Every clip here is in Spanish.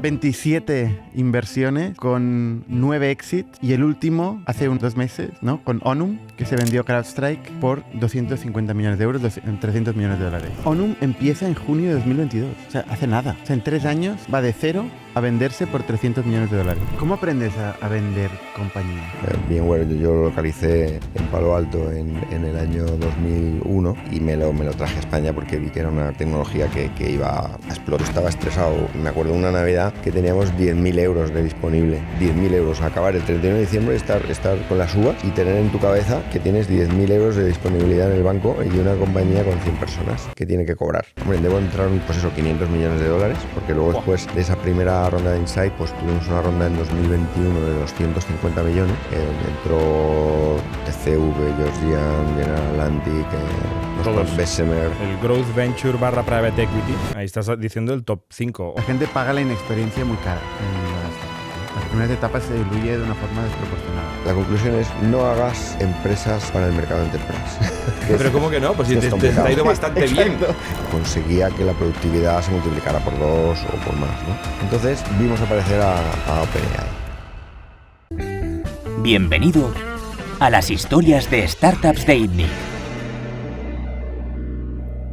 27 inversiones con 9 exits y el último hace unos 2 meses, ¿no? Con Onum, que se vendió CrowdStrike por 250 millones de euros, 300 millones de dólares. Onum empieza en junio de 2022, o sea, hace nada. O sea, en 3 años va de cero a venderse por 300 millones de dólares. ¿Cómo aprendes a vender compañías? VMware yo lo localicé en Palo Alto en el año 2001 y me lo traje a España porque vi que era una tecnología que iba a explotar. Estaba estresado. Me acuerdo de una Navidad que teníamos 10.000 euros de disponible. 10.000 euros. Acabar el 31 de diciembre, estar con las uvas y tener en tu cabeza que tienes 10.000 euros de disponibilidad en el banco y una compañía con 100 personas que tiene que cobrar. Hombre, debo entrar, pues eso, 500 millones de dólares, porque luego después de esa primera ronda de Insight, pues tuvimos una ronda en 2021 de 250 millones, donde entró TCV, Georgian, General Atlantic, Bessemer. El Growth Venture / Private Equity. Ahí estás diciendo el top 5. La gente paga la inexperiencia muy cara. Las primeras etapas se diluye de una forma desproporcionada. La conclusión es: no hagas empresas para el mercado enterprise. Pero ¿cómo que no? Pues si te ha ido bastante bien. Conseguía que la productividad se multiplicara por 2 o por más, ¿no? Entonces vimos aparecer a OpenAI. Bienvenido a las historias de Startups de ITNIC.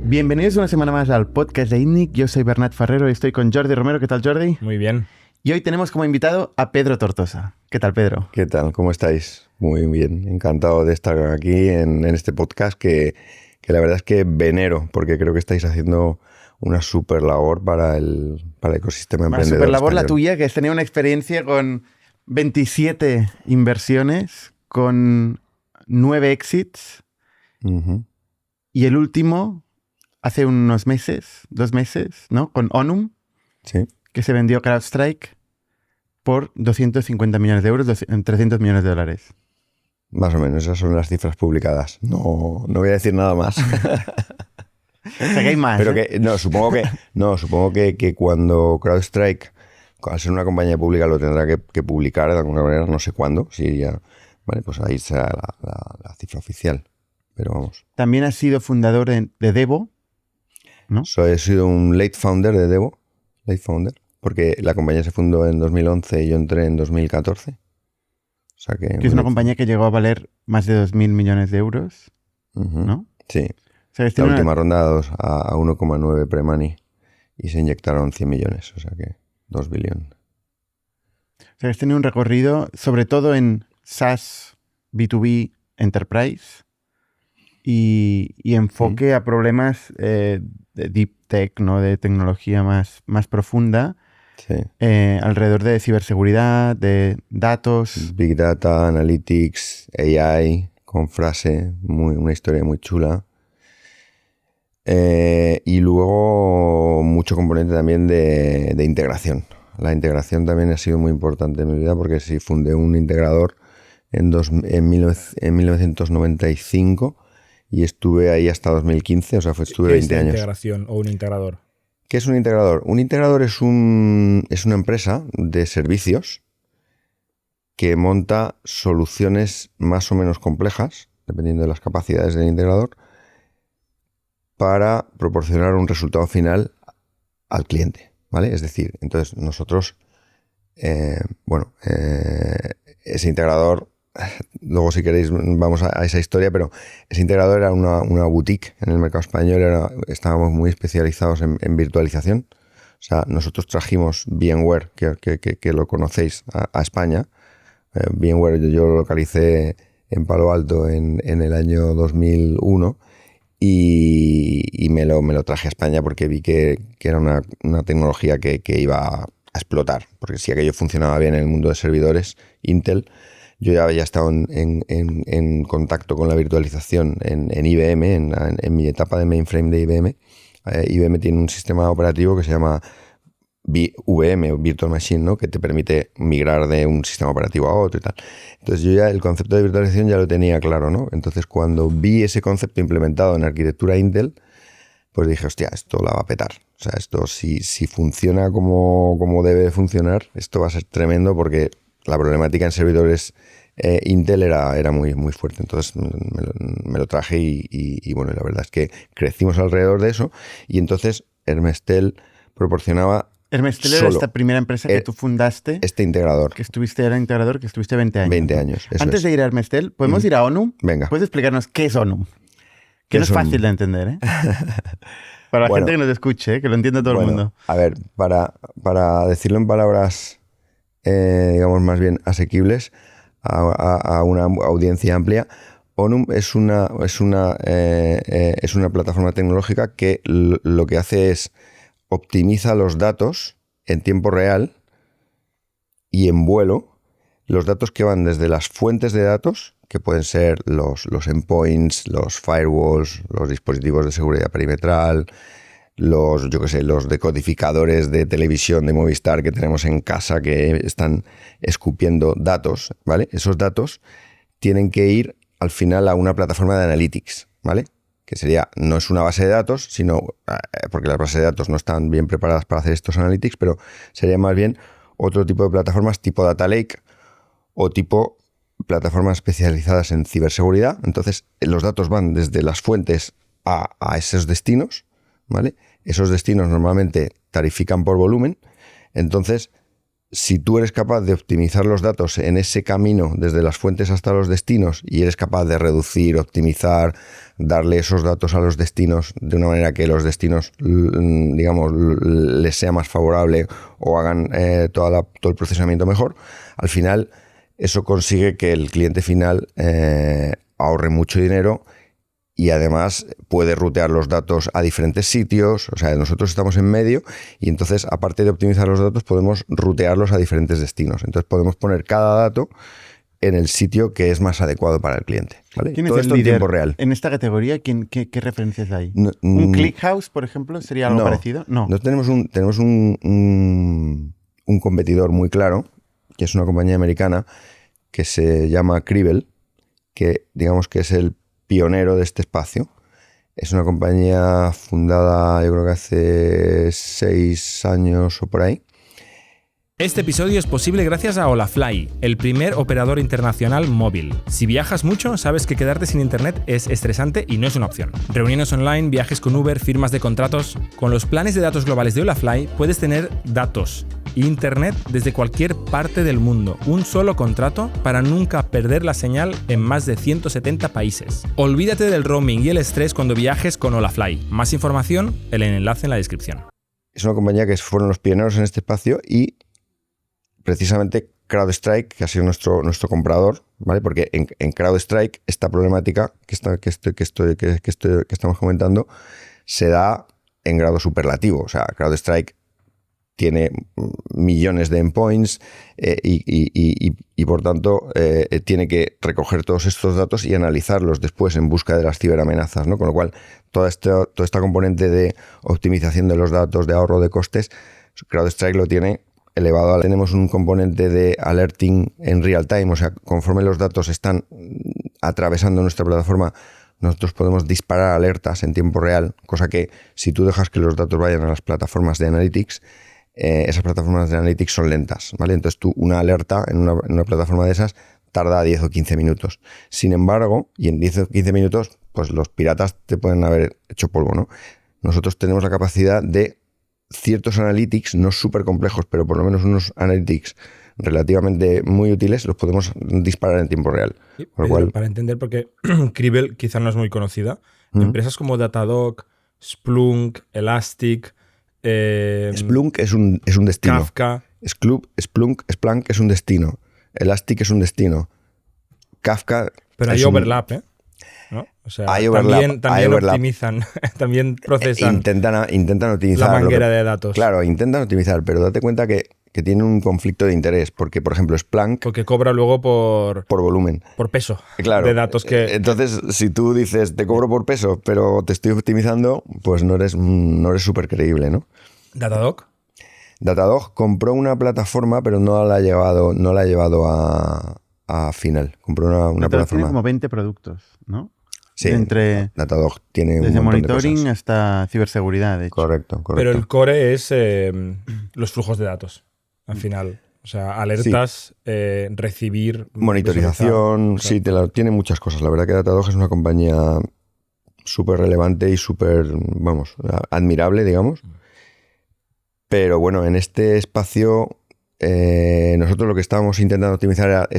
Bienvenidos una semana más al podcast de ITNIC. Yo soy Bernat Ferrero y estoy con Jordi Romero. ¿Qué tal, Jordi? Muy bien. Y hoy tenemos como invitado a Pedro Tortosa. ¿Qué tal, Pedro? ¿Qué tal? ¿Cómo estáis? Muy bien. Encantado de estar aquí en este podcast que la verdad es que venero, porque creo que estáis haciendo una super labor para el ecosistema emprendedor. Una super labor español. La tuya, que has tenido una experiencia con 27 inversiones, con 9 exits. Uh-huh. Y el último, hace unos meses, 2 meses, ¿no? Con Onum. Sí. Que se vendió CrowdStrike por 250 millones de euros, 300 millones de dólares. Más o menos, esas son las cifras publicadas. No voy a decir nada más. O sea, que hay más. Pero supongo que cuando CrowdStrike, al ser una compañía pública, lo tendrá que publicar de alguna manera, no sé cuándo. Si ya, vale, pues ahí será la cifra oficial. Pero vamos. También has sido fundador de Devo, ¿no? He sido un late founder de Devo. Late founder. Porque la compañía se fundó en 2011 y yo entré en 2014. O sea que es una compañía que llegó a valer más de 2.000 millones de euros, uh-huh. ¿no? Sí. O sea, la última ronda a 1,9 pre-money y se inyectaron 100 millones, o sea que 2 billones. O sea, has tenido un recorrido, sobre todo en SaaS, B2B, Enterprise y enfoque a problemas de deep tech, ¿no? De tecnología más profunda. Sí. Alrededor de ciberseguridad, de datos. Big Data, Analytics, AI, con frase, una historia muy chula. Y luego mucho componente también de integración. La integración también ha sido muy importante en mi vida porque sí fundé un integrador en 1995 y estuve ahí hasta 2015, o sea, estuve 20 años. ¿Qué es integración o un integrador? ¿Qué es un integrador? Un integrador es una empresa de servicios que monta soluciones más o menos complejas, dependiendo de las capacidades del integrador, para proporcionar un resultado final al cliente, ¿vale? Es decir, entonces nosotros, ese integrador, luego si queréis vamos a esa historia, pero ese integrador era una boutique en el mercado español, estábamos muy especializados en virtualización. O sea, nosotros trajimos VMware, que lo conocéis, a España. VMware yo lo localicé en Palo Alto en el año 2001 y me lo traje a España porque vi que era una tecnología que iba a explotar. Porque si aquello funcionaba bien en el mundo de servidores, Intel. Yo ya había estado en contacto con la virtualización en IBM, en mi etapa de mainframe de IBM. IBM tiene un sistema operativo que se llama VM, o Virtual Machine, ¿no? Que te permite migrar de un sistema operativo a otro y tal. Entonces yo ya el concepto de virtualización ya lo tenía claro, ¿no? Entonces cuando vi ese concepto implementado en arquitectura Intel, pues dije, hostia, esto la va a petar. O sea, esto si funciona como debe funcionar, esto va a ser tremendo porque la problemática en servidores Intel era muy, muy fuerte. Entonces me lo traje y bueno, la verdad es que crecimos alrededor de eso y entonces Hermestel proporcionaba Hermestel era esta primera empresa que tú fundaste. Este integrador. Era integrador, que estuviste 20 años. 20 años. Antes de ir a Hermestel, ¿podemos ir a Onum? Venga. ¿Puedes explicarnos qué es Onum? Que no es fácil de entender, ¿eh? Para la gente que nos escuche, que lo entienda todo el mundo. A ver, para decirlo en palabras, digamos, más bien asequibles a una audiencia amplia, Onum es una plataforma tecnológica que lo que hace es optimiza los datos en tiempo real y en vuelo, los datos que van desde las fuentes de datos, que pueden ser los endpoints, los firewalls, los dispositivos de seguridad perimetral, los decodificadores de televisión de Movistar que tenemos en casa que están escupiendo datos, ¿vale? Esos datos tienen que ir al final a una plataforma de analytics, ¿vale? Que no es una base de datos, sino porque las bases de datos no están bien preparadas para hacer estos analytics, pero sería más bien otro tipo de plataformas tipo Data Lake o tipo plataformas especializadas en ciberseguridad. Entonces, los datos van desde las fuentes a esos destinos, ¿vale? Esos destinos normalmente tarifican por volumen. Entonces, si tú eres capaz de optimizar los datos en ese camino desde las fuentes hasta los destinos y eres capaz de reducir, optimizar, darle esos datos a los destinos de una manera que los destinos, digamos, les sea más favorable o hagan todo el procesamiento mejor, al final eso consigue que el cliente final ahorre mucho dinero y además puede rutear los datos a diferentes sitios. O sea, nosotros estamos en medio y entonces, aparte de optimizar los datos, podemos rutearlos a diferentes destinos. Entonces podemos poner cada dato en el sitio que es más adecuado para el cliente, ¿vale? ¿Quién Todo es el esto en líder tiempo real. en esta categoría? ¿Qué referencias hay? ¿Un ClickHouse, por ejemplo, sería algo parecido? No. Nosotros tenemos un competidor muy claro, que es una compañía americana que se llama Cribel, que digamos que es el pionero de este espacio. Es una compañía fundada, yo creo que hace 6 años o por ahí. Este episodio es posible gracias a Holafly, el primer operador internacional móvil. Si viajas mucho, sabes que quedarte sin internet es estresante y no es una opción. Reuniones online, viajes con Uber, firmas de contratos. Con los planes de datos globales de Holafly puedes tener datos e internet desde cualquier parte del mundo. Un solo contrato para nunca perder la señal en más de 170 países. Olvídate del roaming y el estrés cuando viajes con Holafly. Más información en el enlace en la descripción. Es una compañía que fueron los pioneros en este espacio y precisamente CrowdStrike, que ha sido nuestro comprador, ¿vale? Porque en CrowdStrike esta problemática que estamos comentando se da en grado superlativo. O sea, CrowdStrike tiene millones de endpoints y por tanto tiene que recoger todos estos datos y analizarlos después en busca de las ciberamenazas, ¿no? Con lo cual, toda esta componente de optimización de los datos, de ahorro de costes, CrowdStrike lo tiene elevado. Tenemos un componente de alerting en real time, o sea, conforme los datos están atravesando nuestra plataforma, nosotros podemos disparar alertas en tiempo real, cosa que si tú dejas que los datos vayan a las plataformas de analytics, esas plataformas de analytics son lentas, ¿vale? Entonces tú una alerta en una plataforma de esas tarda 10 o 15 minutos. Sin embargo, y en 10 o 15 minutos, pues los piratas te pueden haber hecho polvo, ¿no? Nosotros tenemos la capacidad de ciertos analytics, no súper complejos, pero por lo menos unos analytics relativamente muy útiles, los podemos disparar en tiempo real. Sí, por lo cual, para entender, porque Cribel quizá no es muy conocida, empresas como Datadog, Splunk, Elastic... Splunk es un destino. Kafka. Splunk es un destino. Elastic es un destino. Kafka... Pero hay overlap, ¿eh? ¿No? O sea, hay overlap, también optimizan, también procesan. Intentan optimizar. La manguera de datos. Claro, intentan optimizar, pero date cuenta que tiene un conflicto de interés, porque, por ejemplo, Splunk... Porque cobra luego por volumen. Por peso, claro, de datos que... Entonces, si tú dices, te cobro por peso, pero te estoy optimizando, pues no eres súper creíble, ¿no? ¿Datadog? Datadog compró una plataforma, pero no la ha llevado a final. Compró una plataforma... Tiene como 20 productos, ¿no? Sí, Datadog tiene desde un montón de monitoring cosas. hasta ciberseguridad, de hecho. Correcto. Pero el core es los flujos de datos, al final. O sea, alertas, recibir... Monitorización, sí, tiene muchas cosas. La verdad que Datadog es una compañía súper relevante y súper, admirable, digamos. Pero bueno, en este espacio nosotros lo que estábamos intentando optimizar era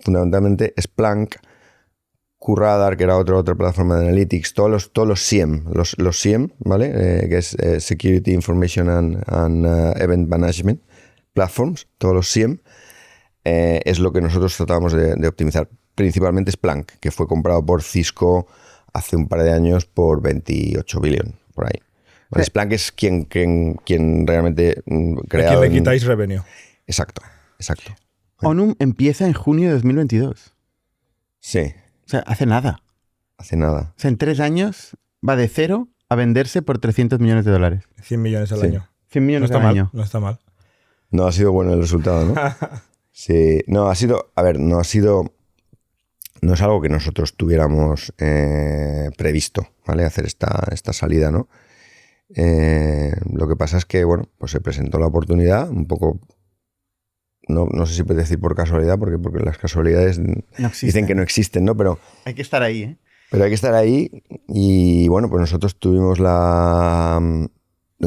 fundamentalmente Splunk, QRadar, que era otra plataforma de Analytics, todos los SIEM, los SIEM, ¿vale? Que es Security Information and Event Management Platforms, todos los SIEM, es lo que nosotros tratábamos de optimizar. Principalmente Splunk, que fue comprado por Cisco hace un par de años por 28 billion, por ahí. Bueno, Splunk es quien realmente crea. Aquí le quitáis revenue. Exacto. Onum empieza en junio de 2022. Sí. O sea, hace nada. O sea, en 3 años va de 0 a venderse por $300 millones. 100 millones al año. 100 millones al año. No está mal. No ha sido bueno el resultado, ¿no? Sí. No, no es algo que nosotros tuviéramos previsto, ¿vale? Hacer esta salida, ¿no? Lo que pasa es que, bueno, pues se presentó la oportunidad, un poco, no sé si puedes decir por casualidad, porque las casualidades dicen que no existen, ¿no? Pero hay que estar ahí, ¿eh? Pero hay que estar ahí y, bueno, pues nosotros tuvimos la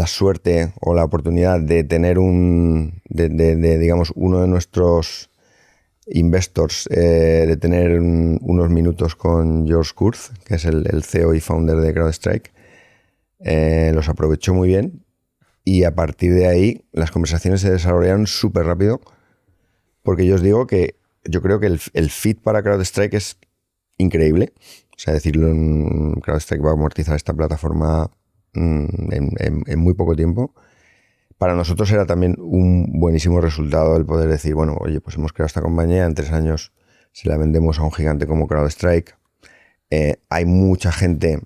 suerte o la oportunidad de tener digamos, uno de nuestros investors, de tener unos minutos con George Kurz, que es el CEO y founder de CrowdStrike. Los aprovechó muy bien y a partir de ahí las conversaciones se desarrollaron súper rápido, porque yo os digo que yo creo que el fit para CrowdStrike es increíble. O sea, decirlo, CrowdStrike va a amortizar esta plataforma en muy poco tiempo. Para nosotros era también un buenísimo resultado el poder decir, bueno, oye, pues hemos creado esta compañía, en 3 años se la vendemos a un gigante como CrowdStrike. Hay mucha gente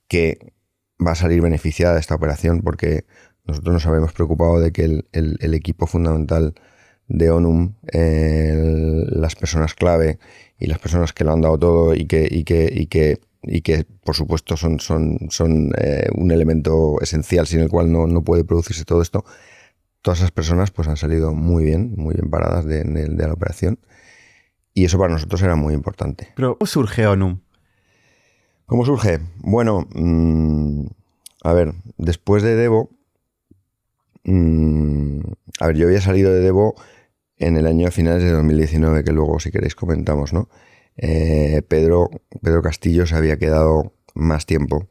que va a salir beneficiada de esta operación, porque nosotros nos habíamos preocupado de que el equipo fundamental de Onum, las personas clave y las personas que lo han dado todo y que por supuesto son un elemento esencial sin el cual no puede producirse todo esto, todas esas personas pues han salido muy bien paradas de la operación, y eso para nosotros era muy importante. Pero ¿cómo surge Onum? ¿Cómo surge? Bueno, a ver, después de Devo, yo había salido de Devo en el año finales de 2019, que luego, si queréis, comentamos, ¿no? Pedro Castillo se había quedado más tiempo.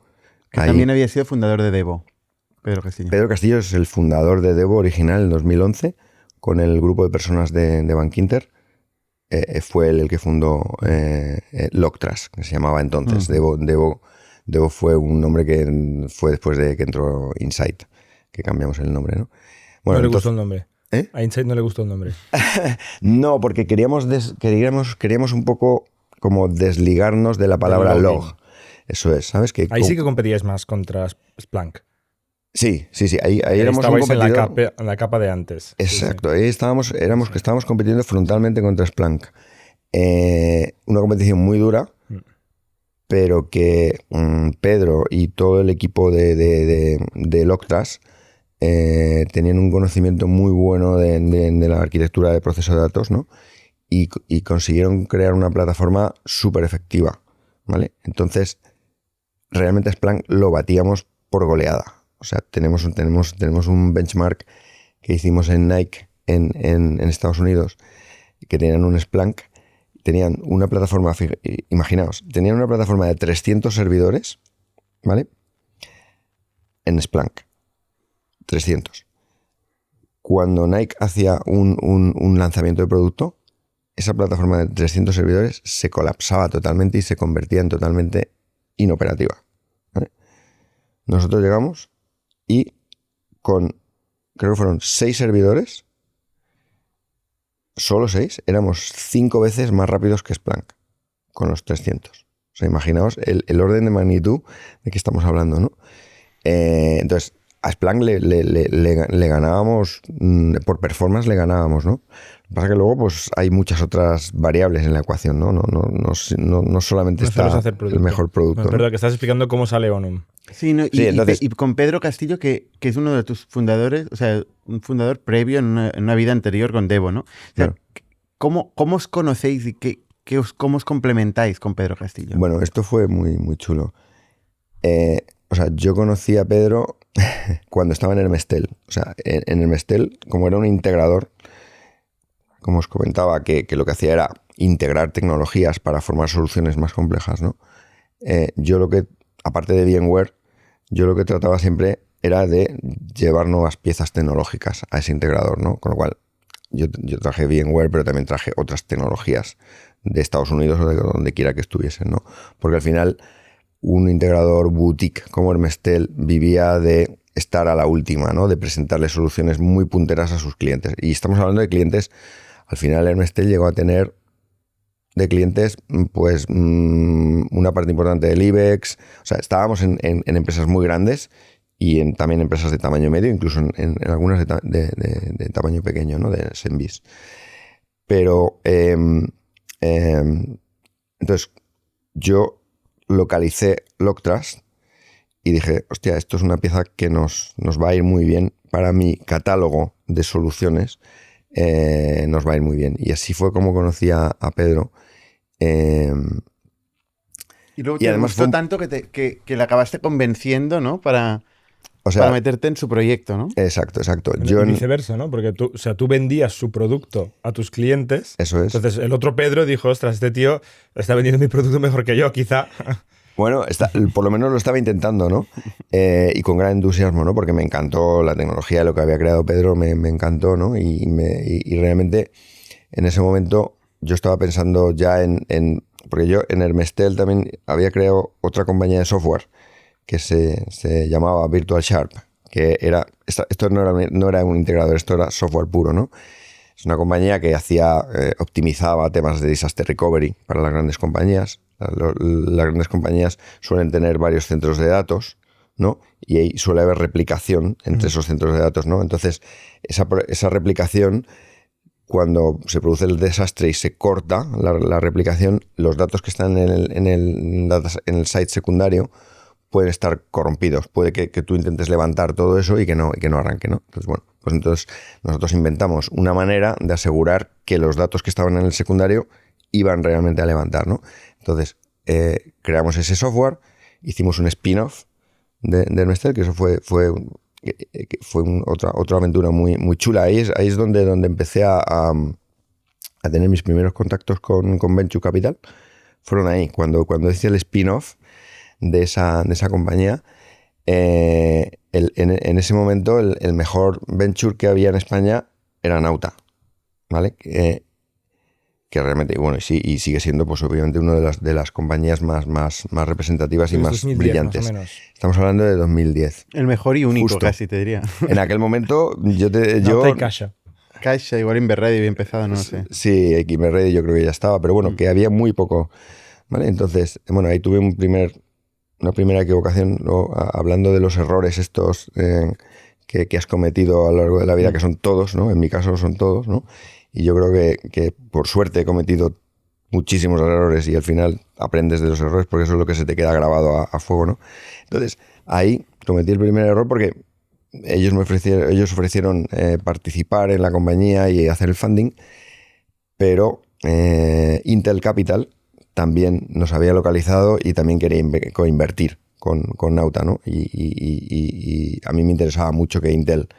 Que ahí. También había sido fundador de Devo, Pedro Castillo. Pedro Castillo es el fundador de Devo original en 2011, con el grupo de personas de Bankinter. Fue el que fundó Logtras, que se llamaba entonces. Devo fue un nombre que fue después de que entró Insight, que cambiamos el nombre, ¿no? Bueno, no le gustó el nombre. A Insight no le gustó el nombre. No, porque queríamos un poco como desligarnos de la palabra log. Eso es, ¿sabes? Ahí sí que competíais más contra Splunk. Sí. Ahí éramos un competidor. En la capa de antes. Exacto. Sí. Ahí estábamos compitiendo frontalmente contra Splunk. Una competición muy dura, pero que Pedro y todo el equipo de Logtras tenían un conocimiento muy bueno de la arquitectura de proceso de datos, ¿no? Y consiguieron crear una plataforma súper efectiva, ¿vale? Entonces, realmente Splunk lo batíamos por goleada. O sea, tenemos un benchmark que hicimos en Nike en Estados Unidos, que tenían un Splunk, tenían una plataforma, imaginaos, tenían una plataforma de 300 servidores, ¿vale? En Splunk. 300. Cuando Nike hacía un lanzamiento de producto, esa plataforma de 300 servidores se colapsaba totalmente y se convertía en totalmente inoperativa, ¿vale? Nosotros llegamos y creo que fueron 6 servidores, solo 6, éramos 5 veces más rápidos que Splunk con los 300. O sea, imaginaos el orden de magnitud de que estamos hablando, ¿no? Entonces, a Splunk le ganábamos, por performance le ganábamos, ¿no? Lo que pasa es que luego pues hay muchas otras variables en la ecuación, ¿no? No solamente está el mejor producto. Perdón, que estás explicando cómo sale Onum. Sí, no, y con Pedro Castillo, que es uno de tus fundadores, o sea, un fundador previo en una vida anterior con Devo, ¿no? O sea, claro. ¿Cómo os conocéis y cómo os complementáis con Pedro Castillo? Bueno, esto fue muy, muy chulo. O sea, yo conocí a Pedro cuando estaba en Hermestel. O sea, en Hermestel, como era un integrador, como os comentaba, que lo que hacía era integrar tecnologías para formar soluciones más complejas, ¿no? Yo lo que, aparte de VMware, yo lo que trataba siempre era de llevar nuevas piezas tecnológicas a ese integrador, ¿no? Con lo cual, yo traje VMware, pero también traje otras tecnologías de Estados Unidos o de donde quiera que estuviesen, ¿no? Porque al final, un integrador boutique como Hermestel vivía de estar a la última, ¿no? De presentarle soluciones muy punteras a sus clientes. Y estamos hablando de clientes, al final Hermestel llegó a tener de clientes, pues una parte importante del IBEX. O sea, estábamos en empresas muy grandes y también empresas de tamaño medio, incluso en algunas de tamaño pequeño, ¿no? De SMBs. Pero, entonces, yo localicé Locktrust y dije, hostia, esto es una pieza que nos va a ir muy bien para mi catálogo de soluciones. Nos va a ir muy bien. Y así fue como conocí a Pedro. Y luego te gustó tanto que le acabaste convenciendo, ¿no? Para meterte en su proyecto, ¿no? Exacto. Y viceversa, ¿no? Porque tú vendías su producto a tus clientes. Eso es. Entonces el otro Pedro dijo, ostras, este tío está vendiendo mi producto mejor que yo, quizá. Bueno, por lo menos lo estaba intentando, ¿no? Y con gran entusiasmo, ¿no? Porque me encantó la tecnología, lo que había creado Pedro, me encantó, ¿no? Y realmente en ese momento yo estaba pensando ya porque yo en Hermestel también había creado otra compañía de software que se llamaba Virtual Sharp, que esto no era un integrador, esto era software puro, ¿no? Es una compañía que optimizaba temas de disaster recovery para las grandes compañías. Las grandes compañías suelen tener varios centros de datos, ¿no? Y ahí suele haber replicación entre esos centros de datos, ¿no? Entonces, esa replicación, cuando se produce el desastre y se corta la replicación, los datos que están en el site secundario pueden estar corrompidos. Puede que tú intentes levantar todo eso y que no arranque, ¿no? Entonces, bueno, pues entonces nosotros inventamos una manera de asegurar que los datos que estaban en el secundario iban realmente a levantar, ¿no? Entonces, creamos ese software, hicimos un spin-off de Hermestel, que eso fue otra aventura muy, muy chula. Ahí es donde empecé a tener mis primeros contactos con Venture Capital. Fueron ahí, cuando hice el spin-off de esa compañía. En ese momento, el mejor venture que había en España era Nauta, ¿vale? Que realmente, bueno, y sigue siendo, pues obviamente, una de las compañías más representativas y más 2010, brillantes. más o menos. Estamos hablando de 2010. El mejor y único, Justo. casi te diría. En aquel momento, Nauta y Caixa. Caixa, igual Inverredi había empezado, no lo sé. Sí, Xmerred yo creo que ya estaba, pero bueno, que había muy poco, ¿vale? Entonces, bueno, ahí tuve una primera equivocación, ¿no? Hablando de los errores estos que has cometido a lo largo de la vida, que son todos, ¿no? En mi caso son todos, ¿no? Y yo creo que por suerte he cometido muchísimos errores y al final aprendes de los errores porque eso es lo que se te queda grabado a fuego, ¿no? Entonces, ahí cometí el primer error porque ellos ofrecieron participar en la compañía y hacer el funding, pero Intel Capital también nos había localizado y también quería coinvertir con Nauta, ¿no? Y a mí me interesaba mucho que Intel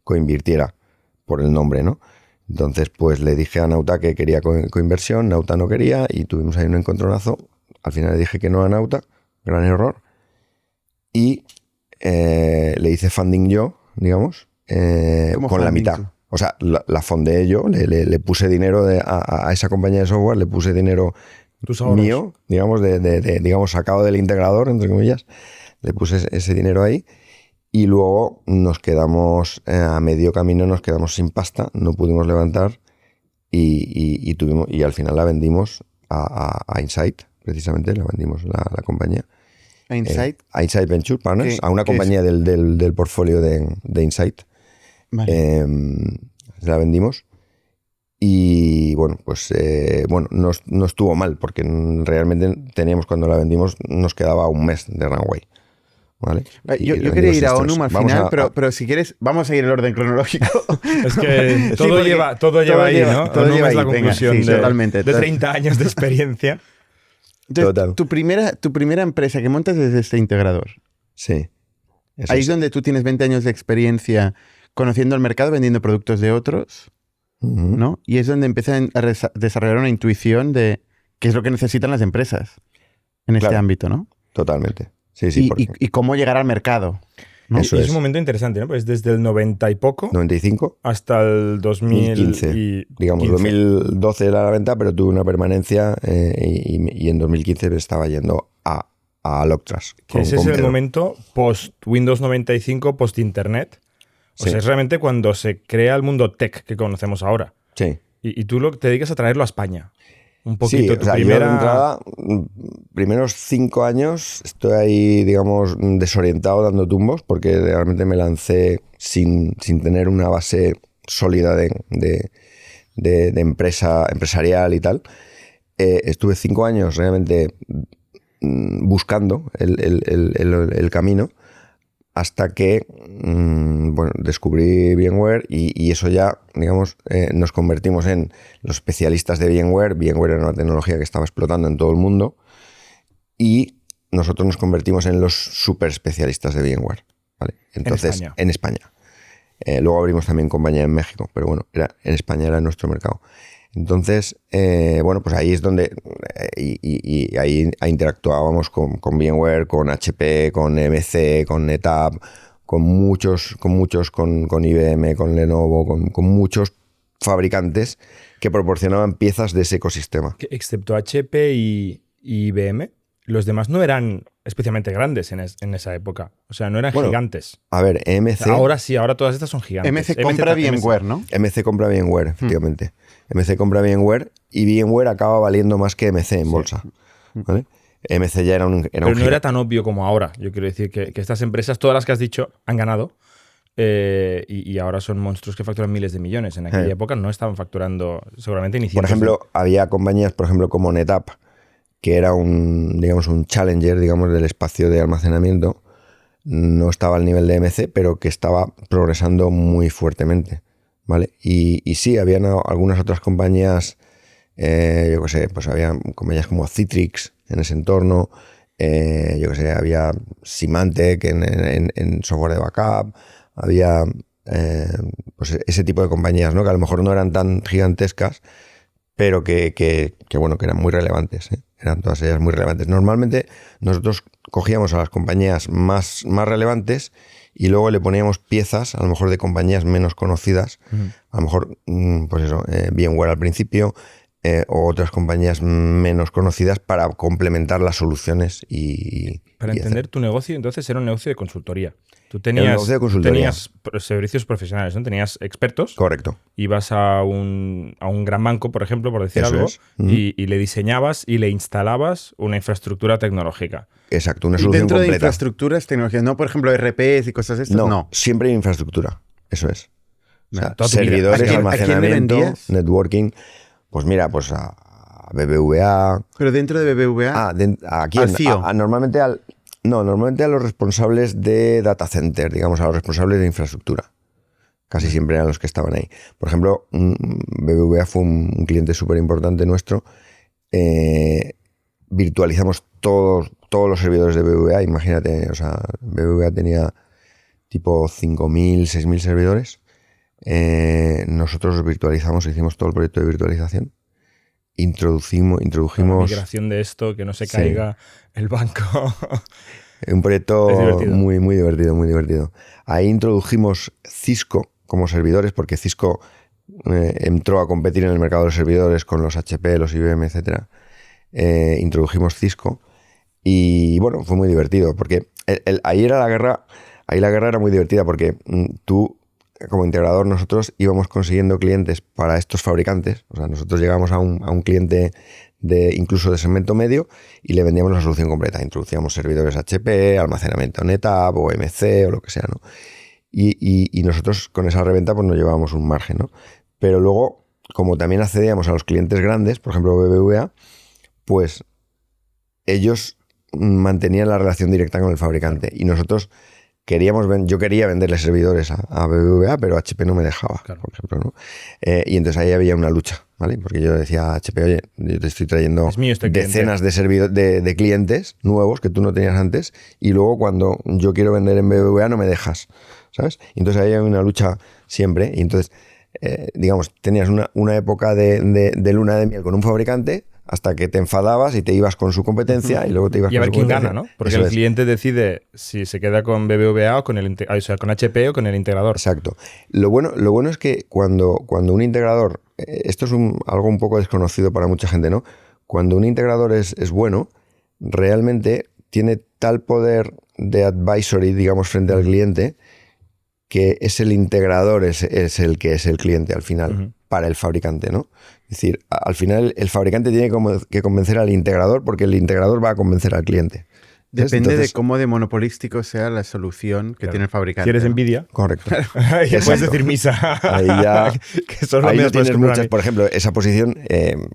coinvirtiera por el nombre, ¿no? Entonces, pues le dije a Nauta que quería coinversión, Nauta no quería y tuvimos ahí un encontronazo. Al final le dije que no a Nauta, gran error. Y le hice funding yo, digamos, con la mitad. Tú? O sea, la fondeé yo, le puse dinero a esa compañía de software, le puse dinero mío, digamos, digamos, sacado del integrador, entre comillas, le puse ese dinero ahí. Y luego nos quedamos a medio camino, nos quedamos sin pasta, no pudimos levantar y al final la vendimos a Insight, precisamente, la vendimos la compañía. ¿A Insight? A Insight Venture Partners, a una compañía del portfolio de Insight. Vale. La vendimos y bueno, pues no estuvo mal porque realmente cuando la vendimos, nos quedaba un mes de runway. ¿Vale? Yo quería ir a Onum al final, pero si quieres, vamos a seguir el orden cronológico. Es que todo lleva ahí, ¿no? Todo lleva es la ahí, conclusión totalmente. de 30 años de experiencia. Entonces, Total. tu primera empresa que montas es este integrador. Sí. Ahí es donde tú tienes 20 años de experiencia conociendo el mercado, vendiendo productos de otros, ¿no? Y es donde empiezan a desarrollar una intuición de qué es lo que necesitan las empresas en este ámbito, ¿no? Totalmente. Sí, y cómo llegar al mercado, ¿no? Eso es un momento interesante, ¿no? Pues desde el 90 y poco 95 hasta el 2015. Digamos, 2012 era la venta, pero tuve una permanencia y en 2015 estaba yendo a Aloctras. Ese es el momento post-Windows 95, post-Internet. O sea, es realmente cuando se crea el mundo tech que conocemos ahora. Sí. Y tú te dedicas a traerlo a España. Un poquito. Sí, yo de entrada, primeros 5 años estoy ahí, digamos, desorientado dando tumbos porque realmente me lancé sin tener una base sólida de empresarial y tal. Estuve 5 años realmente buscando el camino hasta que descubrí VMware y eso ya, digamos, nos convertimos en los especialistas de VMware. VMware era una tecnología que estaba explotando en todo el mundo y nosotros nos convertimos en los super especialistas de VMware, ¿vale? Entonces, en España. Luego abrimos también compañía en México, pero bueno, en España era nuestro mercado. Entonces, pues ahí es donde y ahí interactuábamos con VMware, con HP, con MC, con NetApp, con muchos, con IBM, con Lenovo, con muchos fabricantes que proporcionaban piezas de ese ecosistema. Excepto HP y IBM, los demás no eran especialmente grandes en esa época. O sea, no eran gigantes. A ver, MC... Ahora sí, ahora todas estas son gigantes. MC compra VMware, ¿no? MC compra VMware, efectivamente. MC compra VMware y VMware acaba valiendo más que MC en bolsa. ¿Vale? MC ya era un Pero no era tan obvio como ahora. Yo quiero decir que estas empresas, todas las que has dicho, han ganado y ahora son monstruos que facturan miles de millones. En aquella época no estaban facturando seguramente ni cientos. Por ejemplo, había compañías, por ejemplo, como NetApp, que era un challenger, digamos, del espacio de almacenamiento. No estaba al nivel de MC, pero que estaba progresando muy fuertemente, ¿vale? Y sí, habían algunas otras compañías, yo qué sé, pues había compañías como Citrix en ese entorno, yo qué sé, había Symantec en software de backup, había pues ese tipo de compañías, ¿no? Que a lo mejor no eran tan gigantescas, pero que eran muy relevantes, ¿eh? Eran todas ellas muy relevantes. Normalmente nosotros cogíamos a las compañías más relevantes y luego le poníamos piezas, a lo mejor de compañías menos conocidas, a lo mejor, pues eso, VMware al principio, o otras compañías menos conocidas para complementar las soluciones Para entender tu negocio, entonces era un negocio de consultoría. Tú tenías servicios profesionales, ¿no? Tenías expertos. Correcto. Ibas a un gran banco, por ejemplo, por decir Eso algo, es. y le diseñabas y le instalabas una infraestructura tecnológica. Exacto, una Y solución dentro completa. de infraestructuras tecnológicas, no por ejemplo RPs y cosas de estas, no. Siempre hay infraestructura, eso es. O sea, Toda tu vida. servidores, ¿A quién le almacenamiento, vendías? networking. Pues mira, pues a BBVA. Pero dentro de BBVA, ¿A quién? al CEO. Normalmente a los responsables de data center, digamos, a los responsables de infraestructura. Casi siempre eran los que estaban ahí. Por ejemplo, BBVA fue un cliente súper importante nuestro. Virtualizamos todos los servidores de BBVA. Imagínate, o sea, BBVA tenía tipo 5.000, 6.000 servidores. Nosotros los virtualizamos, hicimos todo el proyecto de virtualización. Introdujimos La migración de esto, que no se caiga el banco. Un proyecto muy, muy divertido, muy divertido. Ahí introdujimos Cisco como servidores, porque Cisco entró a competir en el mercado de los servidores con los HP, los IBM, etc. Introdujimos Cisco y bueno, fue muy divertido, porque ahí la guerra era muy divertida, porque tú, como integrador, nosotros íbamos consiguiendo clientes para estos fabricantes. O sea, nosotros llegamos a un cliente incluso de segmento medio y le vendíamos la solución completa. Introducíamos servidores HP, almacenamiento NetApp o MC o lo que sea, ¿no? Y nosotros con esa reventa pues nos llevábamos un margen, ¿no? Pero luego, como también accedíamos a los clientes grandes, por ejemplo BBVA, pues ellos mantenían la relación directa con el fabricante y nosotros yo quería venderle servidores a BBVA, pero HP no me dejaba, Claro. por ejemplo, ¿no? Y entonces ahí había una lucha, ¿vale? Porque yo decía a HP, oye, yo te estoy trayendo Es mío este cliente. decenas de clientes nuevos que tú no tenías antes, y luego cuando yo quiero vender en BBVA no me dejas, ¿sabes? Y entonces ahí hay una lucha siempre, y entonces, digamos, tenías una época de luna de miel con un fabricante, hasta que te enfadabas y te ibas con su competencia y luego te ibas Y a con ver su quién competencia. gana, ¿no? Porque Eso el es. cliente decide si se queda con BBVA o con con HP o con el integrador. Exacto. Lo bueno es que cuando un integrador, esto es algo un poco desconocido para mucha gente, ¿no? Cuando un integrador es bueno, realmente tiene tal poder de advisory, digamos, frente al cliente, que es el integrador, es el que es el cliente al final, para el fabricante, ¿no? Es decir, al final el fabricante tiene que convencer al integrador, porque el integrador va a convencer al cliente. Depende Entonces, de cómo de monopolístico sea la solución que tiene el fabricante. Si eres ¿no? Nvidia, correcto. ahí puedes Exacto. decir misa. Ahí ya... que solo Ahí me no las puedes tienes comprar a muchas, mí. por ejemplo, esa posición,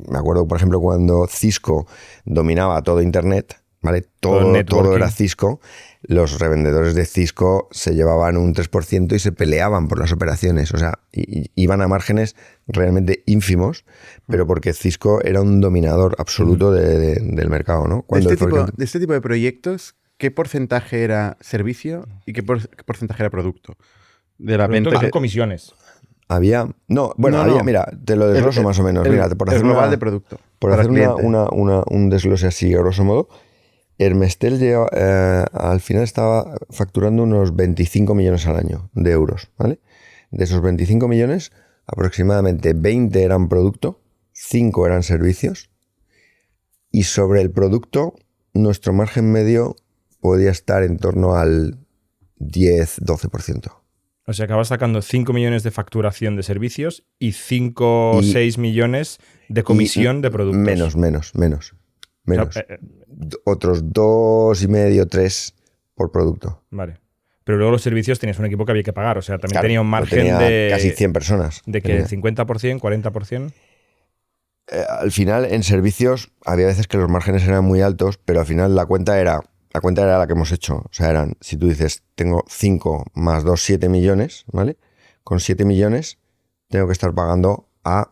me acuerdo, por ejemplo, cuando Cisco dominaba todo Internet, ¿vale? Todo networking. era Cisco, los revendedores de Cisco se llevaban un 3% y se peleaban por las operaciones, o sea, iban a márgenes realmente ínfimos, pero porque Cisco era un dominador absoluto del mercado, ¿no? Cuando De este tipo de proyectos, ¿qué porcentaje era servicio y qué porcentaje era producto? De la Pero venta entonces, que... comisiones. había, No. mira, te lo desgloso más o menos, mira, por el hacer global de producto. Por para hacer cliente. un desglose así, a grosso modo, Hermestel al final estaba facturando unos 25 millones al año de euros, ¿vale? De esos 25 millones, aproximadamente 20 eran producto, 5 eran servicios, y sobre el producto, nuestro margen medio podía estar en torno al 10-12%. O sea, acabas sacando 5 millones de facturación de servicios y 5 o 6 millones de comisión de productos. Menos. O sea, Otros 2,5, 3 por producto. vale. Pero luego los servicios tenías un equipo que había que pagar. O sea, también Claro, tenía un yo margen tenía de... casi 100 personas. ¿De que 50%, 40%? Al final, en servicios, había veces que los márgenes eran muy altos, pero al final la cuenta era la que hemos hecho. O sea, si tú dices, tengo 5 más 2, 7 millones, ¿vale? Con 7 millones tengo que estar pagando a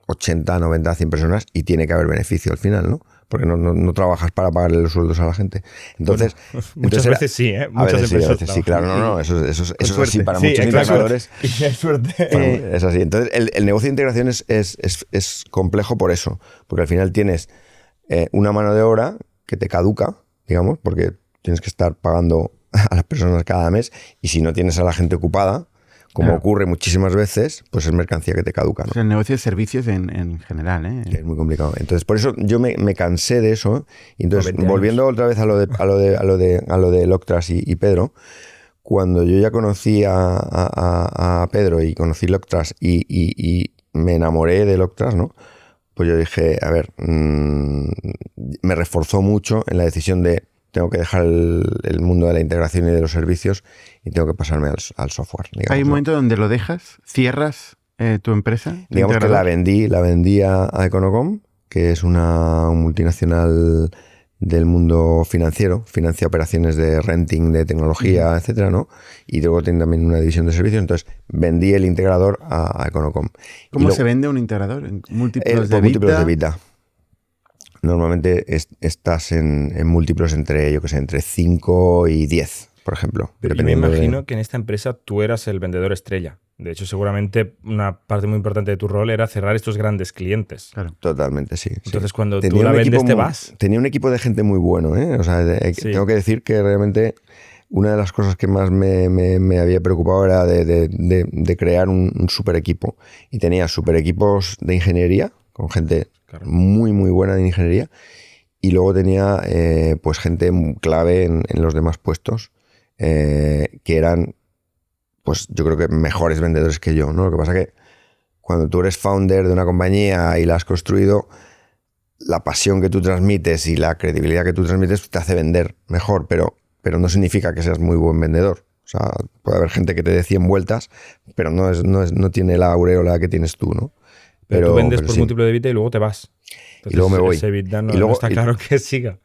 80, 90, 100 personas y tiene que haber beneficio al final, ¿no? Porque no trabajas para pagarle los sueldos a la gente. Entonces, Muchas veces sí, ¿eh? Muchas a empresas veces sí, claro. No, eso es así para muchos exacto. integradores. Y hay suerte. Es así. Entonces, el negocio de integración es complejo por eso. Porque al final tienes una mano de obra que te caduca, digamos, porque tienes que estar pagando a las personas cada mes. Y si no tienes a la gente ocupada, como ocurre muchísimas veces, pues es mercancía que te caduca, ¿no? O sea, el negocio de servicios en general, ¿eh? Que es muy complicado. Entonces, por eso yo me cansé de eso. Y entonces, 20 años. volviendo otra vez a lo de Loctras y Pedro, cuando yo ya conocí a Pedro y conocí Loctras y me enamoré de Loctras, ¿no? Pues yo dije, a ver, me reforzó mucho en la decisión de tengo que dejar el mundo de la integración y de los servicios y tengo que pasarme al software. Digamos, Hay un ¿no? momento donde lo dejas, cierras tu empresa. tu Digamos que integrador. la vendí a Econocom, que es una multinacional del mundo financiero, financia operaciones de renting, de tecnología, etcétera, ¿no? Y luego tiene también una división de servicios. Entonces, vendí el integrador a Econocom. ¿Cómo Y se vende un integrador? ¿En múltiplos por de múltiplos Vita? de Vita. Normalmente estás en múltiplos entre 5 y 10, por ejemplo. Pero yo me dependiendo imagino que en esta empresa tú eras el vendedor estrella. De hecho, seguramente una parte muy importante de tu rol era cerrar estos grandes clientes. Claro. Totalmente, sí. Entonces, sí. cuando tú la un vendes, equipo te vas. Tenía un equipo de gente muy bueno, ¿eh? O sea, Sí. tengo que decir que realmente una de las cosas que más me había preocupado era de crear un super equipo. Y tenía super equipos de ingeniería, con gente muy, muy buena de ingeniería. Y luego tenía pues gente clave en los demás puestos, que eran, pues yo creo que mejores vendedores que yo, ¿no? Lo que pasa que cuando tú eres founder de una compañía y la has construido, la pasión que tú transmites y la credibilidad que tú transmites te hace vender mejor, pero no significa que seas muy buen vendedor. O sea, puede haber gente que te dé 100 vueltas, pero no tiene la aureola que tienes tú, ¿no? Pero tú vendes pero por sí. múltiplo de Vita y luego te vas. Entonces, Y luego me voy. ese EBITDA no Y luego- está claro que siga.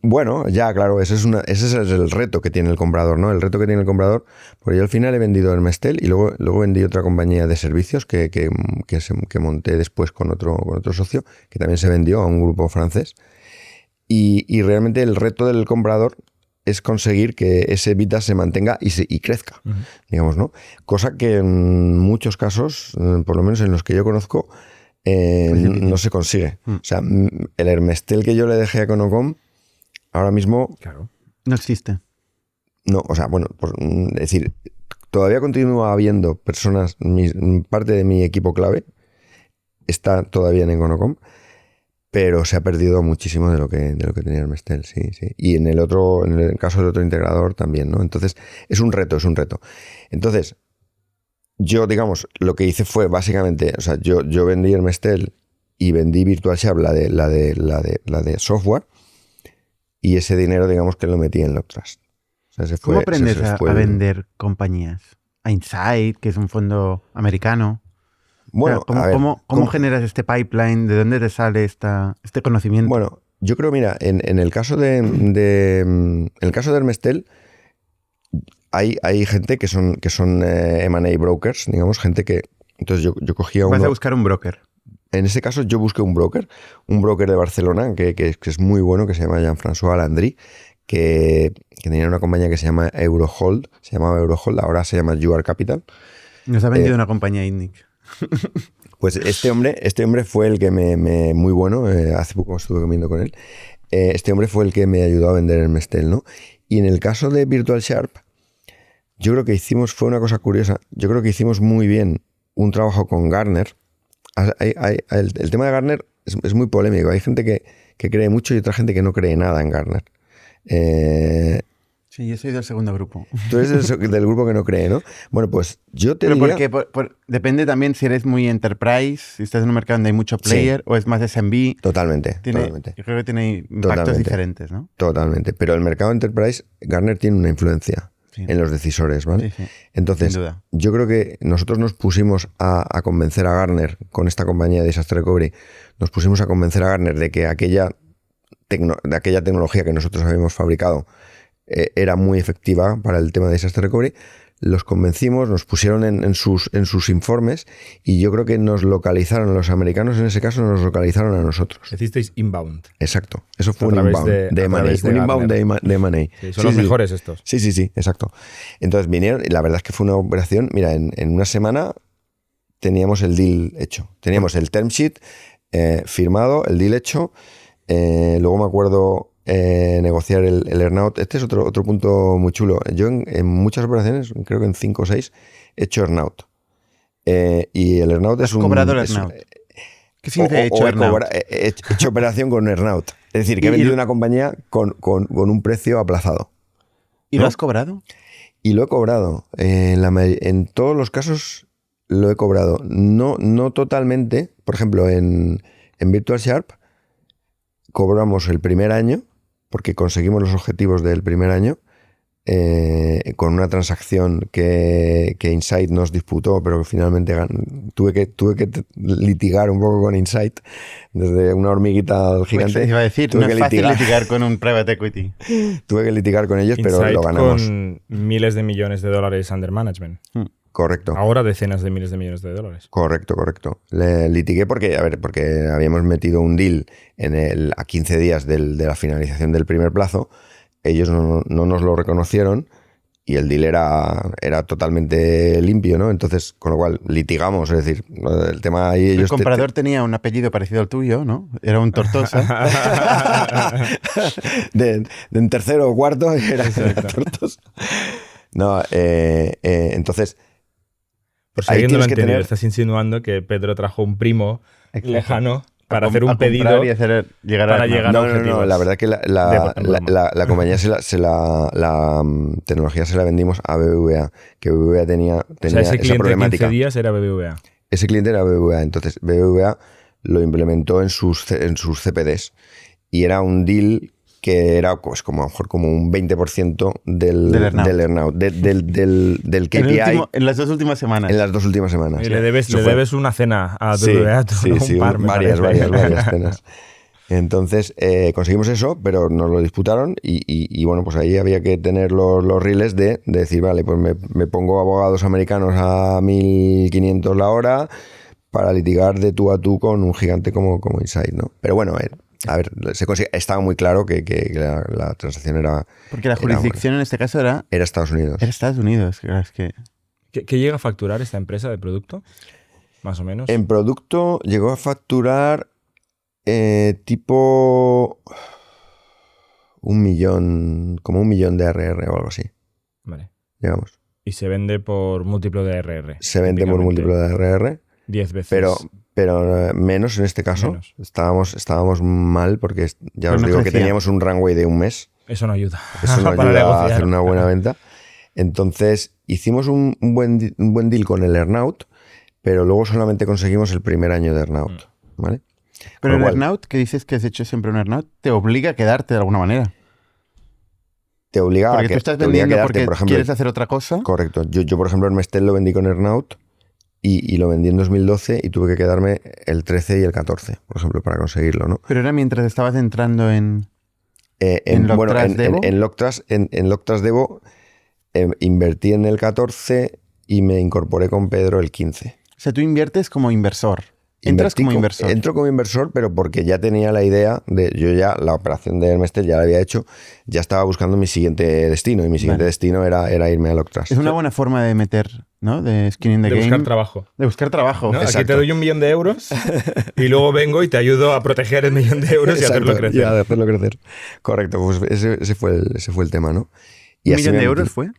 Bueno, ya, claro, ese es el reto que tiene el comprador, ¿no? El reto que tiene el comprador, porque yo al final he vendido Hermestel y luego vendí otra compañía de servicios que monté después con otro socio, que también se vendió a un grupo francés. Y realmente el reto del comprador es conseguir que ese EBITDA se mantenga y crezca, digamos, ¿no? Cosa que en muchos casos, por lo menos en los que yo conozco, no se consigue. O sea, el Hermestel que yo le dejé a Econocom, ahora mismo... Claro. No existe. No, o sea, bueno, es decir, todavía continúa habiendo personas, parte de mi equipo clave está todavía en Econocom, pero se ha perdido muchísimo de lo que tenía Hermestel, sí. Y en el caso del otro integrador también, ¿no? Entonces, es un reto. Entonces, yo, digamos, lo que hice fue básicamente, o sea, yo vendí Hermestel y vendí VirtualSharp, la de software, y ese dinero, digamos, que lo metí en Locktrust. O sea, ¿Cómo aprendes a vender compañías? A Insight, que es un fondo americano. Bueno, o sea, ¿cómo generas este pipeline? ¿De dónde te sale este conocimiento? Bueno, yo creo, mira, en el caso de Hermestel, hay gente que son M&A brokers, digamos, gente que... Entonces yo cogía Vas a buscar un broker. En ese caso yo busqué un broker de Barcelona, que es muy bueno, que se llama Jean-François Landry, que tenía una compañía que se llamaba Eurohold, ahora se llama UR Capital. Nos ha vendido una compañía INNIC. Pues este hombre fue el que muy bueno, hace poco estuve comiendo con él, este hombre fue el que me ayudó a vender el Hermestel, ¿no? Y en el caso de VirtualSharp, yo creo que fue una cosa curiosa, yo creo que hicimos muy bien un trabajo con Gartner. El tema de Gartner es muy polémico, hay gente que cree mucho y otra gente que no cree nada en Gartner. Sí, yo soy del segundo grupo. Tú eres del grupo que no cree, ¿no? Bueno, pues yo te diría... Porque depende también si eres muy enterprise, si estás en un mercado donde hay mucho player, o es más SMB. Totalmente. Yo creo que tiene impactos diferentes, ¿no? Totalmente. Pero el mercado enterprise, Gartner tiene una influencia en los decisores, ¿vale? Sí. Entonces, Sin duda. yo creo que nosotros nos pusimos a convencer a Gartner con esta compañía de Disaster Recovery, nos pusimos a convencer a Gartner de que aquella tecnología que nosotros habíamos fabricado era muy efectiva para el tema de Disaster Recovery. Los convencimos, nos pusieron en sus informes y yo creo que nos localizaron, los americanos en ese caso nos localizaron a nosotros. Hicisteis inbound. Exacto, eso fue un inbound de M&A. Un inbound de M&A. Sí, son los mejores estos. Sí, exacto. Entonces vinieron y la verdad es que fue una operación, mira, en una semana teníamos el deal hecho. Teníamos el term sheet firmado, el deal hecho, luego me acuerdo... negociar el earnout. Este es otro punto muy chulo. Yo en muchas operaciones, creo que en 5 o 6, he hecho earnout. Y el earnout es un... ¿Has cobrado el earnout? ¿Qué significa hecho earnout? He hecho operación con earnout. Es decir, que he vendido una compañía con un precio aplazado. ¿Y ¿no? lo has cobrado? Y lo he cobrado. En todos los casos lo he cobrado. No totalmente. Por ejemplo, en VirtualSharp cobramos el primer año, porque conseguimos los objetivos del primer año, con una transacción que Insight nos disputó, pero que finalmente tuve que litigar un poco con Insight, desde una hormiguita al gigante. Pues iba a decir, no es fácil litigar con un private equity. Tuve que litigar con ellos, pero Insight lo ganamos. Con miles de millones de dólares under management. Correcto. Ahora decenas de miles de millones de dólares. Correcto. Le litigué porque habíamos metido un deal a 15 días de la finalización del primer plazo. Ellos no nos lo reconocieron y el deal era totalmente limpio, ¿no? Entonces, con lo cual litigamos, es decir, el tema ahí... El comprador tenía un apellido parecido al tuyo, ¿no? Era un Tortosa. en tercero o cuarto era Tortosa. No, entonces... Por si alguien no lo ha entendido, estás insinuando que Pedro trajo un primo lejano para hacer un pedido y llegar a objetivos. No, la verdad que la compañía la tecnología se la vendimos a BBVA, que BBVA tenía o sea, ese esa problemática. De 15 días era BBVA. Ese cliente era BBVA, entonces BBVA lo implementó en sus CPDs y era un deal que era pues como a lo mejor como un 20% del earnout, del KPI. En las 2 últimas semanas. En las 2 últimas semanas. Y le debes una cena a BBVA. Sí, varias cenas. Entonces conseguimos eso, pero nos lo disputaron y bueno, pues ahí había que tener los riles de decir, vale, pues me pongo abogados americanos a 1.500 la hora para litigar de tú a tú con un gigante como Insight, ¿no? Pero bueno, a ver, estaba muy claro que la transacción era... Porque la jurisdicción en este caso era Estados Unidos. Era Estados Unidos, claro, es que... ¿Qué llega a facturar esta empresa de producto? Más o menos. En producto llegó a facturar tipo 1 millón, como 1 millón de ARR o algo así. Vale. Digamos. Y se vende por múltiplo de ARR. Se vende por múltiplo de ARR. 10 veces. Pero menos en este caso. Menos. Estábamos mal porque ya os no digo que crecía. teníamos un runway de un mes. Eso no ayuda. Eso no Para ayuda a negociar. hacer una buena venta. Entonces hicimos un buen deal con el earnout, pero luego solamente conseguimos el primer año de earnout. ¿Vale? Pero Con el lo cual, earnout, que dices que has hecho siempre un earnout, te obliga a quedarte de alguna manera. te obliga Porque a que tú estás te obliga a vendiendo quedarte, porque por ejemplo. quieres hacer otra cosa. Correcto. Yo, por ejemplo, en Mestel lo vendí con earnout y lo vendí en 2012 y tuve que quedarme el 13 y el 14, por ejemplo, para conseguirlo, ¿no? Pero era mientras estabas entrando en Bueno, Loctras Devo. en Loctras Devo invertí en el 14 y me incorporé con Pedro el 15. O sea, tú inviertes como inversor. Entras como inversor. Entro como inversor, pero porque ya tenía la idea de... Yo ya, la operación de Mestel ya la había hecho, ya estaba buscando mi siguiente destino, y mi siguiente Vale. destino era irme a Loctras. Es una buena forma de meter, ¿no? De skin in the De game. buscar trabajo. De buscar trabajo. ¿No? Aquí Exacto. te doy 1 millón de euros y luego vengo y te ayudo a proteger el 1 millón de euros y hacerlo Exacto, crecer. y a hacerlo crecer. Correcto, pues ese fue el tema, ¿no? Y ¿1 así millón me de metí. euros fue?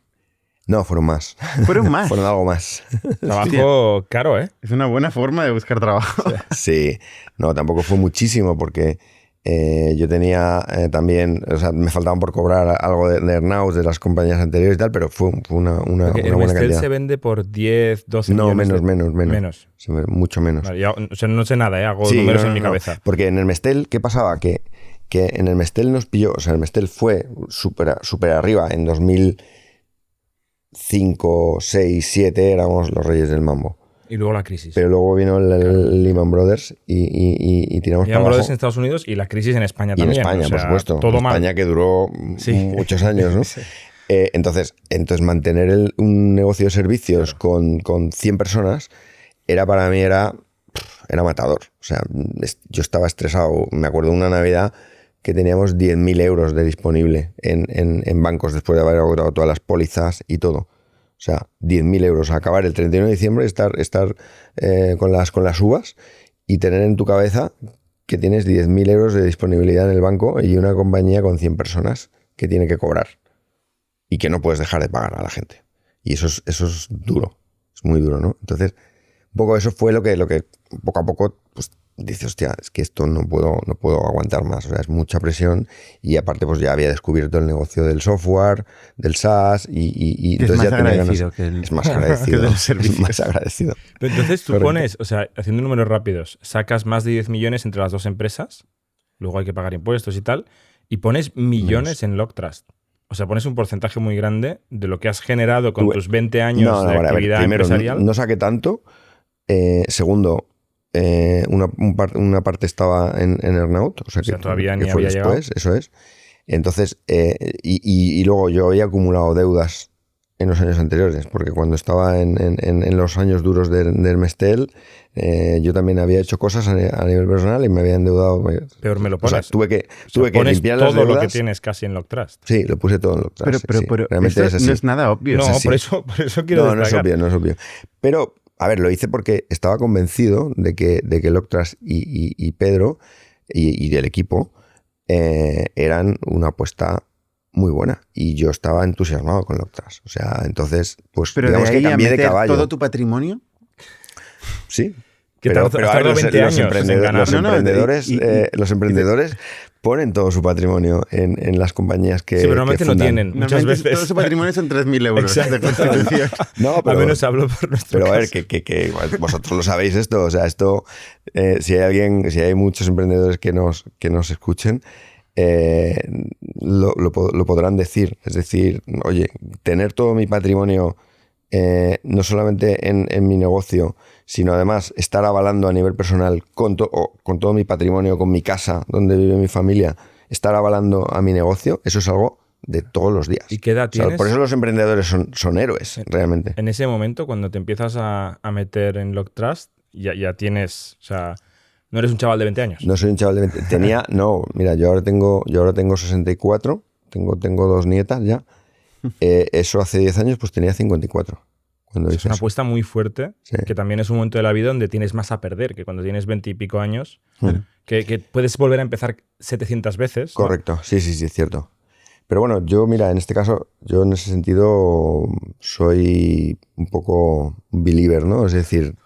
No, fueron más. Fueron más. Fueron algo más. Trabajo caro, ¿eh? Es una buena forma de buscar trabajo. Sí, no, tampoco fue muchísimo porque yo tenía también, o sea, me faltaban por cobrar algo de earnouts de las compañías anteriores y tal, pero fue una Porque el buena Mestel cantidad. se vende por 10, 12 No, millones. menos. Mucho menos. Vale, o sea, no sé nada, ¿eh? Hago Sí, números no, en mi no, cabeza. Porque en el Mestel, ¿qué pasaba? Que en el Mestel nos pilló, o sea, el Mestel fue súper arriba en 2005, 6, 7, éramos los reyes del mambo. Y luego la crisis. Pero luego vino el Lehman Brothers y tiramos Lehman para Brothers abajo. en Estados Unidos y la crisis en España Y en también. España, o sea, por supuesto. Todo En mal. España que duró Sí. muchos años, ¿no? Sí. Entonces mantener un negocio de servicios con 100 personas para mí era matador. O sea, yo estaba estresado. Me acuerdo de una Navidad que teníamos 10.000 euros de disponible en bancos después de haber agotado todas las pólizas y todo. O sea, 10.000 euros. Acabar el 31 de diciembre, estar con las uvas y tener en tu cabeza que tienes 10.000 euros de disponibilidad en el banco y una compañía con 100 personas que tiene que cobrar y que no puedes dejar de pagar a la gente. Y eso es duro, es muy duro, ¿no? Entonces, un poco eso fue lo que poco a poco pues, dices, hostia, es que esto no puedo aguantar más. O sea, es mucha presión y aparte pues ya había descubierto el negocio del software, del SaaS y Que es entonces más ya tenía ganas. agradecido que el- Es más agradecido. que de los servicios. Es más agradecido. Pero entonces tú Correcto. pones, o sea, haciendo números rápidos, sacas más de 10 millones entre las dos empresas, luego hay que pagar impuestos y tal, y pones millones en Loctrust. O sea, pones un porcentaje muy grande de lo que has generado con tus 20 años de vale, a ver, actividad primero, empresarial. no saqué tanto. Segundo, una parte estaba en earnout, o sea, O sea, que, todavía que ni fue había llegado. después, eso es. Entonces, y luego yo había acumulado deudas en los años anteriores, porque cuando estaba en los años duros del Mestel, yo también había hecho cosas a nivel personal y me había endeudado. Peor me lo O sea, pones. tuve que Pones limpiar las todo deudas. lo que tienes casi en Loctrust. Sí, lo puse todo en Loctrust. Pero realmente esto es así. no es nada obvio. No, es así. por eso quiero No es destacar. obvio. Pero, a ver, lo hice porque estaba convencido de que Loctrust y Pedro y del equipo eran una apuesta muy buena. Y yo estaba entusiasmado con Loctrust. O sea, entonces, pues Pero digamos de ahí que a cambié de meter caballo. todo tu patrimonio. Sí. Que Pero, has pero a ver, tardado los 20 años en ganar. los No, no, emprendedores, y- los emprendedores ponen todo su patrimonio en las compañías que Sí, pero normalmente que no fundan. tienen. Muchas Normalmente veces. todo su patrimonio son 3.000 euros de Exacto. constitución. No, pero, Al menos hablo por nuestro Pero a ver, caso. que igual vosotros lo sabéis esto, o sea, esto, si hay muchos emprendedores que nos escuchen, lo podrán decir. Es decir, oye, tener todo mi patrimonio no solamente en mi negocio, sino además estar avalando a nivel personal con todo mi patrimonio, con mi casa, donde vive mi familia, estar avalando a mi negocio, eso es algo de todos los días. ¿Y qué edad tienes? Por eso los emprendedores son héroes, realmente. En ese momento, cuando te empiezas a meter en Lock Trust, ya tienes, o sea, no eres un chaval de 20 años. No soy un chaval de 20. Mira, yo ahora tengo 64, tengo 2 nietas ya. Eso hace 10 años pues tenía 54. Cuando Es una apuesta muy fuerte, Sí. que también es un momento de la vida donde tienes más a perder, que cuando tienes 20 y pico años, que puedes volver a empezar 700 veces. ¿no? Correcto, sí, es cierto. Pero bueno, yo, mira, en este caso, yo en ese sentido soy un poco believer, ¿no? Es decir,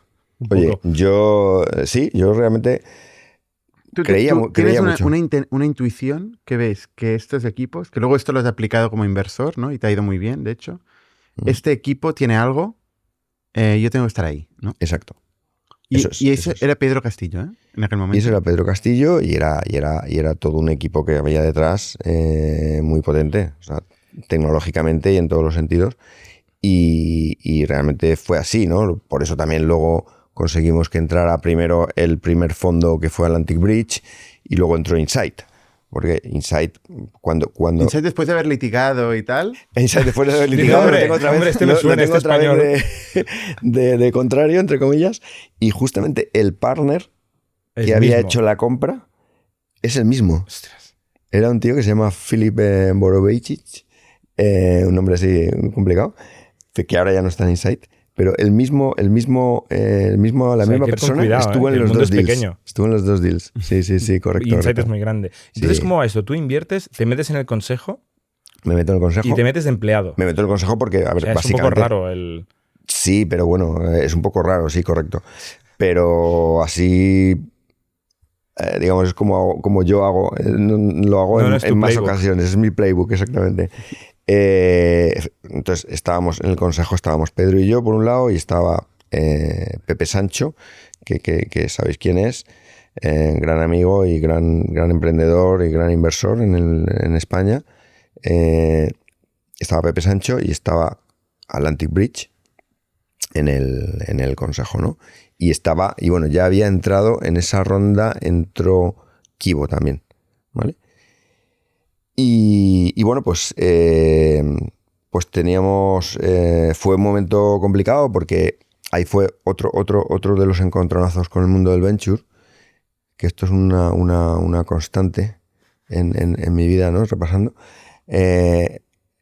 oye, yo realmente creía tienes mucho. una intuición que ves que estos equipos, que luego esto lo has aplicado como inversor, ¿no? Y te ha ido muy bien, de hecho. Este equipo tiene algo, yo tengo que estar ahí, ¿no? Exacto. Y ese eso es. era Pedro Castillo, ¿eh? En aquel momento. Y eso era Pedro Castillo y era todo un equipo que había detrás muy potente, o sea, tecnológicamente y en todos los sentidos. Y realmente fue así, ¿no? Por eso también luego conseguimos que entrara primero el primer fondo que fue Atlantic Bridge y luego entró Insight. Porque Insight, cuando... Insight después de haber litigado y tal. Insight después de haber litigado, Hombre, lo tengo otra vez, este me suena, lo tengo este otra español. vez de contrario, entre comillas. Y justamente el partner Es que había mismo. hecho la compra es el mismo. Ostras. Era un tío que se llama Filip Borovičić, un nombre así muy complicado, que ahora ya no está en Insight. Pero la misma hay que ir con persona cuidado, estuvo en el los mundo dos es deals. pequeño. Estuvo en los 2 deals. Sí, correcto. Y Insight correcto. es muy grande. Entonces, Sí. ¿cómo va esto? Tú inviertes, te metes en el consejo Me meto en el consejo. y te metes de empleado. Me meto en el consejo porque, a ver, O sea, es un básicamente... poco raro el... Sí, pero bueno, es un poco raro, sí, correcto. Pero así, digamos, es como yo hago. Lo hago No es tu en más playbook. ocasiones. Es mi playbook, exactamente. Entonces, estábamos en el consejo, estábamos Pedro y yo, por un lado, y estaba Pepe Sancho, que sabéis quién es, gran amigo y gran emprendedor y gran inversor en España. Estaba Pepe Sancho y estaba Atlantic Bridge en el consejo, ¿no? Y bueno, ya había entrado en esa ronda, entró Kibo también, ¿vale? Y bueno, pues teníamos, fue un momento complicado porque ahí fue otro de los encontronazos con el mundo del venture, que esto es una constante en mi vida, ¿no? Repasando.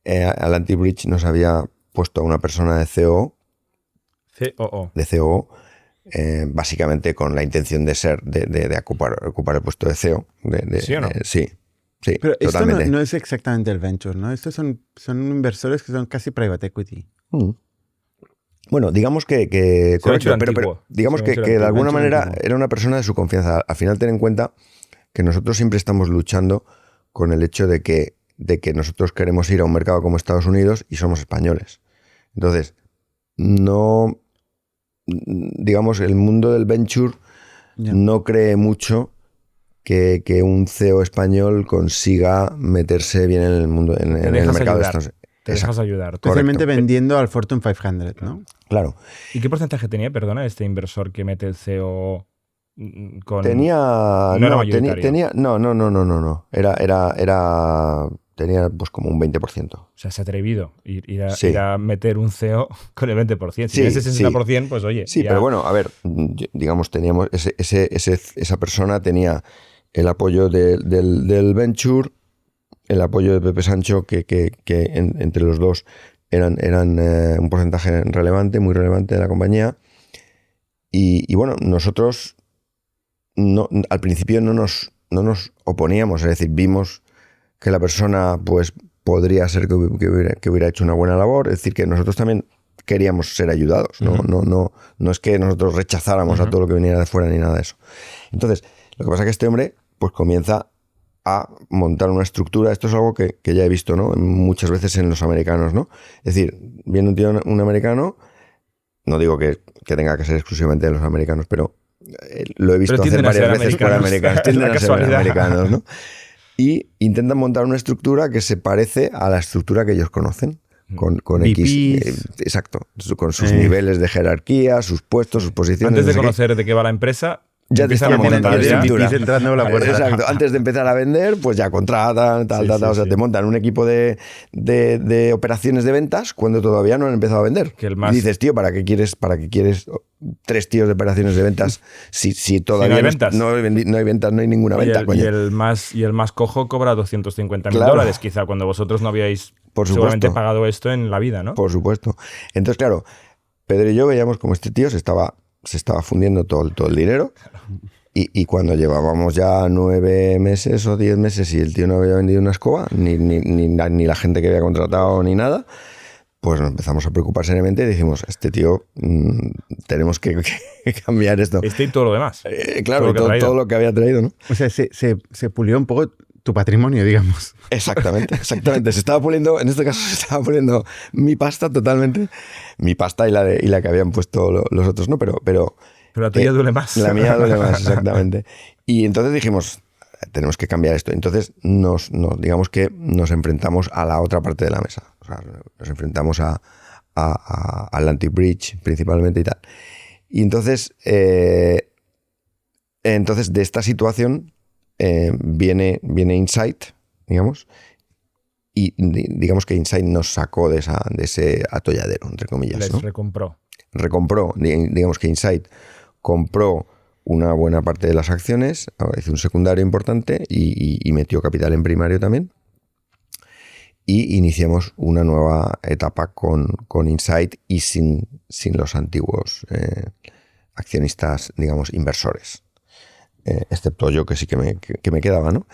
Atlantic Bridge nos había puesto a una persona de COO, básicamente con la intención de ocupar el puesto de CEO. ¿Sí o no? Sí, Pero esto totalmente. no es exactamente el venture, ¿no? Estos son inversores que son casi private equity. Bueno, digamos que correcto, pero digamos que de alguna manera era una persona de su confianza. Al final, ten en cuenta que nosotros siempre estamos luchando con el hecho de que nosotros queremos ir a un mercado como Estados Unidos y somos españoles. Entonces, no, digamos, el mundo del venture no cree mucho que un CEO español consiga meterse bien en el mundo, en el mercado de Estados Unidos. Te dejas ayudar. Especialmente vendiendo al Fortune 500, ¿no? Claro. ¿Y qué porcentaje tenía, perdona, este inversor que mete el CEO con... Tenía... No era mayoritario. Tenía pues como un 20%. O sea, se ha atrevido ir Sí. a meter un CEO con el 20%. Si Sí, tienes ese 60%, pues oye. Sí, ya... pero bueno, a ver, digamos, teníamos esa persona tenía el apoyo del venture, el apoyo de Pepe Sancho, que entre los dos eran un porcentaje relevante, muy relevante de la compañía. Y bueno, nosotros al principio no nos oponíamos, es decir, vimos que la persona pues podría ser que hubiera hecho una buena labor, es decir, que nosotros también queríamos ser ayudados, no es que nosotros rechazáramos a todo lo que viniera de fuera ni nada de eso. Entonces, lo que pasa es que este hombre pues comienza a montar una estructura. Esto es algo que ya he visto, ¿no? Muchas veces en los americanos, ¿no? Es decir, viene un americano, no digo que tenga que ser exclusivamente de los americanos, pero lo he visto hacer varias veces por americanos. Tienden a ser americanos, ¿no? Y intentan montar una estructura que se parece a la estructura que ellos conocen, con VPs. X, exacto, con sus niveles de jerarquía, sus puestos, sus posiciones. Antes de no sé qué. conocer de qué va la empresa, Ya te empiezan a están montar montando ya. estructura. VPs entrando por la puerta. Exacto. Antes de empezar a vender, pues ya contratan, tal, Sí, tal, sí, tal. O sea, sí. te montan un equipo de operaciones de ventas cuando todavía no han empezado a vender. Que el más- Y dices, tío, ¿para qué quieres 3 tíos de operaciones de ventas si todavía no hay ventas? no hay ventas, no hay ninguna Y venta, el, coño? y el más cojo cobra 250.000 Claro. dólares, quizá, cuando vosotros no habíais Por seguramente supuesto. pagado esto en la vida, ¿no? Por supuesto. Entonces, claro, Pedro y yo veíamos como este tío se estaba fundiendo todo el dinero. Y cuando llevábamos ya 9 meses o 10 meses y el tío no había vendido una escoba, ni la gente que había contratado ni nada, pues nos empezamos a preocupar seriamente y dijimos, este tío, tenemos que cambiar esto. Este y todo lo demás. Claro, todo lo que ha traído. todo lo que había traído, ¿no? O sea, se pulió un poco tu patrimonio, digamos. Exactamente. Se estaba puliendo, en este caso se estaba puliendo mi pasta totalmente, mi pasta y la que habían puesto los otros, ¿no? Pero la tuya duele más. La mía duele más, exactamente. Y entonces dijimos, tenemos que cambiar esto. Entonces digamos que nos enfrentamos a la otra parte de la mesa. O sea, nos enfrentamos a Atlantic Bridge principalmente y tal. Y entonces de esta situación viene Insight, digamos, y digamos que Insight nos sacó de ese atolladero, entre comillas. Les ¿no? recompró. Digamos que Insight compró una buena parte de las acciones, hizo un secundario importante y metió capital en primario también. Y iniciamos una nueva etapa con Insight y sin los antiguos accionistas, digamos, inversores. Excepto yo, que sí que me quedaba, ¿no?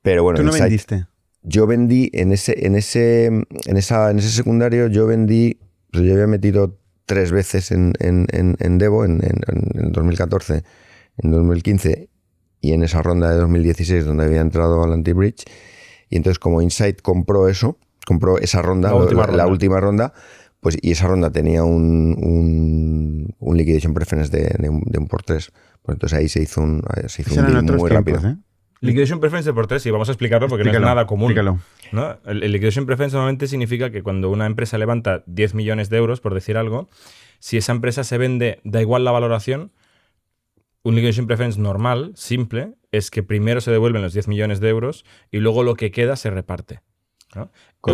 Pero bueno, ¿Tú no Insight, vendiste? yo vendí en ese secundario, pues yo había metido 3 veces en Devo, en 2014, en 2015 y en esa ronda de 2016 donde había entrado al Anti-Bridge. Y entonces como Insight compró esa ronda, la última ronda, pues, y esa ronda tenía un liquidation preference de un por 3. Pues entonces ahí se hizo un deal muy rápido. Liquidation preference de por 3, y vamos a explicarlo porque no es nada común. ¿No? El liquidation preference normalmente significa que cuando una empresa levanta 10 millones de euros, por decir algo, si esa empresa se vende, da igual la valoración, un liquidation preference normal, simple, es que primero se devuelven los 10 millones de euros y luego lo que queda se reparte, ¿no?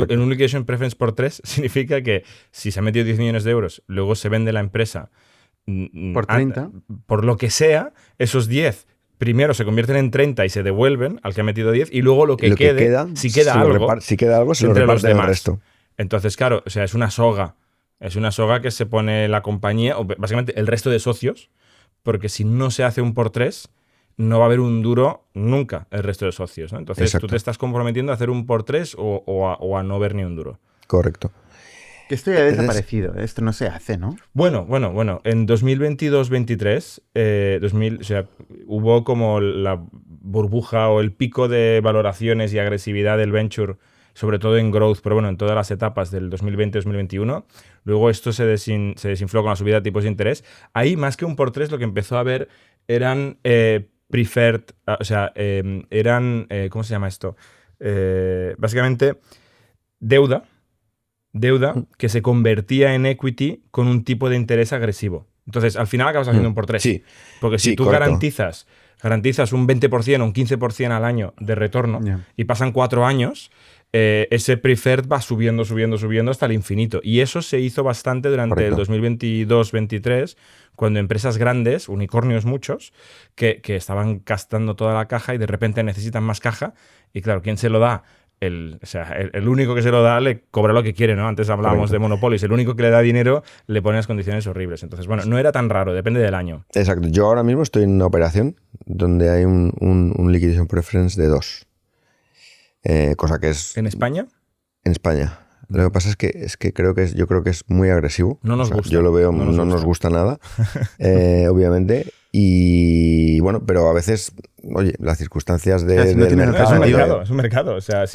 En un liquidation preference por 3 significa que si se ha metido 10 millones de euros, luego se vende la empresa por 30, por lo que sea, esos 10 primero se convierten en 30 y se devuelven al que ha metido 10 y luego lo que quede, si queda algo, se lo reparte el resto. Entonces, claro, o sea, es una soga que se pone la compañía, o básicamente el resto de socios, porque si no se hace un por 3, no va a haber un duro nunca el resto de socios, ¿no? Entonces tú te estás comprometiendo a hacer un por 3 o a no ver ni un duro. Correcto. Que esto ya ha desaparecido, esto no se hace, ¿no? Bueno, en 2022-23 o sea, hubo como la burbuja o el pico de valoraciones y agresividad del venture, sobre todo en growth, pero bueno, en todas las etapas del 2020-2021. Luego esto se desinfló con la subida de tipos de interés. Ahí, más que un por 3, lo que empezó a haber eran preferred, o sea, ¿cómo se llama esto? Básicamente, deuda que se convertía en equity con un tipo de interés agresivo. Entonces, al final acabas haciendo un por 3. Sí. Porque si tú garantizas un 20% o un 15% al año de retorno y pasan 4 años, ese preferred va subiendo hasta el infinito. Y eso se hizo bastante durante el 2022-23, cuando empresas grandes, unicornios muchos, que estaban gastando toda la caja y de repente necesitan más caja. Y claro, ¿quién se lo da? El único que se lo da le cobra lo que quiere, ¿no? Antes hablábamos de monopolios. El único que le da dinero le pone las condiciones horribles. Entonces, bueno, no era tan raro, depende del año. Exacto. Yo ahora mismo estoy en una operación donde hay un liquidation preference de 2. Cosa que es... ¿En España? En España. Lo que pasa es que yo creo que es muy agresivo. No nos gusta. Yo lo veo, no nos gusta nada, obviamente. Y bueno, pero a veces, oye, las circunstancias del mercado... Es un mercado. O sea,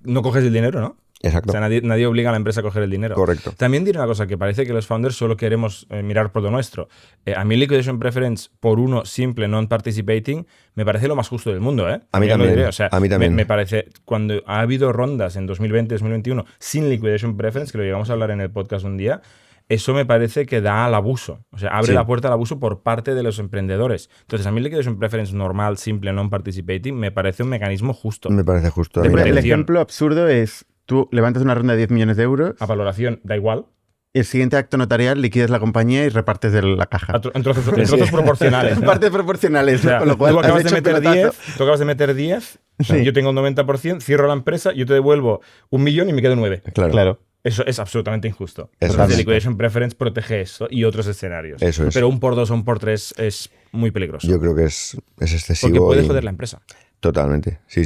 no coges el dinero, ¿no? Exacto. O sea, nadie obliga a la empresa a coger el dinero. Correcto. También diré una cosa, que parece que los founders solo queremos mirar por lo nuestro. A mí Liquidation Preference por uno simple, non-participating, me parece lo más justo del mundo, ¿eh? A mí Ya lo también. diré. O sea, A mí también. Me parece, cuando ha habido rondas en 2020, 2021 sin Liquidation Preference, que lo llegamos a hablar en el podcast un día, eso me parece que da al abuso. O sea, abre Sí. la puerta al abuso por parte de los emprendedores. Entonces, a mí Liquidation Preference normal, simple, non-participating, me parece un mecanismo justo. Me parece justo. A De mí protección. El también. ejemplo absurdo es, tú levantas una ronda de 10 millones de euros, A valoración, da igual. el siguiente acto notarial liquidas la compañía y repartes de la caja. En trozos proporcionales, ¿no? Partes proporcionales, O sea, ¿no? Con lo cual tú acabas has de hecho meter pelotazo. 10, tú acabas de meter 10, Sí. yo tengo un 90%, cierro la empresa, yo te devuelvo 1 millón y me quedo 9. Claro. Claro. Eso es absolutamente injusto. Eso Entonces, es. el Liquidation Preference protege eso y otros escenarios. Eso es. Pero un por 2 o un por 3 es muy peligroso. Yo creo que es excesivo. porque puede y- joder la empresa. Totalmente. Sí.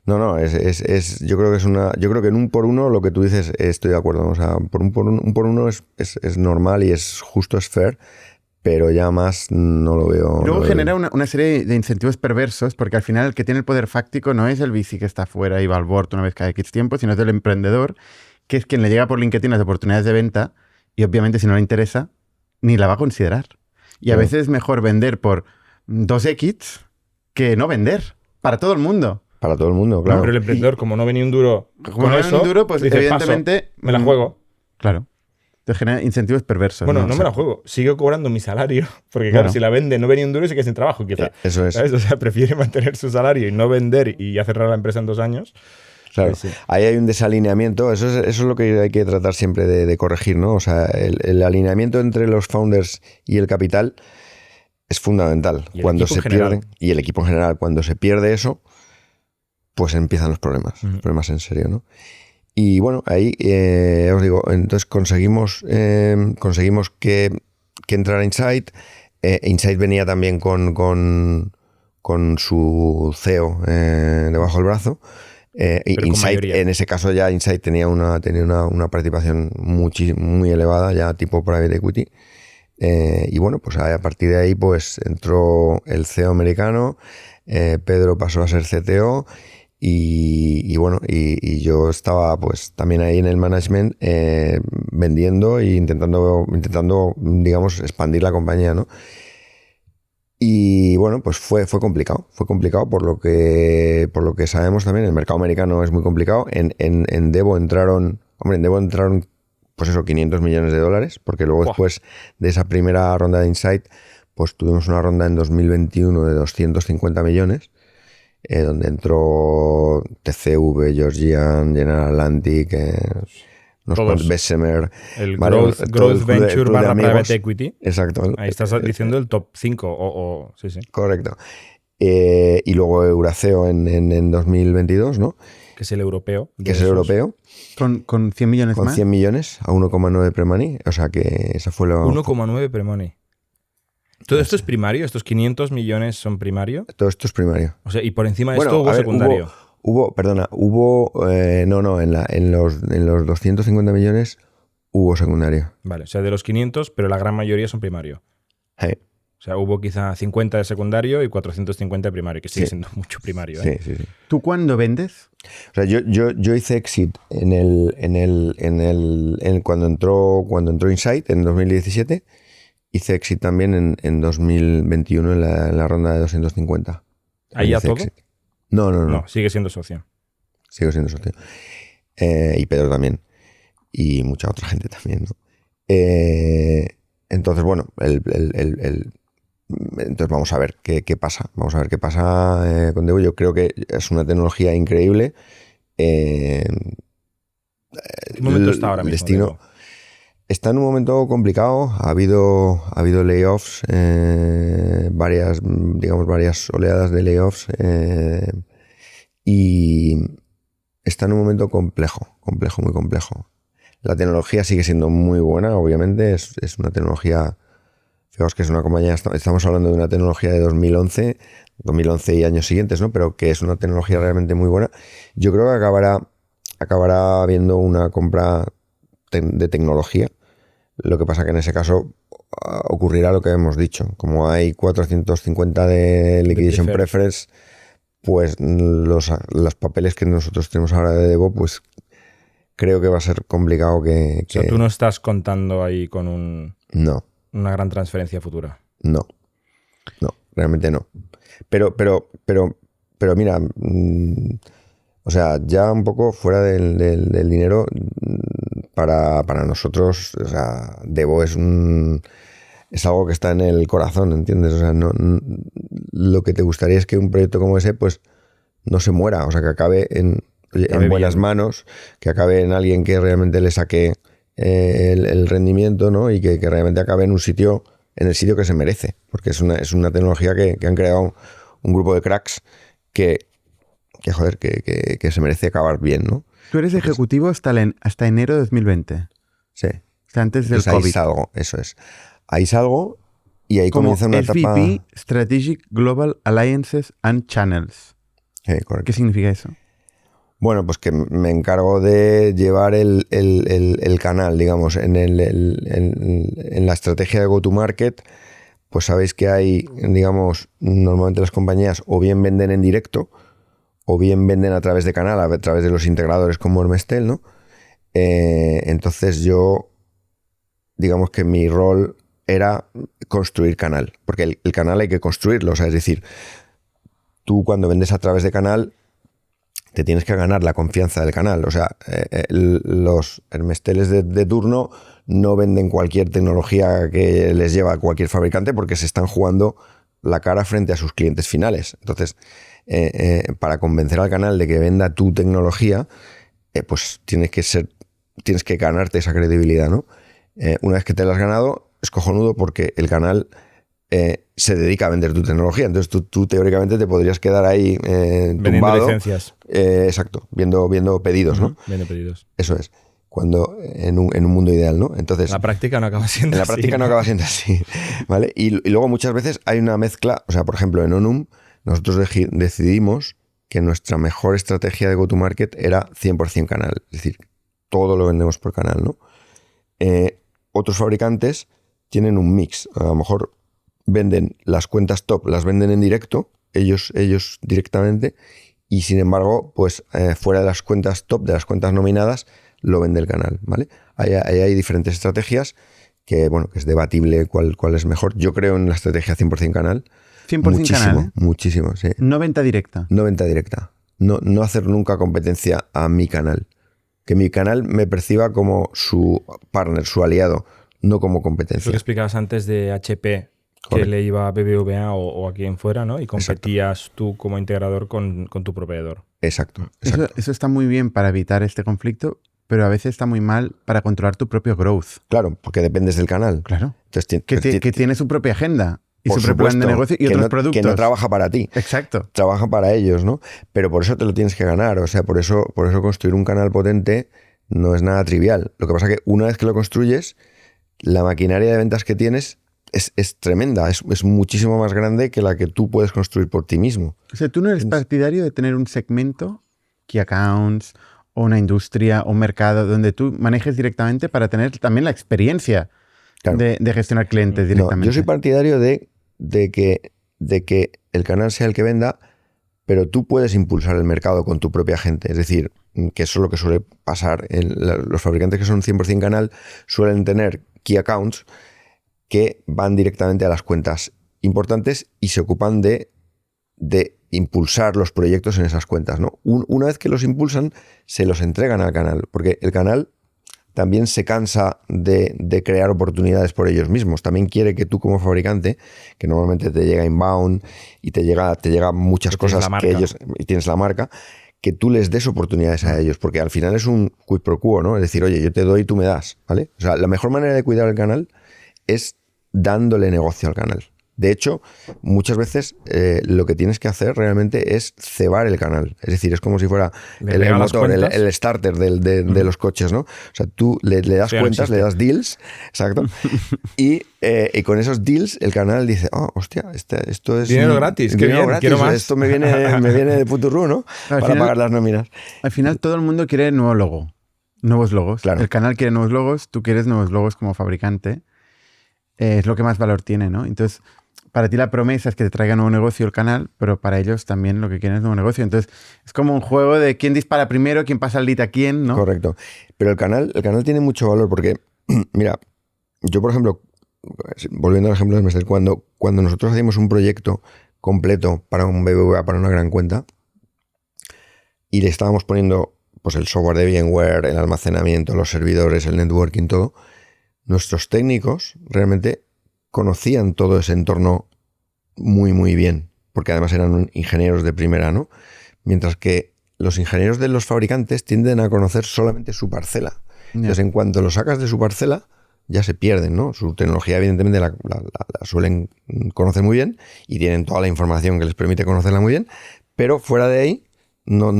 No, yo creo que yo creo que en un por uno lo que tú dices estoy de acuerdo. O sea, un por uno es normal y es justo, es fair, pero ya más no lo veo. Luego no lo genera veo. una serie de incentivos perversos, porque al final el que tiene el poder fáctico no es el VC que está fuera y va al board una vez cada X tiempo, sino es el emprendedor, que es quien le llega por LinkedIn las oportunidades de venta y obviamente si no le interesa, ni la va a considerar. Y a Claro. veces es mejor vender por 2X que no vender, para todo el mundo. Para todo el mundo, claro. Pero el emprendedor, como no ve ni un duro Como con no ve eso, un duro, pues dice, evidentemente "Paso, me la juego". Claro. Entonces genera incentivos perversos. Bueno, no O me sea, la juego. Sigo cobrando mi salario. Porque, Claro. claro, si la vende, no ve ni un duro y se queda sin trabajo, quizá. Eso es. ¿Sabes? O sea, prefiere mantener su salario y no vender y ya cerrar la empresa en 2 años. Claro, Sí. ahí hay un desalineamiento, eso es lo que hay que tratar siempre de corregir, ¿no? O sea, el alineamiento entre los founders y el capital es fundamental. Y el Cuando equipo se en general. pierde, y el equipo en general, cuando se pierde eso, pues empiezan los problemas, Ujú. problemas en serio, ¿no? Y bueno, ahí os digo, entonces conseguimos que entrara Insight. Insight venía también con su CEO debajo del brazo. Y con Insight, mayoría. en ese caso ya Insight tenía una participación muy elevada, ya tipo private equity. Y bueno, pues a partir de ahí pues entró el CEO americano, Pedro pasó a ser CTO y bueno, y yo estaba pues también ahí en el management vendiendo e intentando, digamos, expandir la compañía, ¿no? Y bueno, pues fue complicado por lo que sabemos también. El mercado americano es muy complicado. En Devo entraron pues eso, $500 millones, porque luego después de esa primera ronda de Insight, pues tuvimos una ronda en 2021 de 250 millones, donde entró TCV, Georgian, General Atlantic, unos Todos. cuantos, Bessemer, El ¿vale? Growth, Todo el growth club de- Venture club de / amigos. Private Equity. Exacto. Ahí estás diciendo el top 5 sí, sí. Correcto. Y luego Euraceo en 2022, ¿no? Que es el europeo. de Que es el esos. europeo, con 100 millones con más. 100 millones a 1,9 pre-money. O sea que esa fue la... 1,9 pre-money. ¿Todo esto es primario? ¿Estos 500 millones son primario? Todo esto es primario. O sea, y por encima de Bueno, esto hubo a ver, secundario. en los 250 millones hubo secundario. Vale, o sea, de los 500, pero la gran mayoría son primario. Sí, O sea, hubo quizá 50 de secundario y 450 de primario, que sigue Sí. siendo mucho primario. sí, ¿eh? sí, sí. ¿Tú cuándo vendes? O sea, yo hice exit cuando entró Insight en 2017. Hice exit también en 2021 en la ronda de 250. ¿Ahí ya Hice todo? exit. No. No, sigue siendo socio. Sigo siendo socio. Y Pedro también. Y mucha otra gente también, ¿no? Entonces, bueno, entonces vamos a ver qué pasa. Vamos a ver qué pasa con Devo. Yo creo que es una tecnología increíble. ¿Qué momento está ahora el mismo? destino Devo? está en un momento complicado. Ha habido layoffs, varias oleadas de layoffs, y está en un momento complejo, muy complejo. La tecnología sigue siendo muy buena, obviamente. Es una tecnología, fijaos que es una compañía, estamos hablando de una tecnología de 2011 y años siguientes, ¿no? Pero que es una tecnología realmente muy buena. Yo creo que acabará habiendo una compra de tecnología. Lo que pasa que en ese caso ocurrirá lo que hemos dicho. Como hay 450 de Liquidation preferred. Preference, pues los papeles que nosotros tenemos ahora de Devo, pues creo que va a ser complicado que... O sea, tú no estás contando ahí con No, una gran transferencia futura. no, realmente no. Pero mira, o sea, ya un poco fuera del dinero, para nosotros, o sea, Devo es algo que está en el corazón, ¿entiendes? O sea, lo que te gustaría es que un proyecto como ese, pues, no se muera, o sea, que acabe en buenas manos, que acabe en alguien que realmente le saque el rendimiento, ¿no? Y que realmente acabe en el sitio que se merece, porque es una tecnología que han creado un grupo de cracks que se merece acabar bien, ¿no? Tú eres ejecutivo hasta enero de 2020. Sí. O sea, antes del Entonces, COVID. ahí salgo, eso es. Ahí salgo y ahí Como comienza una etapa... SVP, Strategic Global Alliances and Channels. correcto. ¿Qué significa eso? Bueno, pues que me encargo de llevar el canal, digamos, en la estrategia de go-to-market. Pues sabéis que hay, digamos, normalmente las compañías o bien venden en directo o bien venden a través de canal, a través de los integradores como Hermestel, ¿no? Entonces yo, digamos que mi rol era construir canal, porque el canal hay que construirlo, o sea, es decir, tú cuando vendes a través de canal te tienes que ganar la confianza del canal, o sea, los Hermesteles de turno no venden cualquier tecnología que les lleva a cualquier fabricante porque se están jugando la cara frente a sus clientes finales. Entonces, para convencer al canal de que venda tu tecnología, pues tienes que ganarte esa credibilidad, ¿no? Una vez que te la has ganado, es cojonudo porque el canal se dedica a vender tu tecnología. Entonces tú teóricamente te podrías quedar ahí tumbado. Licencias. Exacto, viendo pedidos, ¿no? Viendo pedidos. Eso es. Cuando en un mundo ideal, ¿no? Entonces, La práctica no acaba siendo así. En la práctica no acaba siendo así, ¿vale? Y luego muchas veces hay una mezcla, o sea, por ejemplo, en Onum nosotros decidimos que nuestra mejor estrategia de go-to-market era 100% canal, es decir, todo lo vendemos por canal, ¿no? Otros fabricantes tienen un mix, a lo mejor venden las cuentas top, las venden en directo, ellos directamente, y sin embargo, pues fuera de las cuentas top, de las cuentas nominadas, lo vende el canal, ¿vale? Ahí hay diferentes estrategias que, bueno, que es debatible cuál es mejor. Yo creo en la estrategia 100% canal. 100% muchísimo, canal, ¿eh? Muchísimo, sí. No venta directa. No venta directa. No hacer nunca competencia a mi canal. Que mi canal me perciba como su partner, su aliado, no como competencia. Eso que explicabas antes de HP, que le iba a BBVA o a quien fuera, ¿no? Y competías tú como integrador con tu proveedor. Exacto. Eso está muy bien para evitar este conflicto, pero a veces está muy mal para controlar tu propio growth. Claro, porque dependes del canal. Claro. Entonces, que tiene su propia agenda y su propio plan de supuesto, negocio y otros productos. Que no trabaja para ti. Exacto. Trabaja para ellos, ¿no? Pero por eso te lo tienes que ganar. O sea, por eso construir un canal potente no es nada trivial. Lo que pasa es que una vez que lo construyes, la maquinaria de ventas que tienes es tremenda. Es muchísimo más grande que la que tú puedes construir por ti mismo. O sea, tú no eres partidario de tener un segmento, key accounts, o una industria o un mercado donde tú manejes directamente para tener también la experiencia de gestionar clientes directamente. No, yo soy partidario de que el canal sea el que venda, pero tú puedes impulsar el mercado con tu propia gente. Es decir, que eso es lo que suele pasar. Los fabricantes que son 100% canal suelen tener key accounts que van directamente a las cuentas importantes y se ocupan de impulsar los proyectos en esas cuentas, ¿no? Una vez que los impulsan, se los entregan al canal, porque el canal también se cansa de crear oportunidades por ellos mismos. También quiere que tú como fabricante, que normalmente te llega inbound y te llega muchas cosas que ellos, y tienes la marca, que tú les des oportunidades a ellos, porque al final es un quid pro quo, ¿no? Es decir, oye, yo te doy y tú me das, ¿vale? O sea, la mejor manera de cuidar el canal es dándole negocio al canal. De hecho, muchas veces lo que tienes que hacer realmente es cebar el canal. Es decir, es como si fuera el motor, el starter de los coches, ¿no? O sea, tú le das cuentas, le das deals, exacto, y con esos deals el canal dice, oh, hostia, esto es... Dinero gratis, qué bien, quiero más. Esto me viene de puturru, ¿no? Para pagar las nóminas. Al final todo el mundo quiere nuevo logo, nuevos logos. Claro. El canal quiere nuevos logos, tú quieres nuevos logos como fabricante. Es lo que más valor tiene, ¿no? Entonces... para ti la promesa es que te traiga nuevo negocio el canal, pero para ellos también lo que quieren es nuevo negocio. Entonces, es como un juego de quién dispara primero, quién pasa el lead a quién, ¿no? Correcto. Pero el canal tiene mucho valor porque, mira, yo, por ejemplo, volviendo al ejemplo de Messenger, cuando nosotros hacíamos un proyecto completo para un BBVA, para una gran cuenta, y le estábamos poniendo pues el software de VMware, el almacenamiento, los servidores, el networking, todo, nuestros técnicos realmente conocían todo ese entorno muy, muy bien, porque además eran ingenieros de primera, ¿no? Mientras que los ingenieros de los fabricantes tienden a conocer solamente su parcela. Entonces, en cuanto lo sacas de su parcela, ya se pierden, ¿no? Su tecnología, evidentemente, la suelen conocer muy bien y tienen toda la información que les permite conocerla muy bien, pero fuera de ahí no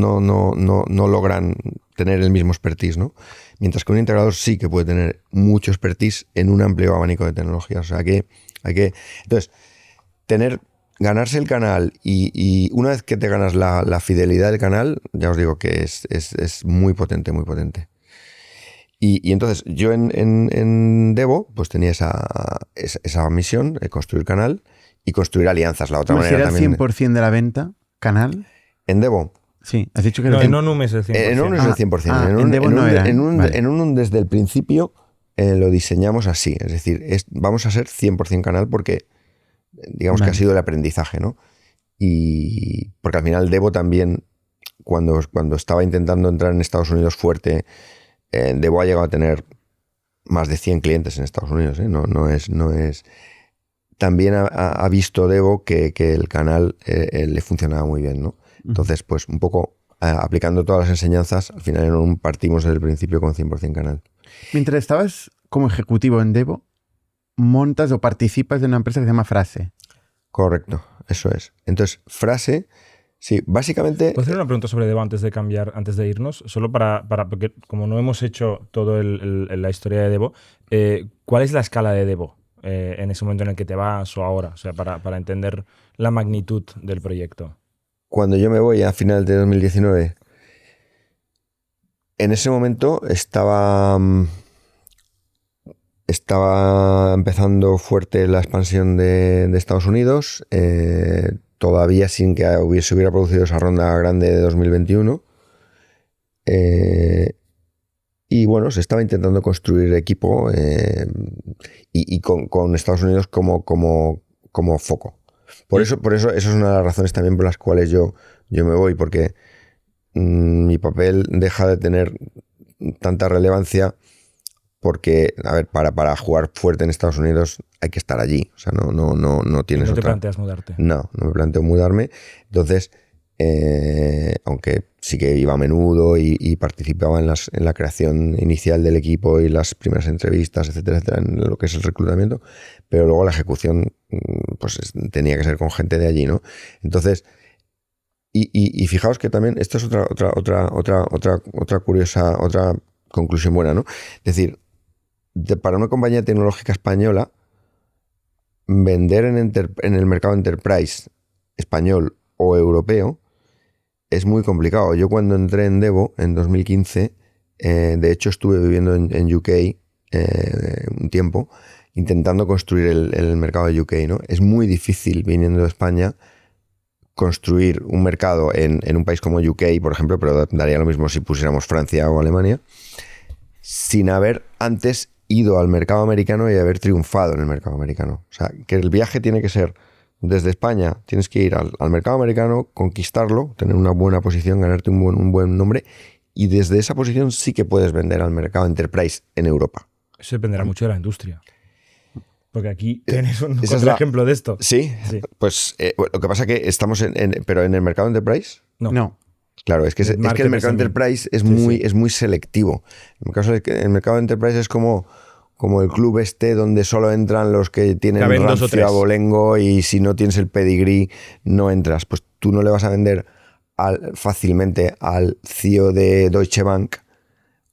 logran tener el mismo expertise, ¿no? Mientras que un integrador sí que puede tener mucho expertise en un amplio abanico de tecnologías. O sea que hay que... Entonces, ganarse el canal y una vez que te ganas la fidelidad del canal, ya os digo que es muy potente, muy potente. Y entonces yo en Devo pues tenía esa misión de construir canal y construir alianzas. La otra manera era también... el 100% de la venta, canal. En Devo. Sí, has dicho que no, en Onum es el 100%. En Onum es el 100%. En Devo no era. En Onum desde el principio lo diseñamos así. Es decir, vamos a ser 100% canal porque digamos que ha sido el aprendizaje, ¿no? Y porque al final Devo también, cuando estaba intentando entrar en Estados Unidos fuerte, Devo ha llegado a tener más de 100 clientes en Estados Unidos, ¿eh? No es... También ha visto Devo que el canal le funcionaba muy bien, ¿no? Entonces, pues un poco aplicando todas las enseñanzas, al final partimos desde el principio con 100% canal. Mientras estabas como ejecutivo en Devo, montas o participas de una empresa que se llama Frase. Correcto, eso es. Entonces, Frase, sí, básicamente... ¿Puedo hacer una pregunta sobre Devo antes de irnos? Solo porque como no hemos hecho toda la historia de Devo, ¿cuál es la escala de Devo en ese momento en el que te vas o ahora? O sea, para entender la magnitud del proyecto. Cuando yo me voy a final de 2019, en ese momento estaba empezando fuerte la expansión de Estados Unidos, todavía sin que se hubiera producido esa ronda grande de 2021. Y bueno, se estaba intentando construir equipo y con Estados Unidos como foco. Por eso esa es una de las razones también por las cuales yo me voy, porque mi papel deja de tener tanta relevancia porque, a ver, para jugar fuerte en Estados Unidos hay que estar allí. O sea, no tienes ¿No te otra... planteas mudarte? No me planteo mudarme. Entonces, aunque sí que iba a menudo y participaba en la creación inicial del equipo y las primeras entrevistas, etcétera, etcétera, en lo que es el reclutamiento, pero luego la ejecución pues tenía que ser con gente de allí, ¿no? Entonces, y fijaos que también esto es otra curiosa, otra conclusión buena, ¿no? Es decir, para una compañía tecnológica española, vender en el mercado enterprise español o europeo es muy complicado. Yo cuando entré en Devo en 2015, de hecho estuve viviendo en UK un tiempo, intentando construir el mercado de UK, ¿no? Es muy difícil, viniendo de España, construir un mercado en un país como UK, por ejemplo, pero daría lo mismo si pusiéramos Francia o Alemania, sin haber antes ido al mercado americano y haber triunfado en el mercado americano. O sea, que el viaje tiene que ser desde España, tienes que ir al mercado americano, conquistarlo, tener una buena posición, ganarte un buen nombre, y desde esa posición sí que puedes vender al mercado enterprise en Europa. Eso dependerá mucho de la industria. Porque aquí tienes un ejemplo de esto. Sí. Pues lo que pasa es que estamos pero en el mercado enterprise. No. Claro, es que el mercado enterprise es muy selectivo. El mercado enterprise es como el club donde solo entran los que tienen rancio abolengo y si no tienes el pedigrí no entras. Pues tú no le vas a vender fácilmente al CEO de Deutsche Bank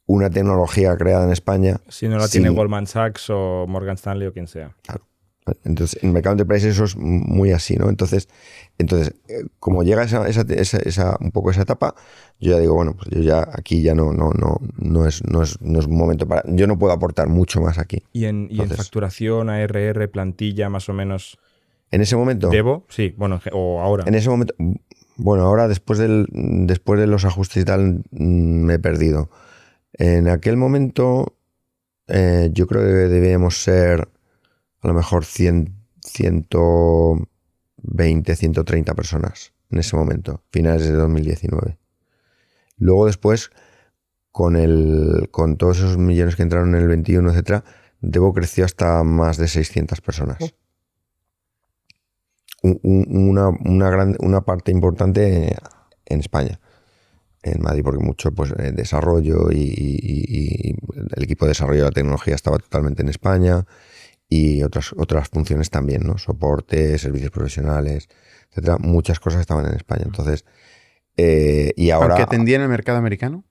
una tecnología creada en España. Si no la tiene Goldman Sachs o Morgan Stanley o quien sea. Claro. Entonces, en el mercado enterprise eso es muy así, ¿no? Entonces como llega un poco esa etapa, yo ya digo, bueno, pues yo ya aquí ya no es un momento para... Yo no puedo aportar mucho más aquí. ¿Y en facturación, ARR, plantilla, más o menos? En ese momento... Devo, sí, bueno, o ahora. En ese momento... Bueno, ahora después de los ajustes y tal, me he perdido. En aquel momento, yo creo que debíamos ser a lo mejor 120, 130 personas en ese momento, finales de 2019. Luego después, con todos esos millones que entraron en el 21, etcétera, Devo creció hasta más de 600 personas. Una parte importante en España, en Madrid, porque mucho pues desarrollo y el equipo de desarrollo de la tecnología estaba totalmente en España, y otras funciones también, ¿no? Soporte, servicios profesionales, etcétera. Muchas cosas estaban en España. Entonces, y ahora... ¿Aunque atendían el mercado americano?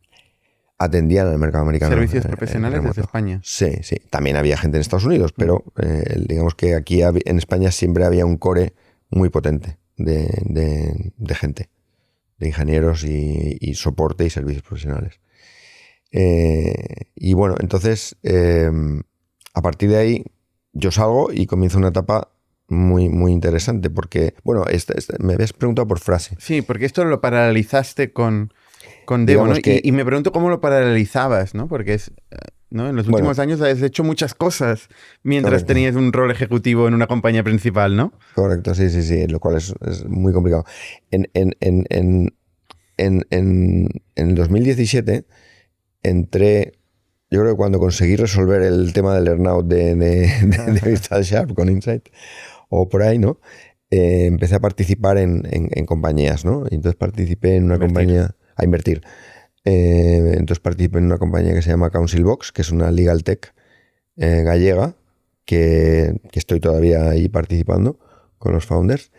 Atendían al mercado americano. Servicios profesionales desde España. Sí. También había gente en Estados Unidos, pero digamos que aquí en España siempre había un core muy potente de gente, de ingenieros y soporte y servicios profesionales. Y bueno, entonces, a partir de ahí, yo salgo y comienzo una etapa muy, muy interesante, porque, bueno, me habías preguntado por frase. Sí, porque esto lo paralelizaste con Devo, ¿no? Y me pregunto cómo lo paralelizabas, ¿no? Porque ¿no? En los últimos años has hecho muchas cosas mientras tenías un rol ejecutivo en una compañía principal, ¿no? Correcto, sí, lo cual es muy complicado. En el 2017 entré, yo creo que cuando conseguí resolver el tema del earnout de Virtual Sharp con Insight, o por ahí, ¿no? Empecé a participar en compañías, ¿no? Y entonces participé en una compañía... A invertir. Entonces participé en una compañía que se llama Councilbox, que es una legal tech gallega, que estoy todavía ahí participando con los founders.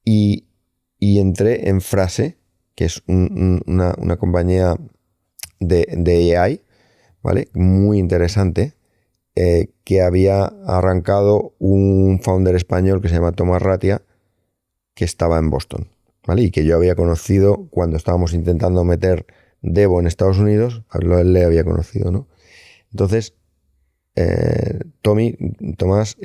Y entré en Frase, que es una compañía de AI, ¿vale? Muy interesante, que había arrancado un founder español que se llama Tomás Ratia, que estaba en Boston, ¿vale? Y que yo había conocido cuando estábamos intentando meter Devo en Estados Unidos, él le había conocido, ¿no? Entonces, Tomás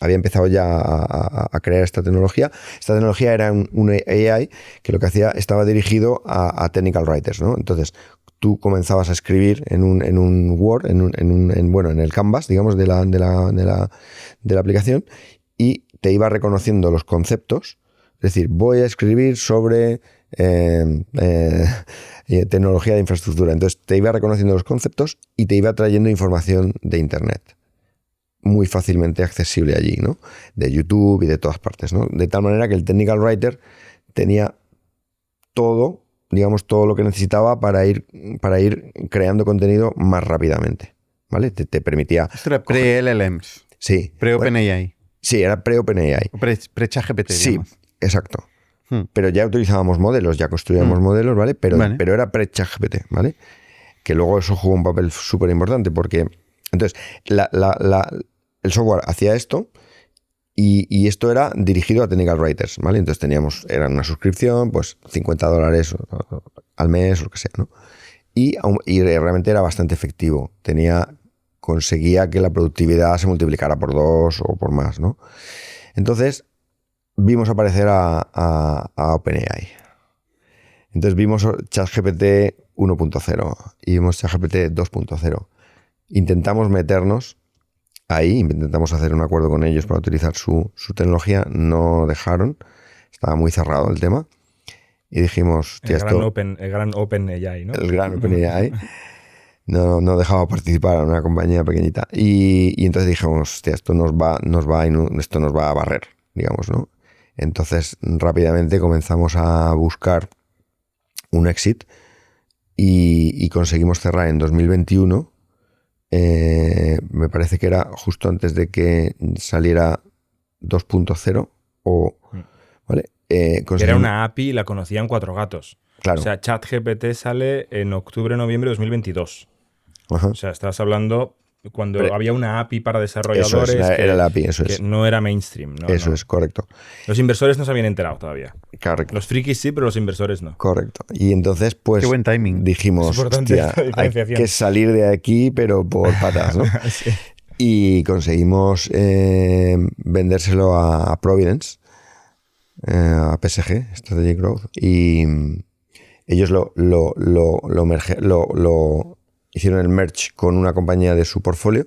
había empezado ya a crear esta tecnología. Esta tecnología era un AI que lo que hacía, estaba dirigido a technical writers, ¿no? Entonces, tú comenzabas a escribir en un Word, en el Canvas, digamos, de la aplicación, y te iba reconociendo los conceptos. Es decir, voy a escribir sobre tecnología de infraestructura. Entonces te iba reconociendo los conceptos y te iba trayendo información de Internet. Muy fácilmente accesible allí, ¿no? De YouTube y de todas partes, ¿no? De tal manera que el technical writer tenía todo, digamos, todo lo que necesitaba para ir creando contenido más rápidamente, ¿vale? Te permitía... Esto era pre-LLMs. Sí. Pre-OpenAI. Sí, era pre-OpenAI. Pre-ChatGPT. Sí, digamos. Exacto. Pero ya utilizábamos modelos, ya construíamos modelos, ¿vale? Pero era pre-ChatGPT, ¿vale? Que luego eso jugó un papel súper importante porque... Entonces, el software hacía esto y esto era dirigido a technical writers, ¿vale? Entonces era una suscripción, pues $50 al mes o lo que sea, ¿no? Y realmente era bastante efectivo. Conseguía que la productividad se multiplicara por 2 o por más, ¿no? Entonces, vimos aparecer a OpenAI. Entonces vimos ChatGPT 1.0 y vimos ChatGPT 2.0. Intentamos meternos ahí, intentamos hacer un acuerdo con ellos para utilizar su tecnología, no dejaron, estaba muy cerrado el tema y dijimos... El gran OpenAI, ¿no? El gran OpenAI. No dejaba participar a una compañía pequeñita. Y entonces dijimos, hostia, esto nos va a barrer, digamos, ¿no? Entonces rápidamente comenzamos a buscar un exit y conseguimos cerrar en 2021. Me parece que era justo antes de que saliera 2.0 ¿vale? Era una API y la conocían 4 gatos. Claro. O sea, ChatGPT sale en octubre-noviembre de 2022. Ajá. O sea, estás hablando cuando había una API para desarrolladores. Era la API, eso es. Que no era mainstream. Eso es, correcto. Los inversores no se habían enterado todavía. Correcto. Los frikis sí, pero los inversores no. Correcto. Y entonces, pues, qué buen timing. Dijimos, hostia, hay que salir de aquí, pero por patas, ¿no? Sí. y conseguimos vendérselo a Providence, a PSG, Strategic Growth, y ellos lo hicieron el merge con una compañía de su portfolio,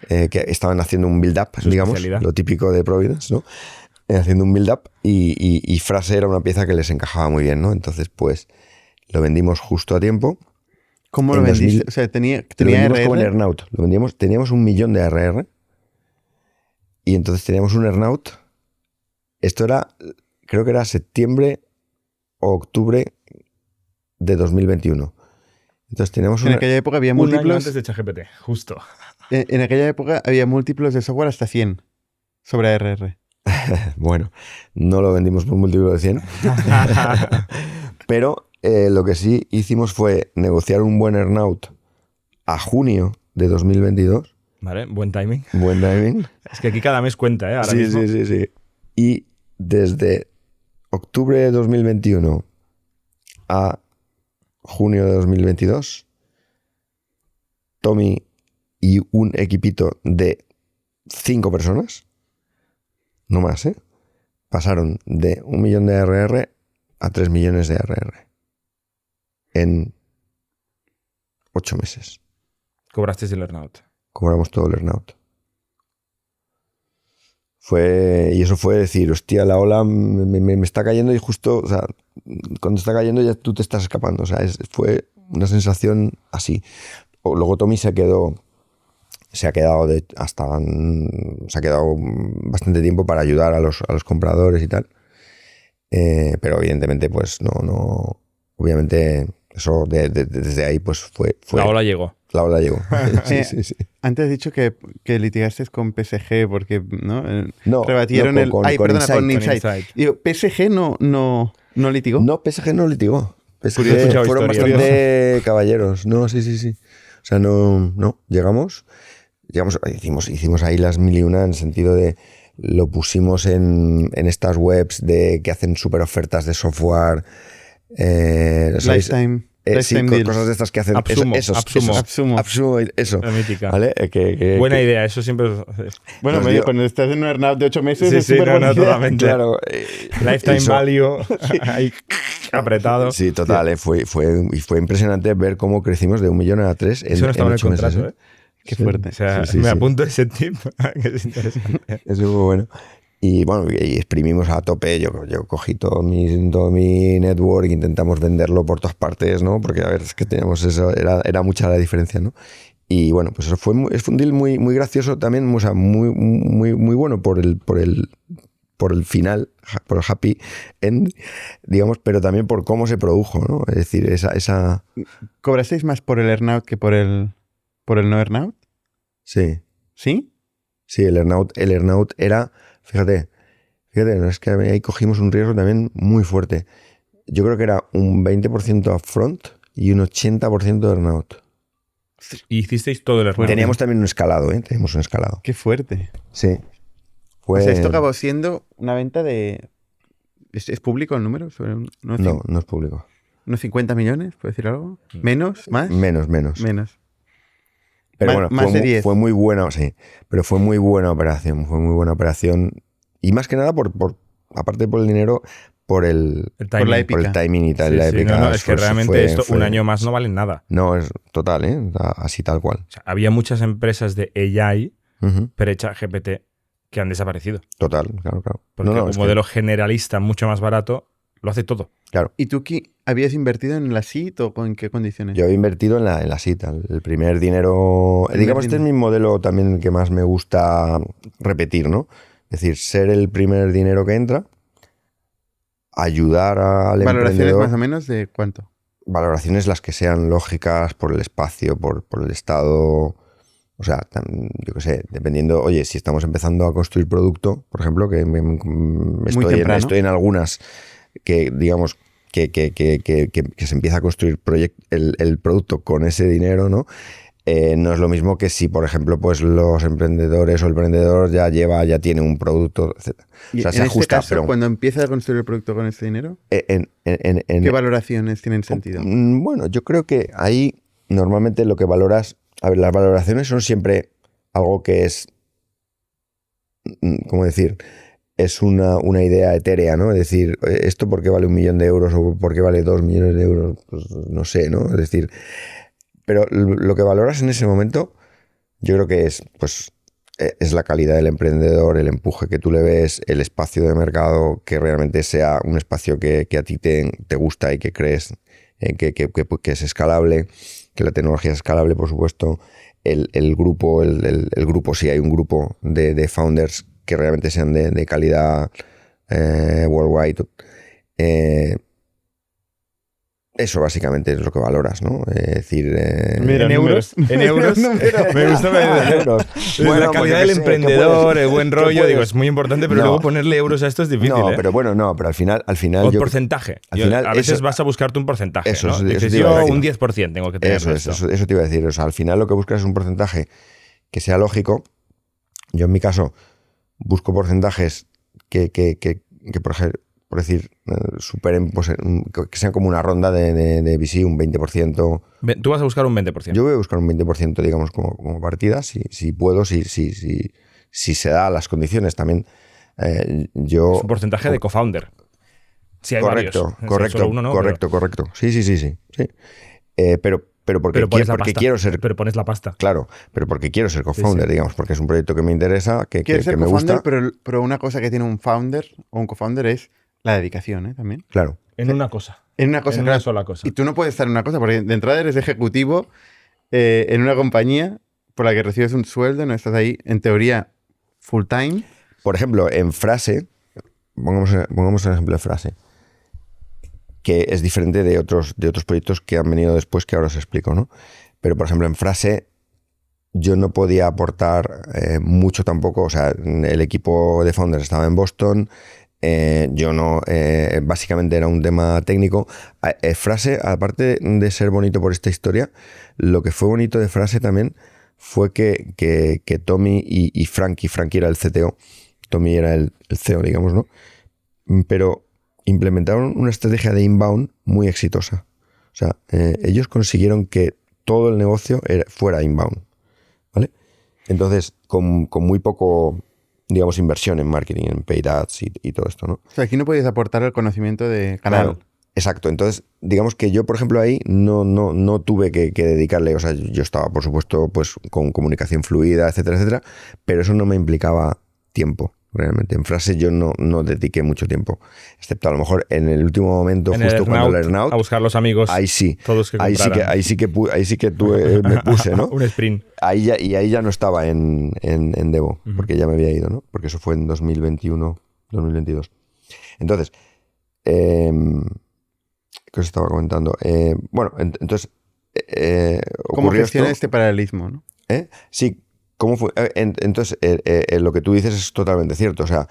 que estaban haciendo un build-up, digamos, especialidad. lo típico de Providence, ¿no? Haciendo un build-up y Frase era una pieza que les encajaba muy bien, ¿no? Entonces, pues, lo vendimos justo a tiempo. ¿Cómo lo En vendiste? 2000, O sea, lo tenía vendimos RR. como en earnout. Teníamos 1 millón de ARR y entonces teníamos un earnout. Esto era, creo que era septiembre o octubre de 2021. Entonces teníamos En aquella época había Un año múltiplos. antes de ChatGPT, justo. En aquella época había múltiplos de software hasta 100 sobre ARR. Bueno, no lo vendimos por múltiplo de 100. Pero lo que sí hicimos fue negociar un buen earnout a junio de 2022. Vale, buen timing. Buen timing. Es que aquí cada mes cuenta, ¿eh? Ahora Sí, mismo. sí. Y desde octubre de 2021 a junio de 2022, Tommy y un equipito de 5 personas, no más, pasaron de 1 millón de ARR a 3 millones de ARR en 8 meses. Cobraste el earnout. Cobramos todo el earnout. Y eso fue decir, hostia, la ola me está cayendo y justo, o sea, cuando está cayendo ya tú te estás escapando. O sea, fue una sensación así. Luego Tommy se ha quedado bastante tiempo para ayudar a los compradores y tal. Pero evidentemente, pues no. Obviamente, eso desde ahí, pues fue. La ola llegó. La ola llegó. Sí. Antes has dicho que litigaste con PSG porque ¿no? No, rebatieron no, con Insight. Insight. Digo, PSG no litigó. No, PSG no litigó. Curioso, he escuchado fueron historias. bastante caballeros. No, sí. O sea, no. Llegamos, hicimos ahí las 1001 en el sentido de lo pusimos en estas webs que hacen súper ofertas de software. ¿Sabéis? Lifetime Sí, deals. cosas de estas que hacen Absumo. Absumo. eso. La mítica. ¿Vale? Buena idea, eso siempre. Bueno, Nos me dio- digo, cuando estás en un earnout de 8 meses Sí, es sí, súper no, buena idea. totalmente. Claro. Lifetime eso- value ahí apretado. Sí, total. Fue impresionante ver cómo crecimos de 1 millón a 3 Eso no estaba en el 8 meses. contrato, ¿eh? Qué fuerte. O sea, Sí, me sí. apunto ese tip, que es interesante. Eso fue bueno. Y bueno, y exprimimos a tope. Yo cogí todo mi network, intentamos venderlo por todas partes, ¿no? Porque a ver, es que teníamos eso, era mucha la diferencia, ¿no? Y bueno, pues eso fue un deal muy, muy gracioso también, o sea, muy bueno por el final, por el happy end, digamos, pero también por cómo se produjo, ¿no? Es decir, esa ¿Cobrasteis más por el earnout que por el no earnout? sí. ¿Sí? Sí, el earnout era, fíjate, no, es que ahí cogimos un riesgo también muy fuerte. Yo creo que era un 20% upfront y un 80% de earnout. Y hicisteis todo el earnout. Teníamos también un escalado, Teníamos un escalado. Qué fuerte. Sí. O sea, esto acabó siendo una venta de... ¿Es público el número? No es público. ¿Unos 50 millones? ¿Puedo decir algo? ¿Menos? ¿Más? Menos. Menos. Pero Más bueno, de 10. fue muy buena, sí. Pero fue muy buena operación. Fue muy buena operación. Y más que nada, aparte por el dinero, por el timing. la épica. por el timing y tal. Sí, la sí, épica. no, es que Fue- realmente fue- esto fue- un año más no vale nada. No, es total, así tal cual. O sea, había muchas empresas de AI, Ujú. pero hecha GPT, que han desaparecido. Total, claro. Porque No, un es que- modelo generalista mucho más barato lo hace todo. claro. ¿Y tú habías invertido en la SIT o en qué condiciones? Yo había invertido en la cita, el primer dinero. Digamos, este es mi modelo también que más me gusta repetir, ¿no? Es decir, ser el primer dinero que entra, ayudar al ¿Valoraciones emprendedor. más o menos de cuánto? Valoraciones las que sean lógicas por el espacio, por el estado. O sea, yo qué sé, dependiendo, oye, si estamos empezando a construir producto, por ejemplo, que temprano. estoy en algunas que, digamos, que se empieza a construir el producto con ese dinero, ¿no? No es lo mismo que si, por ejemplo, pues los emprendedores o el emprendedor ya tiene un producto, etc. Y O sea, en se ajusta, este caso, pero cuando empiezas a construir el producto con este dinero, en, ¿qué valoraciones tienen sentido? Bueno, yo creo que ahí normalmente lo que valoras. A ver, las valoraciones son siempre algo que es, ¿cómo decir? Es una idea etérea, ¿no? Es decir, ¿esto por qué vale 1 millón de euros o por qué vale 2 millones de euros? Pues no sé, ¿no? Es decir, pero lo que valoras en ese momento, yo creo que es la calidad del emprendedor, el empuje que tú le ves, el espacio de mercado, que realmente sea un espacio que a ti te gusta y que crees que es escalable, que la tecnología es escalable, por supuesto. El grupo, el grupo, sí hay un grupo de founders que realmente sean de calidad worldwide. Eso básicamente es lo que valoras, ¿no? Es decir, Mira, en euros. En euros. Me gusta euros. La calidad del emprendedor, el buen rollo, digo, es muy importante, pero No. luego ponerle euros a esto es difícil. No, ¿eh? pero bueno, no, pero al final O el porcentaje. al final a veces eso- vas a buscarte un porcentaje. eso, ¿no? eso Dices, te iba a yo decir. un 10% tengo que tener. Eso te iba a decir. O sea, al final lo que buscas es un porcentaje que sea lógico. Yo en mi caso busco porcentajes que por ejemplo, por decir, superen, pues, que sean como una ronda de VC, un 20%. Tú vas a buscar un 20%. Yo voy a buscar un 20%, digamos, como partida, si puedo, si se da las condiciones también. Yo... Es un porcentaje de co-founder. Si hay Correcto, varios. Si hay correcto, solo uno, no, correcto. Sí. Pero porque pones la porque pasta. quiero ser... Pero pones la pasta. Claro, pero porque quiero ser co-founder, Sí. digamos, porque es un proyecto que me interesa, que Quieres ser me co-founder, gusta. pero una cosa que tiene un founder o un co-founder es la dedicación, ¿eh? También. Claro. En una cosa. En una cosa, En claro. una sola cosa. Y tú no puedes estar en una cosa, porque de entrada eres ejecutivo en una compañía por la que recibes un sueldo, no estás ahí, en teoría, full time. Por ejemplo, en Frase, pongamos un ejemplo de Frase, que es diferente de otros proyectos que han venido después, que ahora os explico, ¿no? Pero, por ejemplo, en Frase yo no podía aportar mucho tampoco. O sea, el equipo de founders estaba en Boston, yo no, básicamente era un tema técnico. Frase, aparte de ser bonito por esta historia, lo que fue bonito de Frase también fue que Tommy y Frankie era el CTO, Tommy era el CEO, digamos, ¿no? Pero implementaron una estrategia de inbound muy exitosa. O sea, ellos consiguieron que todo el negocio fuera inbound, ¿vale? Entonces, con muy poco, digamos, inversión en marketing, en paid ads y todo esto, ¿no? O sea, aquí no podías aportar el conocimiento de canal. Claro, exacto. Entonces, digamos que yo, por ejemplo, ahí no tuve que dedicarle, o sea, yo estaba, por supuesto, pues con comunicación fluida, etcétera, pero eso no me implicaba tiempo. Realmente, en Frase yo no dediqué mucho tiempo, excepto a lo mejor en el último momento, En justo el cuando el earnout, earnout, a buscar los amigos. ahí sí, Todos que ahí compraran. sí que me puse, ¿no? Un sprint. Ahí ya no estaba en Devo, porque ya me había ido, ¿no? Porque eso fue en 2021, 2022. Entonces, ¿qué os estaba comentando? Bueno, entonces, ¿Cómo ocurrió gestiona esto. este paralelismo, no? Sí, ¿cómo fue? Entonces, lo que tú dices es totalmente cierto. O sea,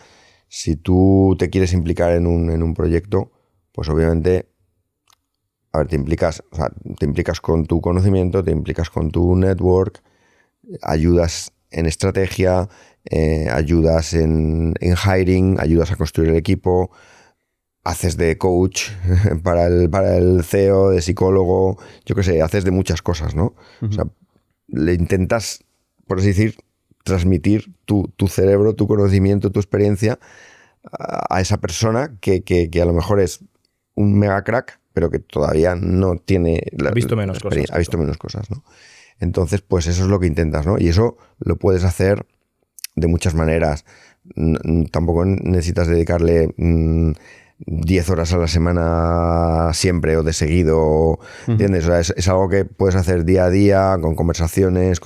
si tú te quieres implicar en un proyecto, pues obviamente, a ver, te implikas con tu conocimiento, te implicas con tu network, ayudas en estrategia, ayudas en hiring, ayudas a construir el equipo, haces de coach para el CEO, de psicólogo, yo qué sé, haces de muchas cosas, ¿no? O sea, le intentas, por así decir, transmitir tu cerebro, tu conocimiento, tu experiencia a esa persona que a lo mejor es un mega crack, pero que todavía no tiene Ha visto menos cosas. ha visto menos cosas, ¿no? Entonces, pues eso es lo que intentas, ¿no? Y eso lo puedes hacer de muchas maneras. Tampoco necesitas dedicarle 10 horas a la semana siempre o de seguido, ¿entiendes? O sea, es algo que puedes hacer día a día, con conversaciones,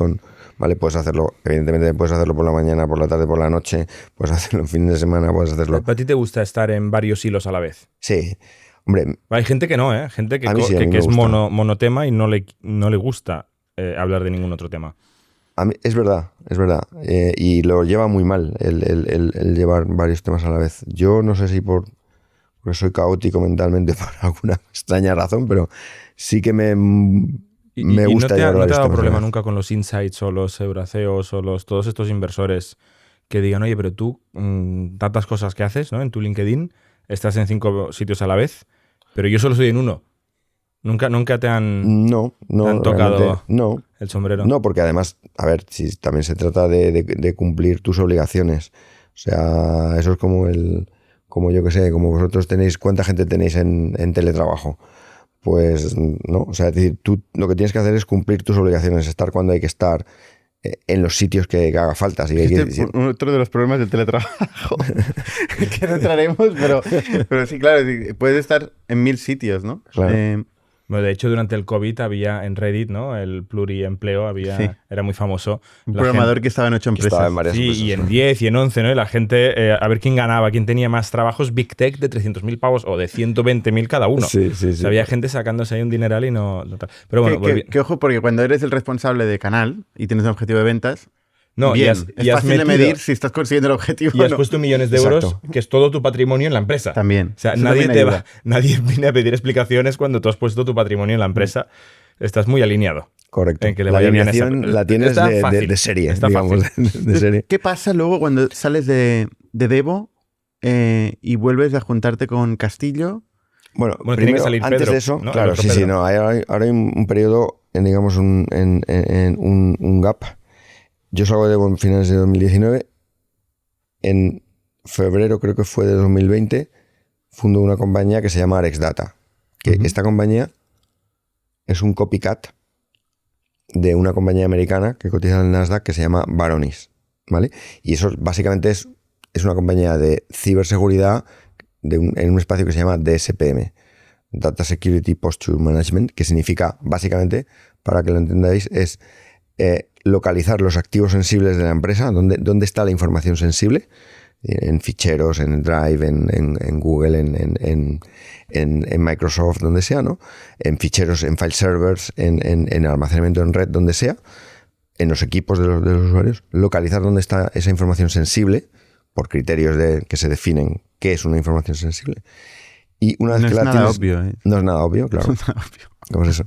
¿vale? Puedes hacerlo, evidentemente puedes hacerlo por la mañana, por la tarde, por la noche, puedes hacerlo en fin de semana, puedes hacerlo... ¿A ti te gusta estar en varios hilos a la vez? Sí, hombre... Hay gente que no, ¿eh? Gente que, A mí sí, a mí me es gusta. monotema y no le gusta hablar de ningún otro tema. A mí, es verdad. Y lo lleva muy mal el llevar varios temas a la vez. Yo no sé si porque soy caótico mentalmente por alguna extraña razón, pero sí que me gusta llevar ¿No te varios ha dado temas a problema la vez. nunca con los insights o los euroceos o todos estos inversores que digan, oye, pero tú tantas cosas que haces, ¿no? En tu LinkedIn, estás en 5 sitios a la vez, pero yo solo soy en uno. Nunca te han, No, te han tocado realmente, no. el sombrero. No, porque además, a ver, si también se trata de cumplir tus obligaciones. O sea, eso es como yo que sé, como vosotros tenéis, ¿cuánta gente tenéis en teletrabajo? Pues no, o sea, es decir, tú lo que tienes que hacer es cumplir tus obligaciones, estar cuando hay que estar, en los sitios que haga falta. Así que Otro de los problemas del teletrabajo, que no entraremos, pero sí, claro, puedes estar en 1000 sitios, ¿no? Claro. Bueno, de hecho, durante el COVID había en Reddit, ¿no? El pluriempleo Sí. era muy famoso. Un La programador que estaba en 8 que estaba empresas. en varias Sí, empresas. y en 10 y en 11, ¿no? Y la gente, a ver quién ganaba, quién tenía más trabajos, Big Tech de 300.000 pavos o de 120.000 cada uno. Sí. O sea, había gente sacándose ahí un dineral y no tal. Pero bueno, Que ojo, porque cuando eres el responsable de canal y tienes un objetivo de ventas, no, bien, y es has fácil de metido- medir si estás consiguiendo el objetivo y o has no. puesto millones de euros, Exacto. que es todo tu patrimonio en la empresa. También. O sea, Eso nadie también ayuda. nadie viene a pedir explicaciones cuando tú has puesto tu patrimonio en la empresa. Estás muy alineado. Correcto. En que le La vaya bien a esa- alineación la tienes Está de fácil. serie, Está digamos, fácil. de serie. ¿Qué pasa luego cuando sales de Devo y vuelves a juntarte con Castillo? Bueno, Bueno, tiene que primero, salir antes Pedro, de eso, ¿no? El claro, otro sí, Pedro. no, ahora hay un periodo, digamos, un gap. Yo salgo de Devo en finales de 2019. En febrero, creo que fue de 2020, fundo una compañía que se llama Arex Data. Que esta compañía es un copycat de una compañía americana que cotiza en el Nasdaq que se llama Varonis, ¿vale? Y eso básicamente es una compañía de ciberseguridad en un espacio que se llama DSPM, Data Security Posture Management, que significa, básicamente, para que lo entendáis, es localizar los activos sensibles de la empresa, dónde está la información sensible, en ficheros, en Drive, en Google, en Microsoft, donde sea, ¿no? En ficheros, en file servers, en almacenamiento en red, donde sea, en los equipos de los usuarios, localizar dónde está esa información sensible por criterios que se definen qué es una información sensible. Y una vez No que es la nada tienes, obvio, ¿eh? no es nada obvio, claro. No es nada obvio. ¿Cómo es eso?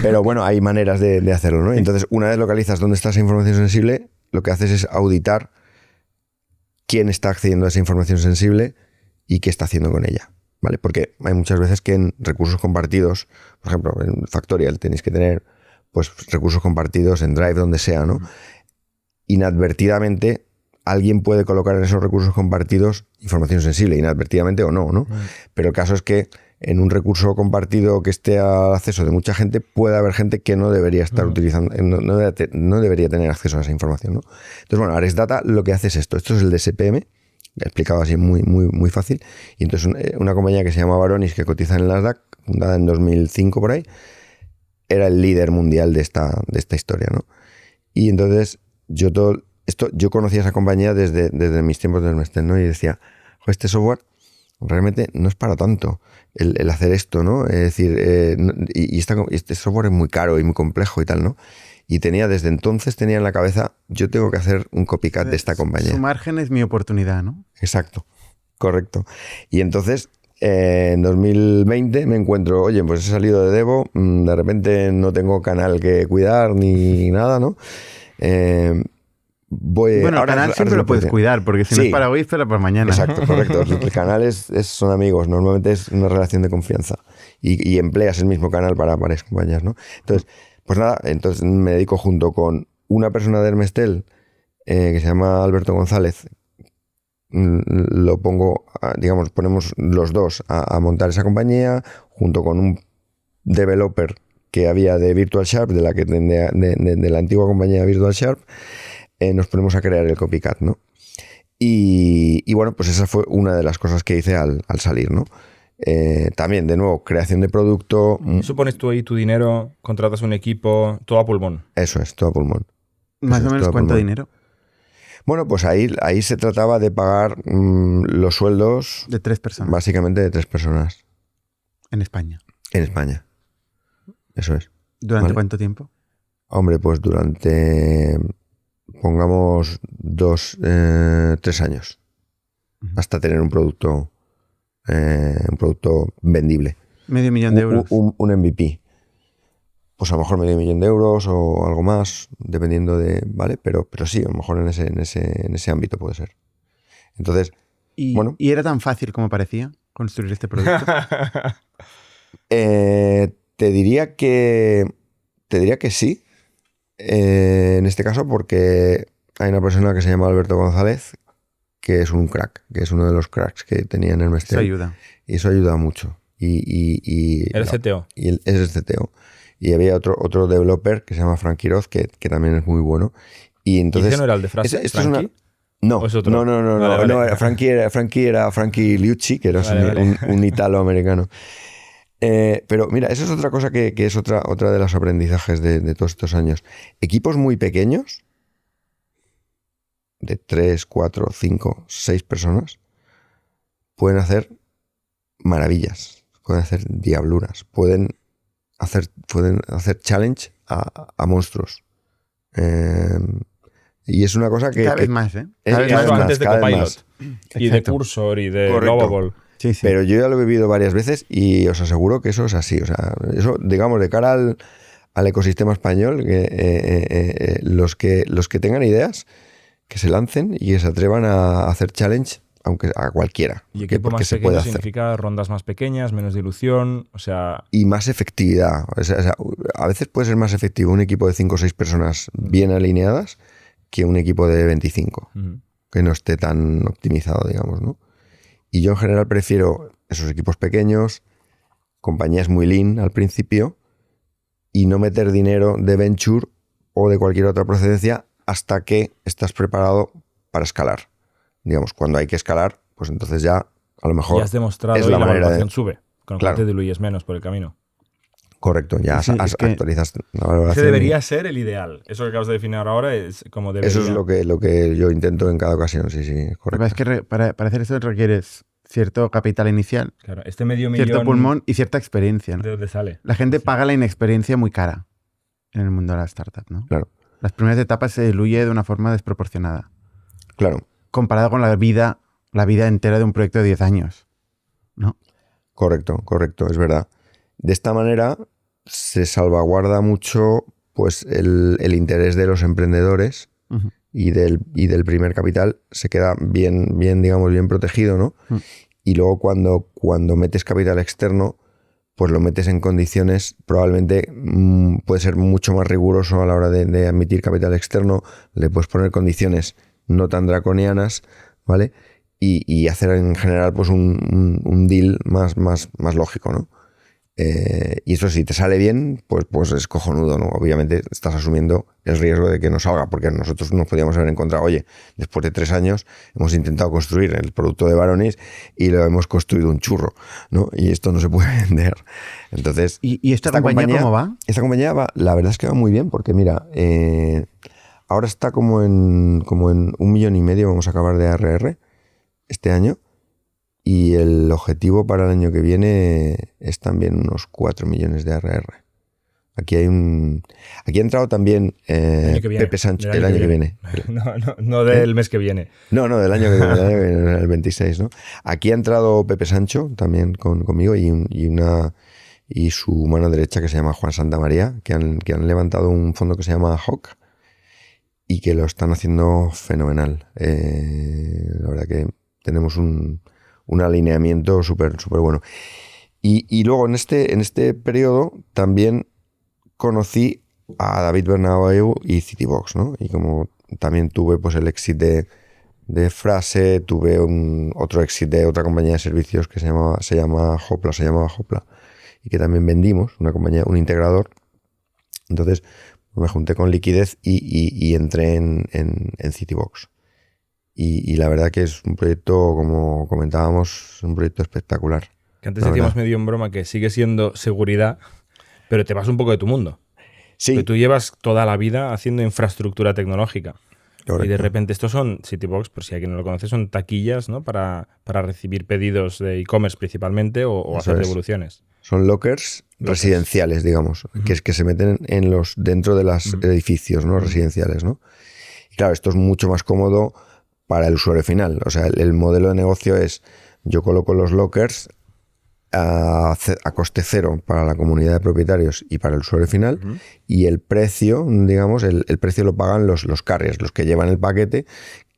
Pero bueno, hay maneras de hacerlo, ¿no? Entonces, una vez localizas dónde está esa información sensible, lo que haces es auditar quién está accediendo a esa información sensible y qué está haciendo con ella, ¿vale? Porque hay muchas veces que en recursos compartidos, por ejemplo, en Factorial tenéis que tener pues recursos compartidos en Drive, donde sea, ¿no? Inadvertidamente alguien puede colocar en esos recursos compartidos información sensible, inadvertidamente o no, ¿no? Pero el caso es que en un recurso compartido que esté al acceso de mucha gente, puede haber gente que no debería estar utilizando, no debería tener acceso a esa información, ¿no? Entonces, bueno, Ares Data lo que hace es esto. Esto es el DSPM, explicado así muy fácil. Y entonces una compañía que se llama Varonis, que cotiza en el Nasdaq, fundada en 2005 por ahí, era el líder mundial de esta historia, ¿no? Y entonces yo conocía esa compañía desde mis tiempos de Hermestel, ¿no? Y decía, este software realmente no es para tanto el hacer esto, ¿no? Es decir, este software es muy caro y muy complejo y tal, ¿no? Y desde entonces tenía en la cabeza, yo tengo que hacer un copycat de esta compañía. Su margen es mi oportunidad, ¿no? Exacto, correcto. Y entonces, en 2020 me encuentro, oye, pues he salido de Devo, de repente no tengo canal que cuidar ni nada, ¿no? Bueno, el canal siempre lo puedes cuidar, porque si no es para hoy, es para mañana. Exacto, correcto. El canal son amigos, normalmente es una relación de confianza y empleas el mismo canal para varias compañías, ¿no? Entonces, pues nada, entonces me dedico junto con una persona de Hermestel que se llama Alberto González, lo pongo, digamos, ponemos los dos a montar esa compañía junto con un developer que había de Virtual Sharp, de la antigua compañía Virtual Sharp. Nos ponemos a crear el copycat, ¿no? Y bueno, pues esa fue una de las cosas que hice al salir, ¿no? También, de nuevo, creación de producto. Eso pones tú ahí tu dinero, contratas un equipo, todo a pulmón. Eso es, todo a pulmón. Más o menos, ¿cuánto dinero? Bueno, pues ahí se trataba de pagar los sueldos De 3 personas. básicamente de 3 personas En España. en España. Eso es. ¿Durante ¿Vale? cuánto tiempo? Hombre, pues durante, pongamos 3 años, hasta tener un producto vendible. Medio millón de euros. Un MVP. Pues a lo mejor $500,000 o algo más, dependiendo de, ¿vale? Pero sí, a lo mejor en ese ámbito puede ser. Entonces, bueno. ¿Y era tan fácil como parecía construir este producto? Te diría que sí, en este caso, porque hay una persona que se llama Alberto González, que es un crack, que es uno de los cracks que tenía en el Mestel. Eso ayuda. Y eso ayuda mucho. Y El CTO. Y es el CTO. Y había otro developer que se llama Frank Quiroz, que también es muy bueno. Y entonces... ¿Quién no era el de frase? Esto es una... No, ¿O es otro? no. Vale. No, Frankie era Frankie Liucci, que era un italo-americano. Pero mira, eso es otra cosa que es otra de los aprendizajes de todos estos años. Equipos muy pequeños, de 3, 4, 5, 6 personas, pueden hacer maravillas, pueden hacer diabluras, pueden hacer challenge a monstruos. Y es una cosa que... Cada vez más, ¿eh? Cada vez más, antes de cada vez Copilot. más. Y de Exacto. Cursor y de Correcto. Lovable. Sí, sí. Pero yo ya lo he vivido varias veces y os aseguro que eso es así. O sea, eso, digamos, de cara al ecosistema español, los que tengan ideas, que se lancen y que se atrevan a hacer challenge, aunque a cualquiera. Y equipo porque más se pequeño puede hacer. significa rondas más pequeñas, menos dilución, o sea... Y más efectividad. O sea, a veces puede ser más efectivo un equipo de 5 o 6 personas bien alineadas que un equipo de 25, que no esté tan optimizado, digamos, ¿no? Y yo en general prefiero esos equipos pequeños, compañías muy lean al principio, y no meter dinero de venture o de cualquier otra procedencia hasta que estás preparado para escalar. Digamos, cuando hay que escalar, pues entonces ya a lo mejor Ya has demostrado es y la la manera valoración de... sube, con lo Claro. cual te diluyes menos por el camino. Correcto, ya Sí, es que- actualizas la Ese valoración. debería ser el ideal. Eso que acabas de definir ahora es como debería. Eso es lo que yo intento en cada ocasión, sí, Lo que correcto. pasa es que para hacer eso requieres cierto capital inicial, Claro, este medio millón... cierto pulmón y cierta experiencia, ¿no? ¿De dónde sale? La gente paga la inexperiencia muy cara en el mundo de la startup, ¿no? Claro. Las primeras etapas se diluye de una forma desproporcionada, Claro, comparado con la vida entera de un proyecto de 10 años, ¿no? correcto, es verdad. De esta manera se salvaguarda mucho pues el interés de los emprendedores Ujú. y del primer capital se queda bien, digamos, bien protegido, ¿no? Mm. Y luego cuando metes capital externo, pues lo metes en condiciones, probablemente puede ser mucho más riguroso a la hora de admitir capital externo, le puedes poner condiciones no tan draconianas, ¿vale? Y hacer en general pues un deal más lógico, ¿no? Y eso si te sale bien, pues es cojonudo, ¿no? Obviamente estás asumiendo el riesgo de que no salga, porque nosotros nos podíamos haber encontrado, oye, después de 3 años hemos intentado construir el producto de Varonis y lo hemos construido un churro, ¿no? Y esto no se puede vender. Entonces, ¿Y esta compañía cómo va? esta compañía va, la verdad es que va muy bien, porque mira, ahora está como en 1,5 millones, vamos a acabar de ARR este año. Y el objetivo para el año que viene es también unos 4 millones de ARR. Aquí ha entrado también Pepe Sancho el año que viene. No del mes que viene. No, del año que viene, el 26, ¿no? Aquí ha entrado Pepe Sancho también conmigo y su mano derecha que se llama Juan Santamaría, que han levantado un fondo que se llama Hawk y que lo están haciendo fenomenal. La verdad que tenemos un alineamiento súper bueno. Y luego en este periodo también conocí a David Bernabeu y Citybox, ¿no? Y como también tuve pues el éxito de Frase, tuve otro éxito de otra compañía de servicios que se llamaba Hopla, y que también vendimos, una compañía, un integrador. Entonces me junté con Liquidez y entré en Citybox. Y la verdad que es un proyecto, como comentábamos, un proyecto espectacular. Que antes decíamos medio en broma que sigue siendo seguridad, pero te vas un poco de tu mundo. Sí. Que tú llevas toda la vida haciendo infraestructura tecnológica. Correcto. Y de repente estos son Citybox, por si alguien no lo conoce, son taquillas, ¿no? Para recibir pedidos de e-commerce principalmente o hacer devoluciones. Son lockers residenciales, digamos, que se meten dentro de los edificios, ¿no? Residenciales, ¿no? Y claro, esto es mucho más cómodo para el usuario final. O sea, el modelo de negocio es: yo coloco los lockers a coste cero para la comunidad de propietarios y para el usuario final, y el precio, digamos, el precio lo pagan los carriers, los que llevan el paquete,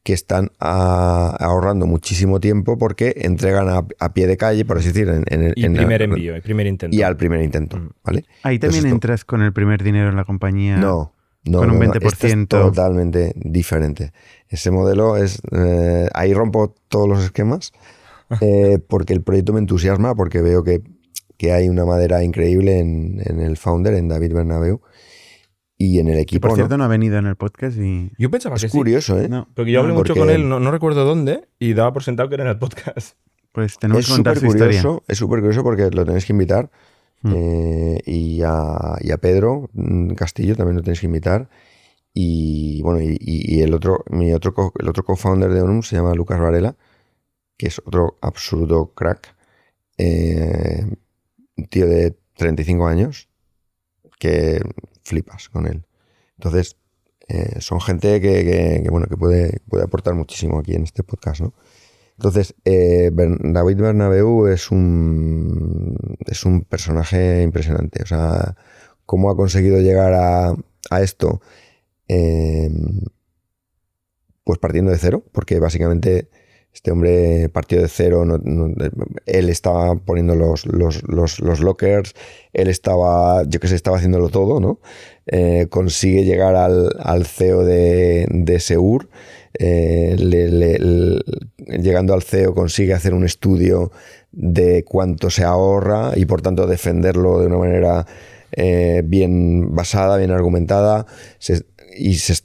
que están ahorrando muchísimo tiempo porque entregan a pie de calle, por así decir, envío, el primer intento. Y al primer intento, ¿vale? Ahí también entras con el primer dinero en la compañía. No, con un 20%. Este es totalmente diferente. Ese modelo es... ahí rompo todos los esquemas porque el proyecto me entusiasma, porque veo que hay una madera increíble en el founder, en David Bernabeu, y en el equipo. Por cierto, no ha venido en el podcast y... Yo pensaba que es curioso, sí. ¿eh? No, porque yo hablé mucho con él, no recuerdo dónde, y daba por sentado que era en el podcast. Pues tenemos que contar su curioso, historia. es súper curioso porque lo tenéis que invitar. Y a Pedro Castillo también lo tenéis que invitar. Y bueno, y el otro co-founder de Onum se llama Lucas Varela, que es otro absoluto crack. Un tío de 35 años que flipas con él. Entonces, son gente que puede aportar muchísimo aquí en este podcast, ¿no? Entonces, David Bernabeu es un personaje impresionante. O sea, cómo ha conseguido llegar a esto, pues partiendo de cero, porque básicamente este hombre partió de cero. Él estaba poniendo los lockers, él estaba, estaba haciéndolo todo, ¿no? Consigue llegar al CEO de Seur. Llegando al CEO consigue hacer un estudio de cuánto se ahorra y por tanto defenderlo de una manera bien basada, bien argumentada,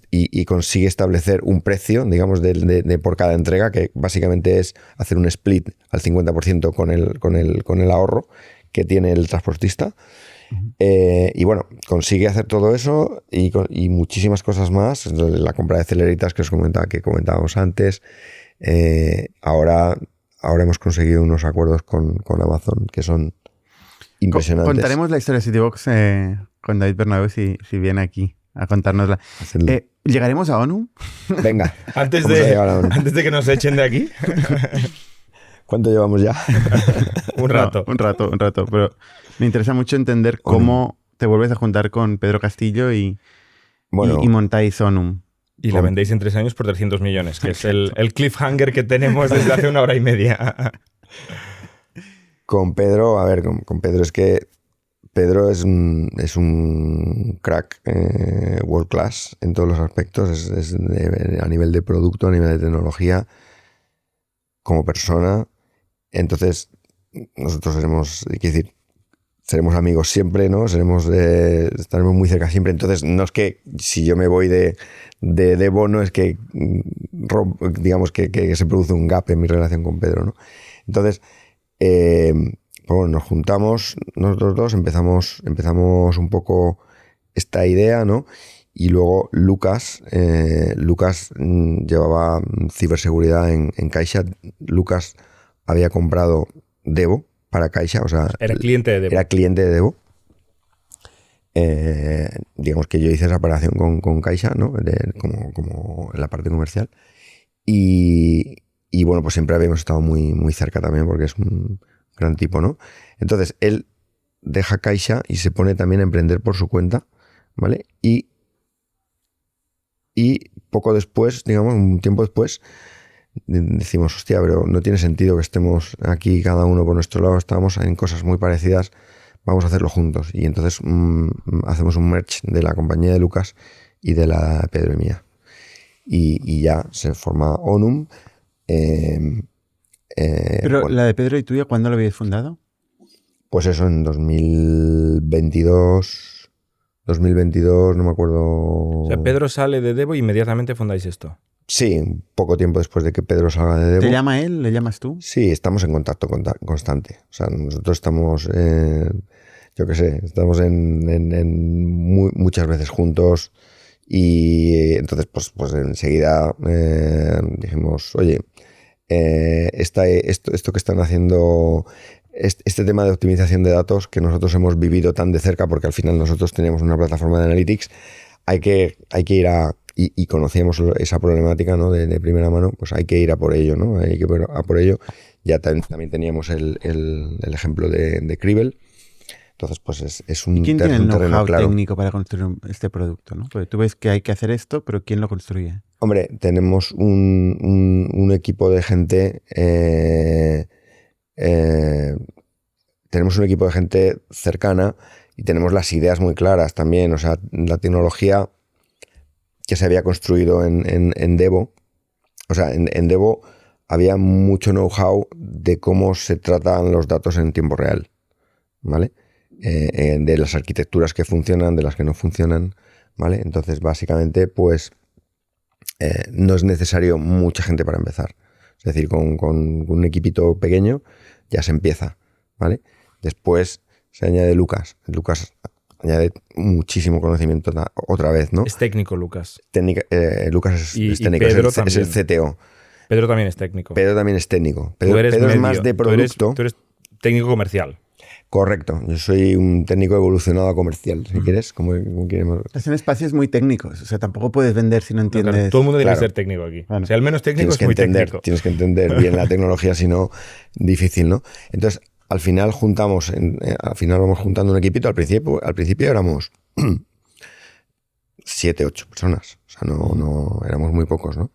y consigue establecer un precio, digamos, de por cada entrega, que básicamente es hacer un split al 50% con el ahorro que tiene el transportista. Y bueno, consigue hacer todo eso y muchísimas cosas más. La compra de Celeritas que comentábamos antes. Ahora hemos conseguido unos acuerdos con Amazon que son impresionantes. Contaremos la historia de Citybox con David Bernabeu si viene aquí a contárnosla. ¿Llegaremos a ONU? Venga. Antes de que nos echen de aquí. ¿Cuánto llevamos ya? Un rato. Pero me interesa mucho entender cómo te vuelves a juntar con Pedro Castillo y montáis Onum. Y la vendéis en 3 años por 300 millones, que es el cliffhanger que tenemos desde hace 1 hora y media. Con Pedro, con Pedro es que Pedro es un crack world class en todos los aspectos, a nivel de producto, a nivel de tecnología, como persona. Entonces, nosotros seremos amigos siempre, ¿no? Estaremos muy cerca siempre. Entonces, no es que si yo me voy de Debo, no es que digamos que se produce un gap en mi relación con Pedro, ¿no? Entonces, bueno, nos juntamos nosotros dos, empezamos un poco esta idea, ¿no? Y luego Lucas llevaba ciberseguridad en Caixa. Lucas había comprado Debo para Caixa, o sea... Era cliente de Debo. Era cliente de Debo. Digamos que yo hice esa operación con Caixa, ¿no? Como en la parte comercial. Y bueno, pues siempre habíamos estado muy, muy cerca también porque es un gran tipo, ¿no? Entonces, él deja Caixa y se pone también a emprender por su cuenta, ¿vale? Y poco después, digamos, un tiempo después, decimos, hostia, pero no tiene sentido que estemos aquí cada uno por nuestro lado, estábamos en cosas muy parecidas, vamos a hacerlo juntos. Y entonces hacemos un merge de la compañía de Lucas y de la de Pedro y mía. Y ya se forma Onum. Pero bueno, la de Pedro y tuya, ¿cuándo lo habéis fundado? Pues eso, en 2022, no me acuerdo. O sea, Pedro sale de Debo e inmediatamente fundáis esto. Sí, poco tiempo después de que Pedro salga de Debo. ¿Te llama él? ¿Le llamas tú? Sí, estamos en contacto constante. O sea, nosotros estamos, estamos muchas veces juntos y entonces pues enseguida dijimos, oye, esto que están haciendo, este tema de optimización de datos que nosotros hemos vivido tan de cerca, porque al final nosotros teníamos una plataforma de analytics, hay que ir y conocíamos esa problemática, ¿no? de primera mano, pues hay que ir a por ello, ¿no? Hay que ir a por ello. Ya también teníamos el ejemplo de Cribel. Entonces, pues es ¿Y un, quién tiene el un terreno know-how claro. técnico para construir este producto, ¿no? Porque tú ves que hay que hacer esto, pero ¿quién lo construye? Hombre, tenemos un equipo de gente. Tenemos un equipo de gente cercana y tenemos las ideas muy claras también. O sea, la tecnología que se había construido en Devo. O sea, en Devo había mucho know-how de cómo se tratan los datos en tiempo real, ¿vale? De las arquitecturas que funcionan, de las que no funcionan, ¿vale? Entonces, básicamente, pues no es necesario mucha gente para empezar. Es decir, con un equipito pequeño ya se empieza, ¿vale? Después se añade Lucas. Lucas añade muchísimo conocimiento otra vez, ¿no? Es técnico, Lucas. Lucas es Y técnico, Pedro es el CTO. Pedro también es técnico. Pedro también es técnico. Tú eres Pedro es medio, más de producto. Tú eres técnico comercial. Correcto. Yo soy un técnico evolucionado a comercial, si quieres. Como queremos. Son espacios muy técnicos. O sea, tampoco puedes vender si no entiendes. Claro, todo el mundo tiene que Claro. ser técnico aquí. Claro. O sea, el menos técnico es muy técnico. Tienes que entender bien la tecnología, si no, difícil, ¿no? Entonces, al final vamos juntando un equipito. Al principio éramos 7, 8 personas. O sea, no éramos muy pocos, ¿no?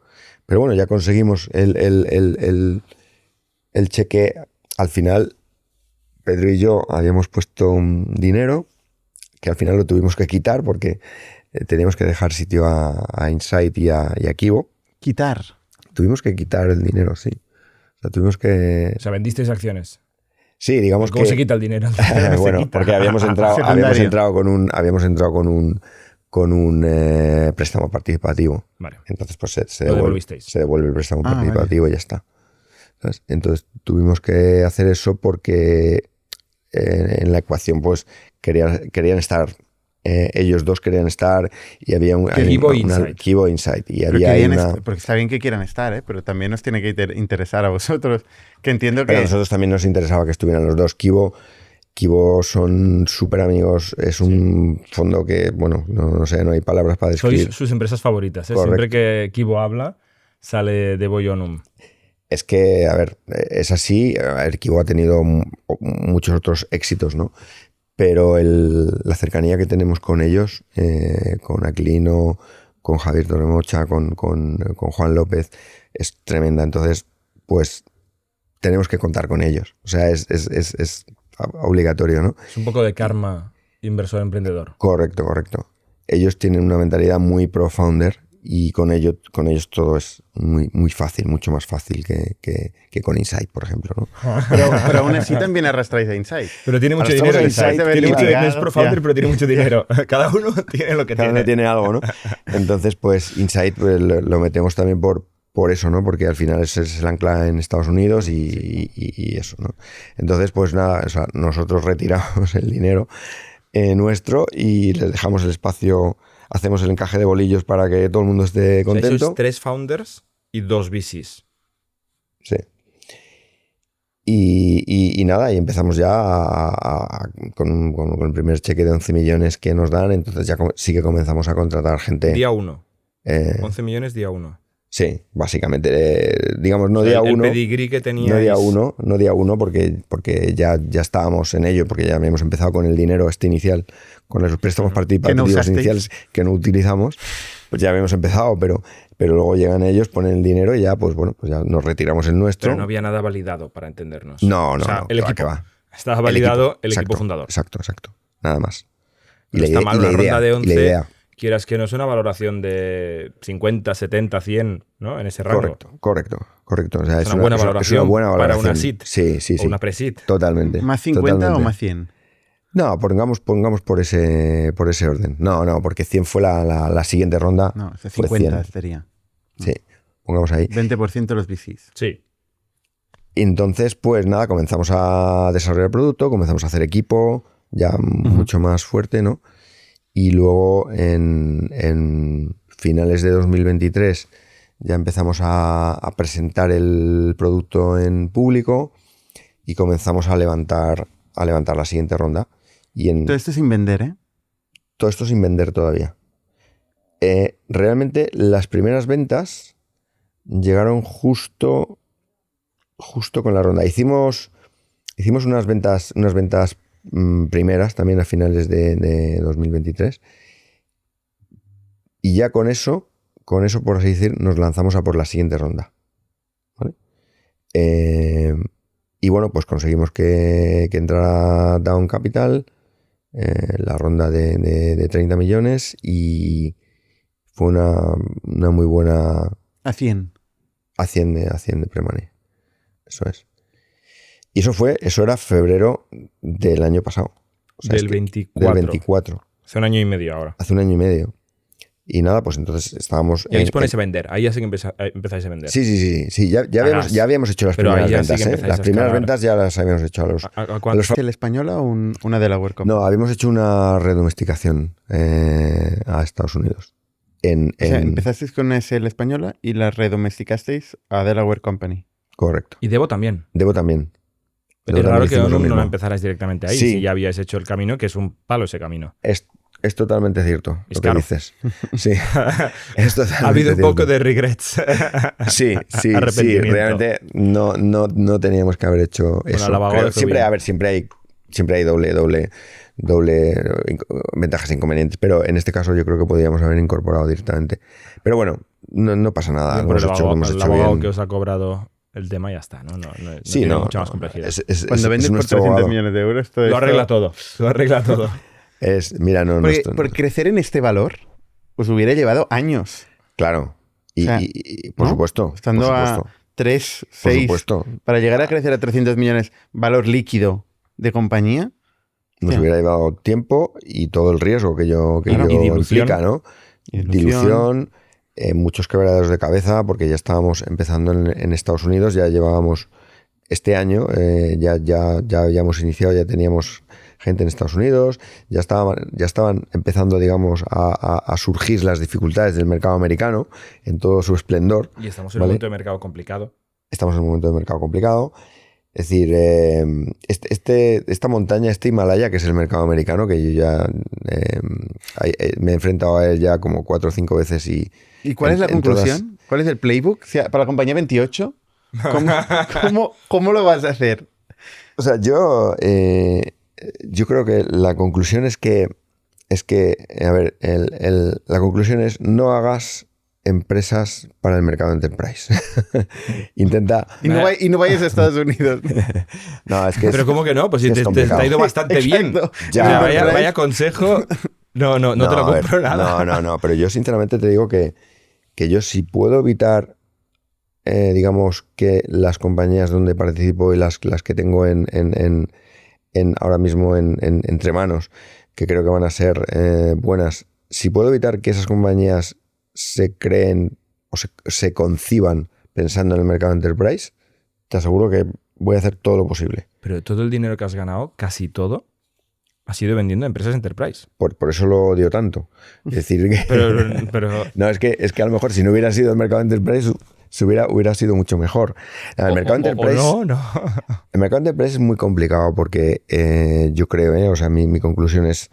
Pero bueno, ya conseguimos el cheque. Al final, Pedro y yo habíamos puesto un dinero que al final lo tuvimos que quitar porque teníamos que dejar sitio a Insight y a Kivo. Quitar. Tuvimos que quitar el dinero, sí. O sea, tuvimos que... O sea, vendisteis acciones. Sí, digamos ¿Cómo que... se quita el dinero? Bueno, porque habíamos entrado con un préstamo participativo. Vale. Entonces, pues se Lo devolvisteis. se devuelve el préstamo Ah, participativo y ya está. ¿Sabes? Entonces, tuvimos que hacer eso porque en la ecuación, pues, querían estar... ellos dos querían estar y había Kivo Insight. Kivo Insight. Y Pero había ahí porque está bien que quieran estar, ¿eh? Pero también nos tiene que interesar a vosotros. Que entiendo Pero que... a nosotros también nos interesaba que estuvieran los dos. Kivo son súper amigos. Es un fondo que, bueno, no sé, no hay palabras para describir. Sois sus empresas favoritas. ¿Eh? Correcto. Siempre que Kivo habla, sale Devo y Onum. Es que, a ver, es así. A ver, Kivo ha tenido muchos otros éxitos, ¿no? Pero la cercanía que tenemos con ellos, con Aquilino, con Javier Torremocha, con Juan López, es tremenda. Entonces, pues, tenemos que contar con ellos. O sea, es obligatorio, ¿no? Es un poco de karma inversor-emprendedor. Correcto. Ellos tienen una mentalidad muy pro-founder y con ellos todo es muy, muy fácil, mucho más fácil que con Insight, por ejemplo, ¿no? Pero aún así también arrastráis a Insight. Pero tiene mucho Ahora dinero. estamos en Insight. Insight, No es pro-founder, ya. pero tiene mucho dinero. Cada uno tiene lo que Cada uno tiene. tiene algo, ¿no? Entonces, pues Insight pues, lo metemos también por eso, ¿no? Porque al final es el ancla en Estados Unidos y eso, ¿no? Entonces, pues nada, o sea, nosotros retiramos el dinero nuestro y les dejamos el espacio, hacemos el encaje de bolillos para que todo el mundo esté O sea, contento. sois 3 founders y 2 VCs. Sí. Y nada, y empezamos ya con el primer cheque de 11 millones que nos dan, entonces ya sí que comenzamos a contratar gente. Día 1. eh, 11 millones día 1. Sí, básicamente, digamos, no día el uno. pedigrí que teníais. No día uno porque ya estábamos en ello, porque ya habíamos empezado con el dinero inicial, con los préstamos participativos usasteis. iniciales que no utilizamos, pues ya habíamos empezado, pero luego llegan ellos, ponen el dinero y ya, pues bueno, pues ya nos retiramos el nuestro. Pero no había nada validado para entendernos. No, O sea, el que va, equipo. que va. Estaba validado el exacto, equipo fundador. Exacto, nada más. No está mal una ronda de 11. y la idea. Quieras que no es una valoración de 50, 70, 100, ¿no? En ese rango. Correcto. O sea, Es una buena valoración es una buena para valoración. una seed. Sí. O una pre-seed. Totalmente. ¿Más 50 totalmente. o más 100? No, pongamos por ese orden. No, porque 100 fue la siguiente ronda. No, ese fue 50 100. sería. Sí, pongamos ahí. 20% de los VCs. Sí. Y entonces, pues nada, comenzamos a desarrollar el producto, comenzamos a hacer equipo ya mucho más fuerte, ¿no? Y luego en finales de 2023 ya empezamos a presentar el producto en público y comenzamos a levantar la siguiente ronda. Y Todo esto sin vender, ¿eh? todo esto sin vender todavía. Realmente las primeras ventas llegaron justo con la ronda. Hicimos unas ventas primeras también a finales de 2023. Y ya con eso, por así decir, nos lanzamos a por la siguiente ronda. ¿Vale? Y bueno, pues conseguimos que entrara Down Capital, la ronda de 30 millones, y fue una muy buena... Asciende Premoney. Eso es. Y eso era febrero del año pasado. O sea, del 24. Del 24. Hace un año y medio ahora. Hace un año y medio. Y nada, pues entonces estábamos... Y ahí os ponéis a vender. Ahí ya sí que empezáis a vender. Sí. Ya habíamos hecho las Pero primeras ahí ya sí ventas. que empezáis Las a primeras escalar. ventas ya las habíamos hecho a los... ¿A cuánto? ¿Es el española o una Delaware Company? No, habíamos hecho una redomesticación a Estados Unidos. O sea, empezasteis con SL española y la redomesticasteis a Delaware Company. Correcto. Y Devo también. Debo también. Es Debo raro también que hicimos lo no mismo. lo empezarais directamente ahí, Sí. si ya habíais hecho el camino, que es un palo ese camino. Es totalmente cierto Es lo que caro. dices. Sí. Es totalmente Ha habido un cierto. poco de regrets. Sí, Arrepentimiento. realmente no teníamos que haber hecho eso. la vagó Creo- de Zubin. siempre hay doble ventajas e inconvenientes, pero en este caso yo creo que podríamos haber incorporado directamente. Pero bueno, no pasa nada. Bien, Lo por hemos hecho, lo hemos el hecho abogado bien. que os ha cobrado el tema ya está, ¿no? No Sí, tiene no, mucha más complejidad. Cuando vendes por nuestro 300 abogado. millones de euros, todo Lo esto- arregla todo. Lo arregla todo. Mira, no, Porque, nuestro- por crecer en este valor, os hubiera llevado años. claro. Y, O sea, y por ¿no? supuesto. Estando por a supuesto. 3, Por 6, supuesto. para llegar a crecer a 300 millones, valor líquido de compañía. Nos Hostia. hubiera llevado tiempo y todo el riesgo que ello Claro, y dilución. implica, ¿no? Dilución, muchos quebraderos de cabeza, porque ya estábamos empezando en Estados Unidos, ya llevábamos este año, ya habíamos iniciado, ya teníamos gente en Estados Unidos, ya estaban empezando, digamos, a surgir las dificultades del mercado americano en todo su esplendor. Y estamos en un ¿vale? momento de mercado complicado. Estamos en un momento de mercado complicado. Es decir, esta montaña, este Himalaya, que es el mercado americano, que yo ya me he enfrentado a él ya como 4 o 5 veces y... ¿Y cuál es la en todas- conclusión? ¿Cuál es el playbook? O sea, para la compañía 28, ¿cómo lo vas a hacer? O sea, yo creo que la conclusión es que a ver, la conclusión es no hagas empresas para el mercado enterprise. Intenta... Y no vayas a Estados Unidos. No, es que Pero ¿cómo que no? Pues si es te complicado. ha ido bastante bien. Exacto. Ya, O sea, Enterprise. vaya consejo. No te lo a ver, compro nada. No, pero yo sinceramente te digo que yo si puedo evitar, digamos, que las compañías donde participo y las que tengo ahora mismo entre manos, que creo que van a ser buenas, si puedo evitar que esas compañías se creen o se conciban pensando en el mercado enterprise, te aseguro que voy a hacer todo lo posible. Pero todo el dinero que has ganado, casi todo, ha sido vendiendo a empresas enterprise. Por eso lo odio tanto. Es decir, que... Pero No, es que a lo mejor si no hubiera sido el mercado enterprise hubiera sido mucho mejor. El mercado enterprise, no. el mercado enterprise es muy complicado porque yo creo, o sea, mi conclusión es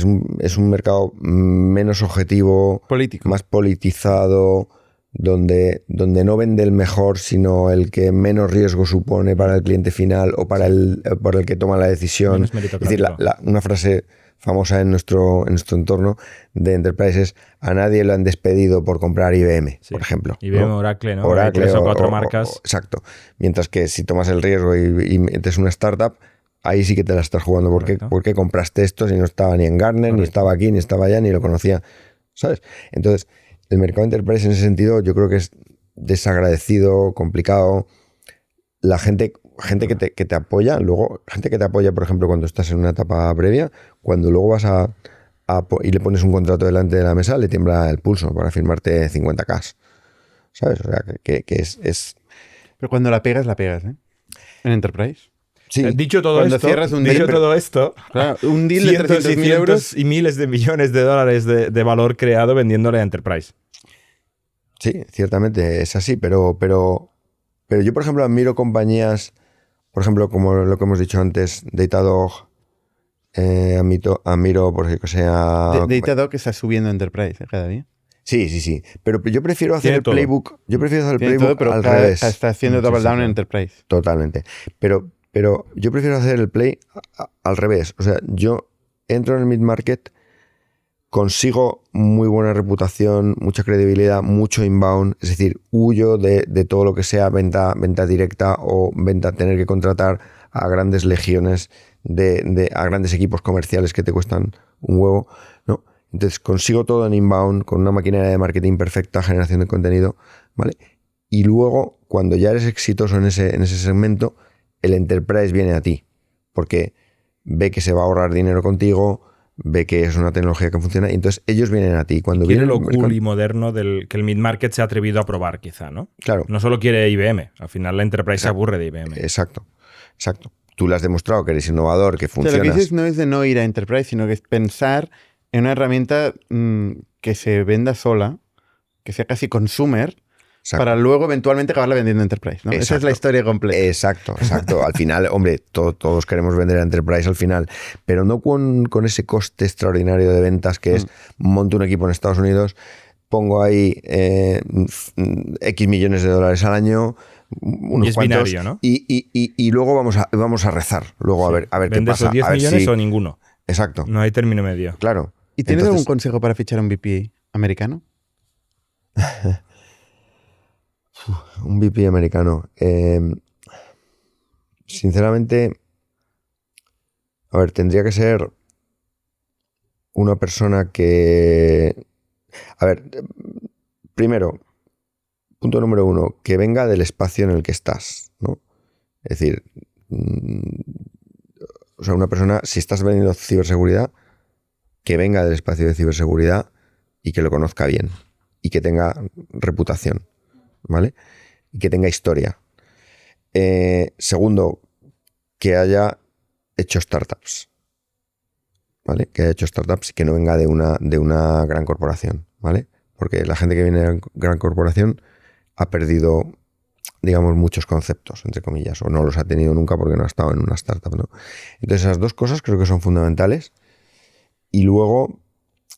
un mercado menos objetivo, Político. más politizado, donde no vende el mejor, sino el que menos riesgo supone para el cliente final o para el que toma la decisión. Menos Es meritocrático. decir, una frase famosa en nuestro entorno de Enterprise es: a nadie lo han despedido por comprar IBM, Sí. por ejemplo. IBM, ¿no? Oracle, ¿no? Hay Oracle 3 o 4 marcas. exacto. Mientras que si tomas el riesgo y metes una startup, ahí sí que te la estás jugando. Correcto. ¿Por qué compraste esto si no estaba ni en Gartner, ni Correcto. estaba aquí, ni estaba allá, ni lo conocía? ¿Sabes? Entonces, el mercado enterprise en ese sentido yo creo que es desagradecido, complicado. La gente que te apoya, luego, gente que te apoya, por ejemplo, cuando estás en una etapa previa, cuando luego vas y le pones un contrato delante de la mesa, le tiembla el pulso para firmarte 50K. ¿Sabes? O sea, que es... Pero cuando la pegas, ¿eh? En Enterprise. Sí, Dicho todo Cuando esto, cierras un dicho deal, todo esto, Claro, un deal de cientos y 300.000 euros. cientos y miles de millones de dólares de valor creado vendiéndole a Enterprise. sí, ciertamente es así, pero yo, por ejemplo, admiro compañías, por ejemplo, como lo que hemos dicho antes, Datadog, admiro, por ejemplo, que sea... Datadog está subiendo Enterprise cada día. Sí, pero yo prefiero hacer Tiene el todo. playbook, Tiene todo, pero al cada- revés. está haciendo Sí, double sí, down sí. en Enterprise. Totalmente. Pero Pero yo prefiero hacer el play al revés. O sea, yo entro en el mid-market, consigo muy buena reputación, mucha credibilidad, mucho inbound, es decir, huyo de todo lo que sea venta directa o tener que contratar a grandes legiones, a grandes equipos comerciales que te cuestan un huevo, ¿no? Entonces consigo todo en inbound, con una maquinaria de marketing perfecta, generación de contenido, ¿vale? Y luego, cuando ya eres exitoso en ese segmento, el enterprise viene a ti, porque ve que se va a ahorrar dinero contigo, ve que es una tecnología que funciona, y entonces ellos vienen a ti. Cuando quiere viene lo cool y moderno que el mid-market se ha atrevido a probar, quizá, ¿no? Claro. No solo quiere IBM, al final la enterprise se aburre de IBM. Exacto. Tú le has demostrado que eres innovador, que funcionas. O sea, lo que dices no es de no ir a enterprise, sino que es pensar en una herramienta que se venda sola, que sea casi consumer, Exacto. para luego eventualmente acabarla vendiendo Enterprise, ¿no? Exacto. Esa es la historia completa. Exacto. Al final, hombre, todos queremos vender a Enterprise al final, pero no con ese coste extraordinario de ventas que es monto un equipo en Estados Unidos, pongo ahí X millones de dólares al año, unos y es cuantos, binario, ¿no? y luego vamos a rezar, luego Sí. a ver qué ¿Vendes pasa. esos 10 a ver millones si... o ninguno? Exacto. No hay término medio. Claro. ¿Y tienes Entonces, algún consejo para fichar a un VP americano? Un VP americano. Sinceramente, a ver, tendría que ser una persona que... A ver, primero, punto número 1, que venga del espacio en el que estás, ¿no? Es decir, o sea, una persona, si estás vendiendo ciberseguridad, que venga del espacio de ciberseguridad y que lo conozca bien y que tenga reputación, ¿vale? Y que tenga historia. Segundo, que haya hecho startups, ¿vale? Que haya hecho startups y que no venga de una gran corporación, ¿vale? Porque la gente que viene de gran corporación ha perdido, digamos, muchos conceptos, entre comillas, o no los ha tenido nunca porque no ha estado en una startup, ¿no? Entonces esas dos cosas creo que son fundamentales. Y luego,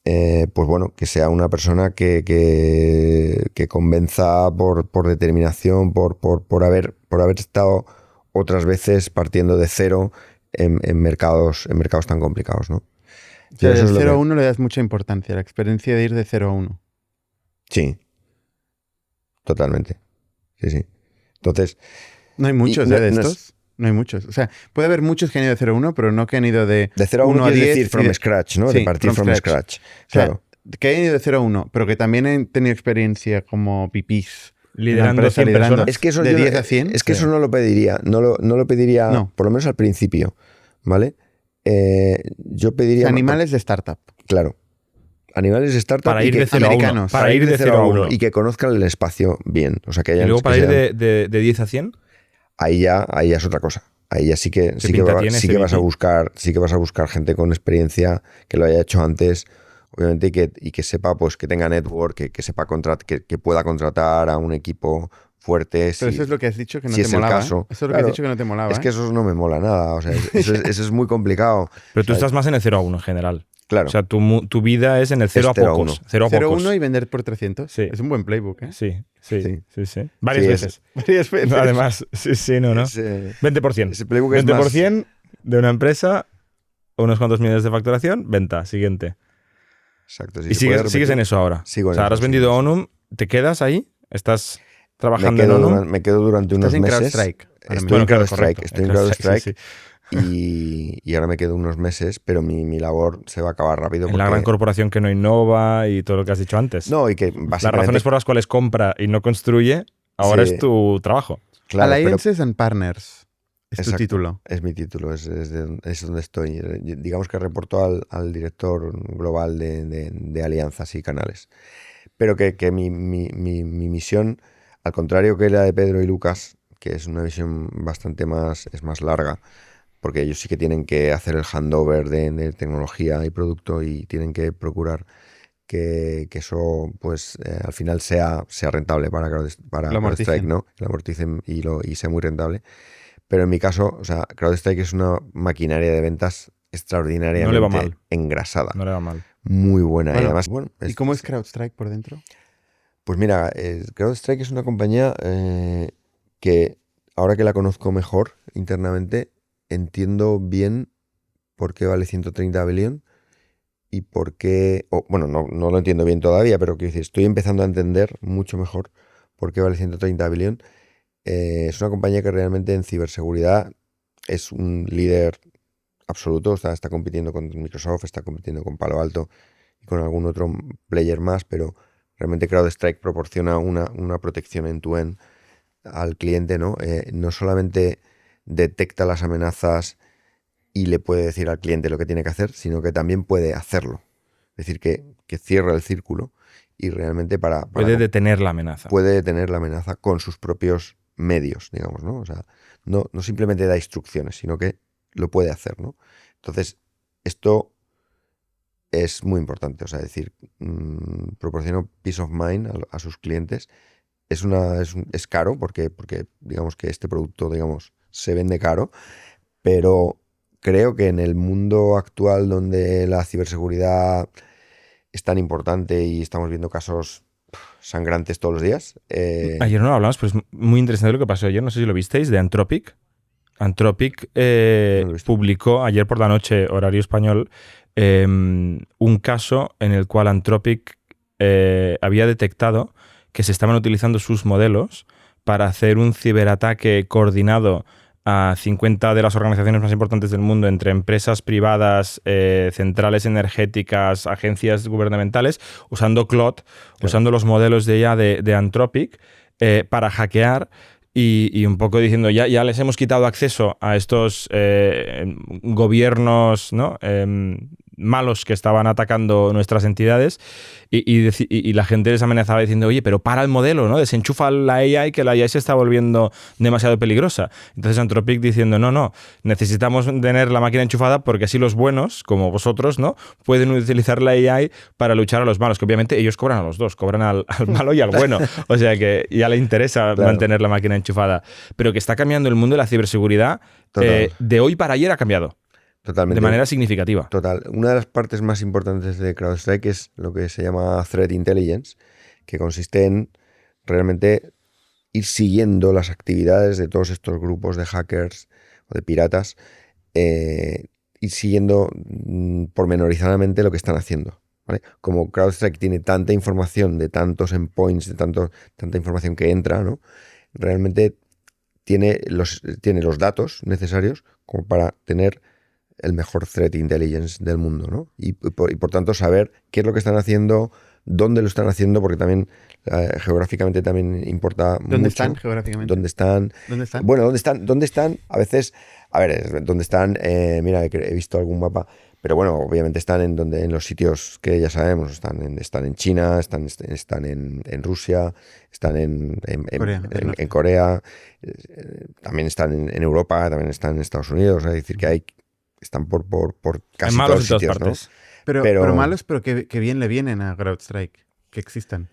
pues bueno, que sea una persona que convenza por determinación, por haber estado otras veces partiendo de cero en mercados tan complicados, ¿no? O sea, Eso del es lo 0 a que- 1 le das mucha importancia, la experiencia de ir de 0 a 1. Sí, totalmente. Sí. Entonces, No hay muchos Y no- de no estos. No hay muchos. O sea, puede haber muchos que han ido de 0 a 1, pero no que han ido de de 0 a 1 1 a quiere 10. decir from scratch, ¿no? Sí, de partir from scratch. O sea, Claro. que hayan ido de 0 a 1, pero que también han tenido experiencia como VPs. Liderando en la empresa, 100 personas. Es que eso de yo no- 10 a 100. Es que sí. eso no lo pediría. No lo pediría, No. por lo menos al principio, ¿vale? Yo O pediría... sea, animales de startup. Claro. Animales de startup Para y ir que, de 0 a 1. americanos. Para ir de 0 a 1. y que conozcan el espacio bien. O sea, que Y hayan, luego que para ir sean- de 10 a 100. ahí ya es otra cosa. Ahí ya sí que pinta tiene sí ese que vas a VP? buscar gente con experiencia que lo haya hecho antes, obviamente, y que sepa, pues, que tenga network, que sepa que pueda contratar a un equipo fuerte. Pero si- eso es lo que has dicho que no si te es el molaba. caso. Eso es lo que Claro, has dicho que no te molaba. Es que eso no me mola nada. O sea, eso es muy complicado. Pero tú O sea, estás más en el 0 a 1 en general. Claro. O sea, tu vida es en el 0 a 0 a pocos. 1. 0 a 0 a pocos. 1 y vender por 300. Sí. Es un buen playbook, ¿eh? Sí. Sí. Varias Sí, veces. Varias veces. Además, no. ese 20%. playbook es 20% de una empresa, unos cuantos millones de facturación, venta, siguiente. Exacto. Si Y se puede sigues repetir. en eso ahora. Sigo en O sea, ahora has eso, vendido sí. Onum, ¿te quedas ahí? ¿Estás Me trabajando en quedo, Onum? me quedo durante unos Estás en meses. CrowdStrike. ahora Estoy mismo. en claro, CrowdStrike. correcto. Estoy en CrowdStrike. Sí. Y ahora me quedo unos meses, pero mi labor se va a acabar rápido. En la porque- gran corporación que no innova y todo lo que has dicho antes. No, y que Las básicamente... razones por las cuales compra y no construye, ahora Sí. es tu trabajo. Claro, pero Alliances and Partners. Es tu Exacto. título. es mi título, es donde estoy. Digamos que reporto al director global de alianzas y canales. Pero que mi misión, al contrario que la de Pedro y Lucas, que es una visión bastante más larga, porque ellos sí que tienen que hacer el handover de tecnología y producto y tienen que procurar que eso, pues, al final sea rentable para Lo CrowdStrike, amorticen. ¿no? Que lo amorticen y sea muy rentable. Pero en mi caso, o sea, CrowdStrike es una maquinaria de ventas extraordinariamente No le va mal. engrasada. No le va mal. Muy buena. Y Bueno, además, bueno, ¿Y cómo es CrowdStrike por dentro? pues mira, CrowdStrike es una compañía que ahora que la conozco mejor internamente, entiendo bien por qué vale 130 billion y por qué... bueno, no lo entiendo bien todavía, pero quiero decir, estoy empezando a entender mucho mejor por qué vale 130 billion. Es una compañía que realmente en ciberseguridad es un líder absoluto. Está compitiendo con Microsoft, está compitiendo con Palo Alto y con algún otro player más, pero realmente CrowdStrike proporciona una protección end-to-end al cliente, ¿no? No solamente detecta las amenazas y le puede decir al cliente lo que tiene que hacer, sino que también puede hacerlo. Es decir, que cierra el círculo y realmente puede detener la amenaza. Puede detener la amenaza con sus propios medios, digamos, ¿no? O sea, no simplemente da instrucciones, sino que lo puede hacer, ¿no? Entonces, esto es muy importante. O sea, decir, proporciona peace of mind a sus clientes. Es caro porque digamos que este producto, digamos, se vende caro, pero creo que en el mundo actual donde la ciberseguridad es tan importante y estamos viendo casos sangrantes todos los días. Ayer no lo hablamos, pero es muy interesante lo que pasó ayer. No sé si lo visteis, de Anthropic. Anthropic publicó ayer por la noche, horario español, un caso en el cual Anthropic había detectado que se estaban utilizando sus modelos para hacer un ciberataque coordinado a 50 de las organizaciones más importantes del mundo, entre empresas privadas, centrales energéticas, agencias gubernamentales, usando Claude, usando los modelos de IA de Anthropic para hackear y un poco diciendo, ya les hemos quitado acceso a estos gobiernos, ¿no? Malos que estaban atacando nuestras entidades y la gente les amenazaba diciendo, oye, pero para el modelo, ¿no? Desenchufa la AI, que la AI se está volviendo demasiado peligrosa. Entonces Anthropic diciendo, no, necesitamos tener la máquina enchufada porque así los buenos, como vosotros, ¿no? Pueden utilizar la AI para luchar a los malos, que obviamente ellos cobran a los dos, cobran al malo y al bueno. O sea que ya le interesa mantener la máquina enchufada. Pero que está cambiando el mundo de la ciberseguridad. De hoy para ayer ha cambiado. Totalmente. De manera significativa. Total. Una de las partes más importantes de CrowdStrike es lo que se llama Threat Intelligence, que consiste en realmente ir siguiendo las actividades de todos estos grupos de hackers o de piratas, ir siguiendo pormenorizadamente lo que están haciendo, ¿vale? Como CrowdStrike tiene tanta información de tantos endpoints, de tanta información que entra, ¿no? Realmente tiene los datos necesarios como para tener el mejor threat intelligence del mundo, ¿no? Y por tanto saber qué es lo que están haciendo, dónde lo están haciendo, porque también geográficamente también importa mucho. ¿Dónde están geográficamente? ¿Dónde están? Bueno, ¿dónde están? A veces, ¿dónde están? Mira, he visto algún mapa, pero bueno, obviamente están en los sitios que ya sabemos, están en China, están en Rusia, están en Corea, también están en Europa, también están en Estados Unidos, es decir, que están por casi todos los sitios, ¿no? Pero malos, pero que bien le vienen a CrowdStrike, que existan.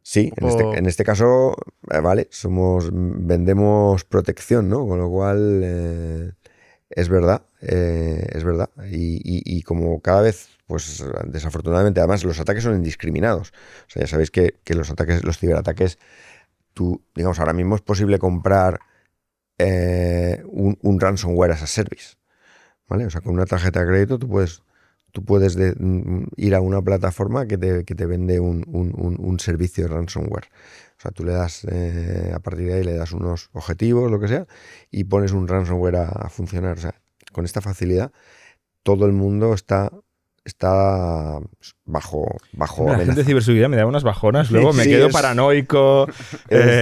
Sí, en este caso, vale, vendemos protección, ¿no? Con lo cual, es verdad. Y como cada vez, pues desafortunadamente, además los ataques son indiscriminados. O sea, ya sabéis que los ciberataques, digamos, ahora mismo es posible comprar un ransomware as a service, ¿vale? O sea, con una tarjeta de crédito tú puedes ir a una plataforma que te vende un servicio de ransomware. O sea, tú le das, a partir de ahí le das unos objetivos, lo que sea, y pones un ransomware a funcionar. O sea, con esta facilidad todo el mundo está bajo la gente de ciberseguridad me da unas bajonas, luego me quedo paranoico.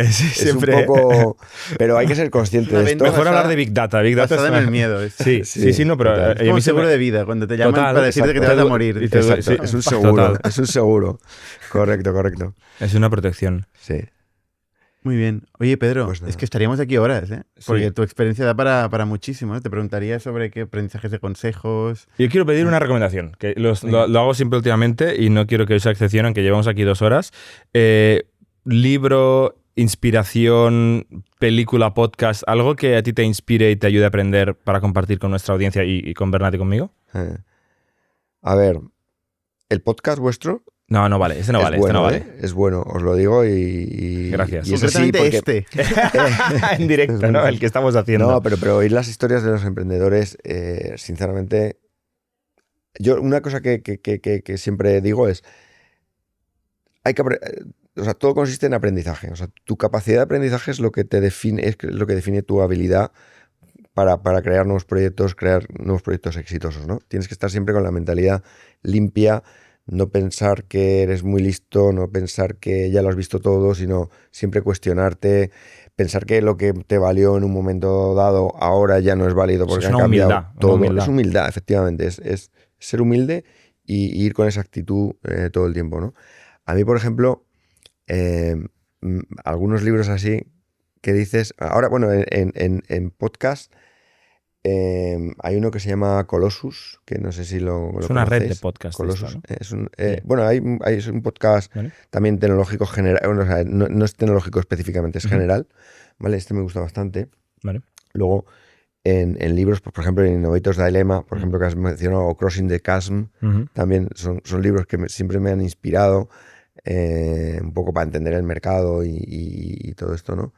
Siempre. Un poco, pero hay que ser consciente de esto. Mejor hablar de Big Data. Big Data basada en el miedo. Sí, no, pero es como seguro de vida, cuando te llaman para decirte que te vas a morir. Exacto, es un seguro. Es un seguro. Correcto. Es una protección. Sí. Muy bien. Oye, Pedro, Pues es que estaríamos aquí horas, ¿eh? Porque Sí. tu experiencia da para muchísimo, ¿eh? Te preguntaría sobre qué aprendizajes de consejos. Yo quiero pedir una recomendación, que lo hago siempre últimamente y no quiero que hoy sea excepción, aunque llevamos aquí 2 horas. Libro, inspiración, película, podcast, algo que a ti te inspire y te ayude a aprender para compartir con nuestra audiencia y con Bernat y conmigo. A ver, el podcast vuestro No, no vale, ese no Es vale, bueno, este no vale. Es bueno, os lo digo y Gracias. Y eso sí, Concretamente porque, En directo, ¿no? El que estamos haciendo. No, pero oír las historias de los emprendedores, sinceramente, yo una cosa que siempre digo es, hay que o sea, todo consiste en aprendizaje. O sea, tu capacidad de aprendizaje es lo que te define, es lo que define tu habilidad para crear nuevos proyectos exitosos, ¿no? Tienes que estar siempre con la mentalidad limpia, no pensar que eres muy listo, no pensar que ya lo has visto todo, sino siempre cuestionarte, pensar que lo que te valió en un momento dado ahora ya no es válido porque Es una ha cambiado humildad, una todo. humildad. Es humildad, efectivamente, es ser humilde y ir con esa actitud todo el tiempo, ¿no? A mí, por ejemplo, algunos libros así que dices, ahora, bueno, en podcast hay uno que se llama Colossus, que no sé si lo Es una red conocéis. de podcasts. Colossus. Esto, ¿no? Es un, Sí. Bueno, hay un podcast ¿Vale? también tecnológico general, bueno, o sea, no es tecnológico específicamente, es Ujú. general, ¿vale? Este me gusta bastante. Vale. Luego, en libros, pues, por ejemplo, en Innovator's Dilemma, por ejemplo, que has mencionado, o Crossing the Chasm, Ujú. también son libros que siempre me han inspirado un poco para entender el mercado y todo esto, ¿no?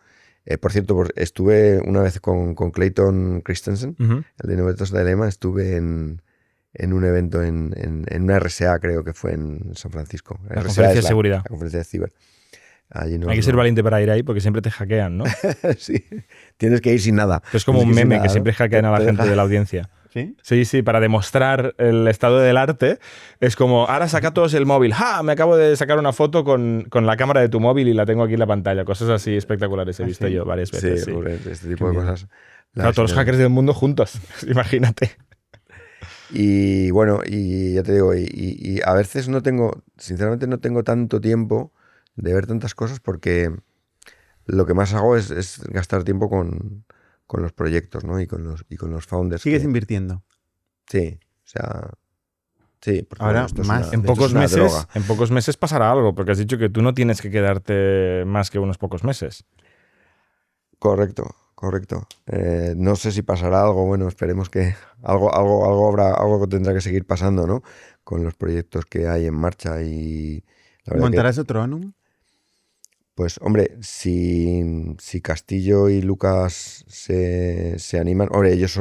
Por cierto, estuve una vez con Clayton Christensen, Ujú. el de Innovator's Dilemma, estuve en un evento en una RSA, creo que fue en San Francisco. La RSA conferencia es de seguridad. La conferencia de ciber. Allí Hay que ser valiente para ir ahí porque siempre te hackean, ¿no? Sí, tienes que ir sin nada. Es como un Tienes que ir sin meme nada, que ¿no? siempre hackean a la Te gente deja- de la audiencia. ¿Sí? Sí, sí, para demostrar el estado del arte. Es como, ahora saca todos el móvil. ¡Ja! Me acabo de sacar una foto con la cámara de tu móvil y la tengo aquí en la pantalla. Cosas así espectaculares he visto ¿sí? yo varias Sí, veces. Sí. pues, este tipo de miedo. cosas. Claro, todos los hackers del mundo juntos. Imagínate. Y bueno, y ya te digo, y a veces sinceramente no tengo tanto tiempo de ver tantas cosas porque lo que más hago es gastar tiempo con los proyectos, ¿no? Y con los founders. Sigues invirtiendo. Sí, o sea, sí, porque Ahora esto es más. una- En esto pocos es una meses, droga. en pocos meses pasará algo, porque has dicho que tú no tienes que quedarte más que unos pocos meses. Correcto. No sé si pasará algo, bueno, esperemos que algo habrá, algo que tendrá que seguir pasando, ¿no? Con los proyectos que hay en marcha y la verdad que, ¿Montarás otro ONUM? pues, hombre, si Castillo y Lucas se animan, hombre, ellos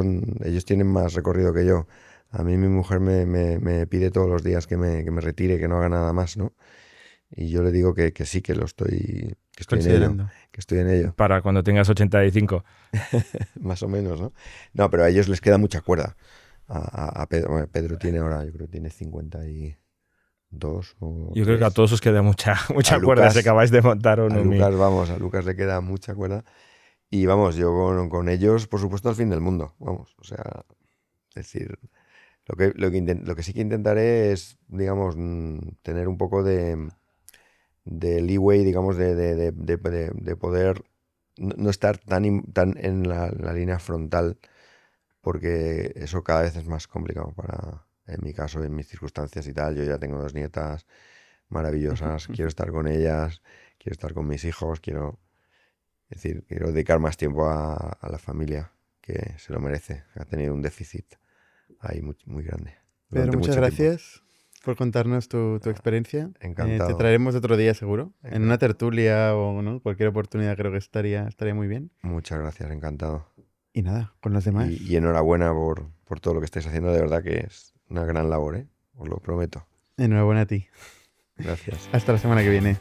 tienen más recorrido que yo. A mí mi mujer me pide todos los días que me retire, que no haga nada más, ¿no? Y yo le digo que sí, que estoy en ello, Considerando. que estoy en ello. Para cuando tengas 85. Más o menos, ¿no? No, pero a ellos les queda mucha cuerda. A Pedro, bueno, Pedro tiene ahora, yo creo que tiene 52 o Yo creo que a 3. todos os queda mucha A cuerda Lucas- si acabáis de montar un A Lucas le queda mucha cuerda. Y vamos, yo con ellos, por supuesto, al fin del mundo. Vamos, o sea, es decir, lo que sí que intentaré es, digamos, tener un poco de leeway, digamos, de poder no estar tan en la línea frontal, porque eso cada vez es más complicado en mi caso, en mis circunstancias y tal. Yo ya tengo 2 nietas maravillosas, quiero estar con ellas, quiero estar con mis hijos, quiero dedicar más tiempo a la familia, que se lo merece. Ha tenido un déficit ahí muy, muy grande. Pedro, durante muchas mucho tiempo. gracias por contarnos tu experiencia. Encantado. Te traeremos otro día seguro. En Encantado. una tertulia o ¿no? Cualquier oportunidad creo que estaría muy bien. Muchas gracias, encantado. Y nada, con los demás. Y enhorabuena por todo lo que estáis haciendo, de verdad que es una gran labor, ¿eh? Os lo prometo. Enhorabuena a ti. Gracias. Hasta la semana que viene.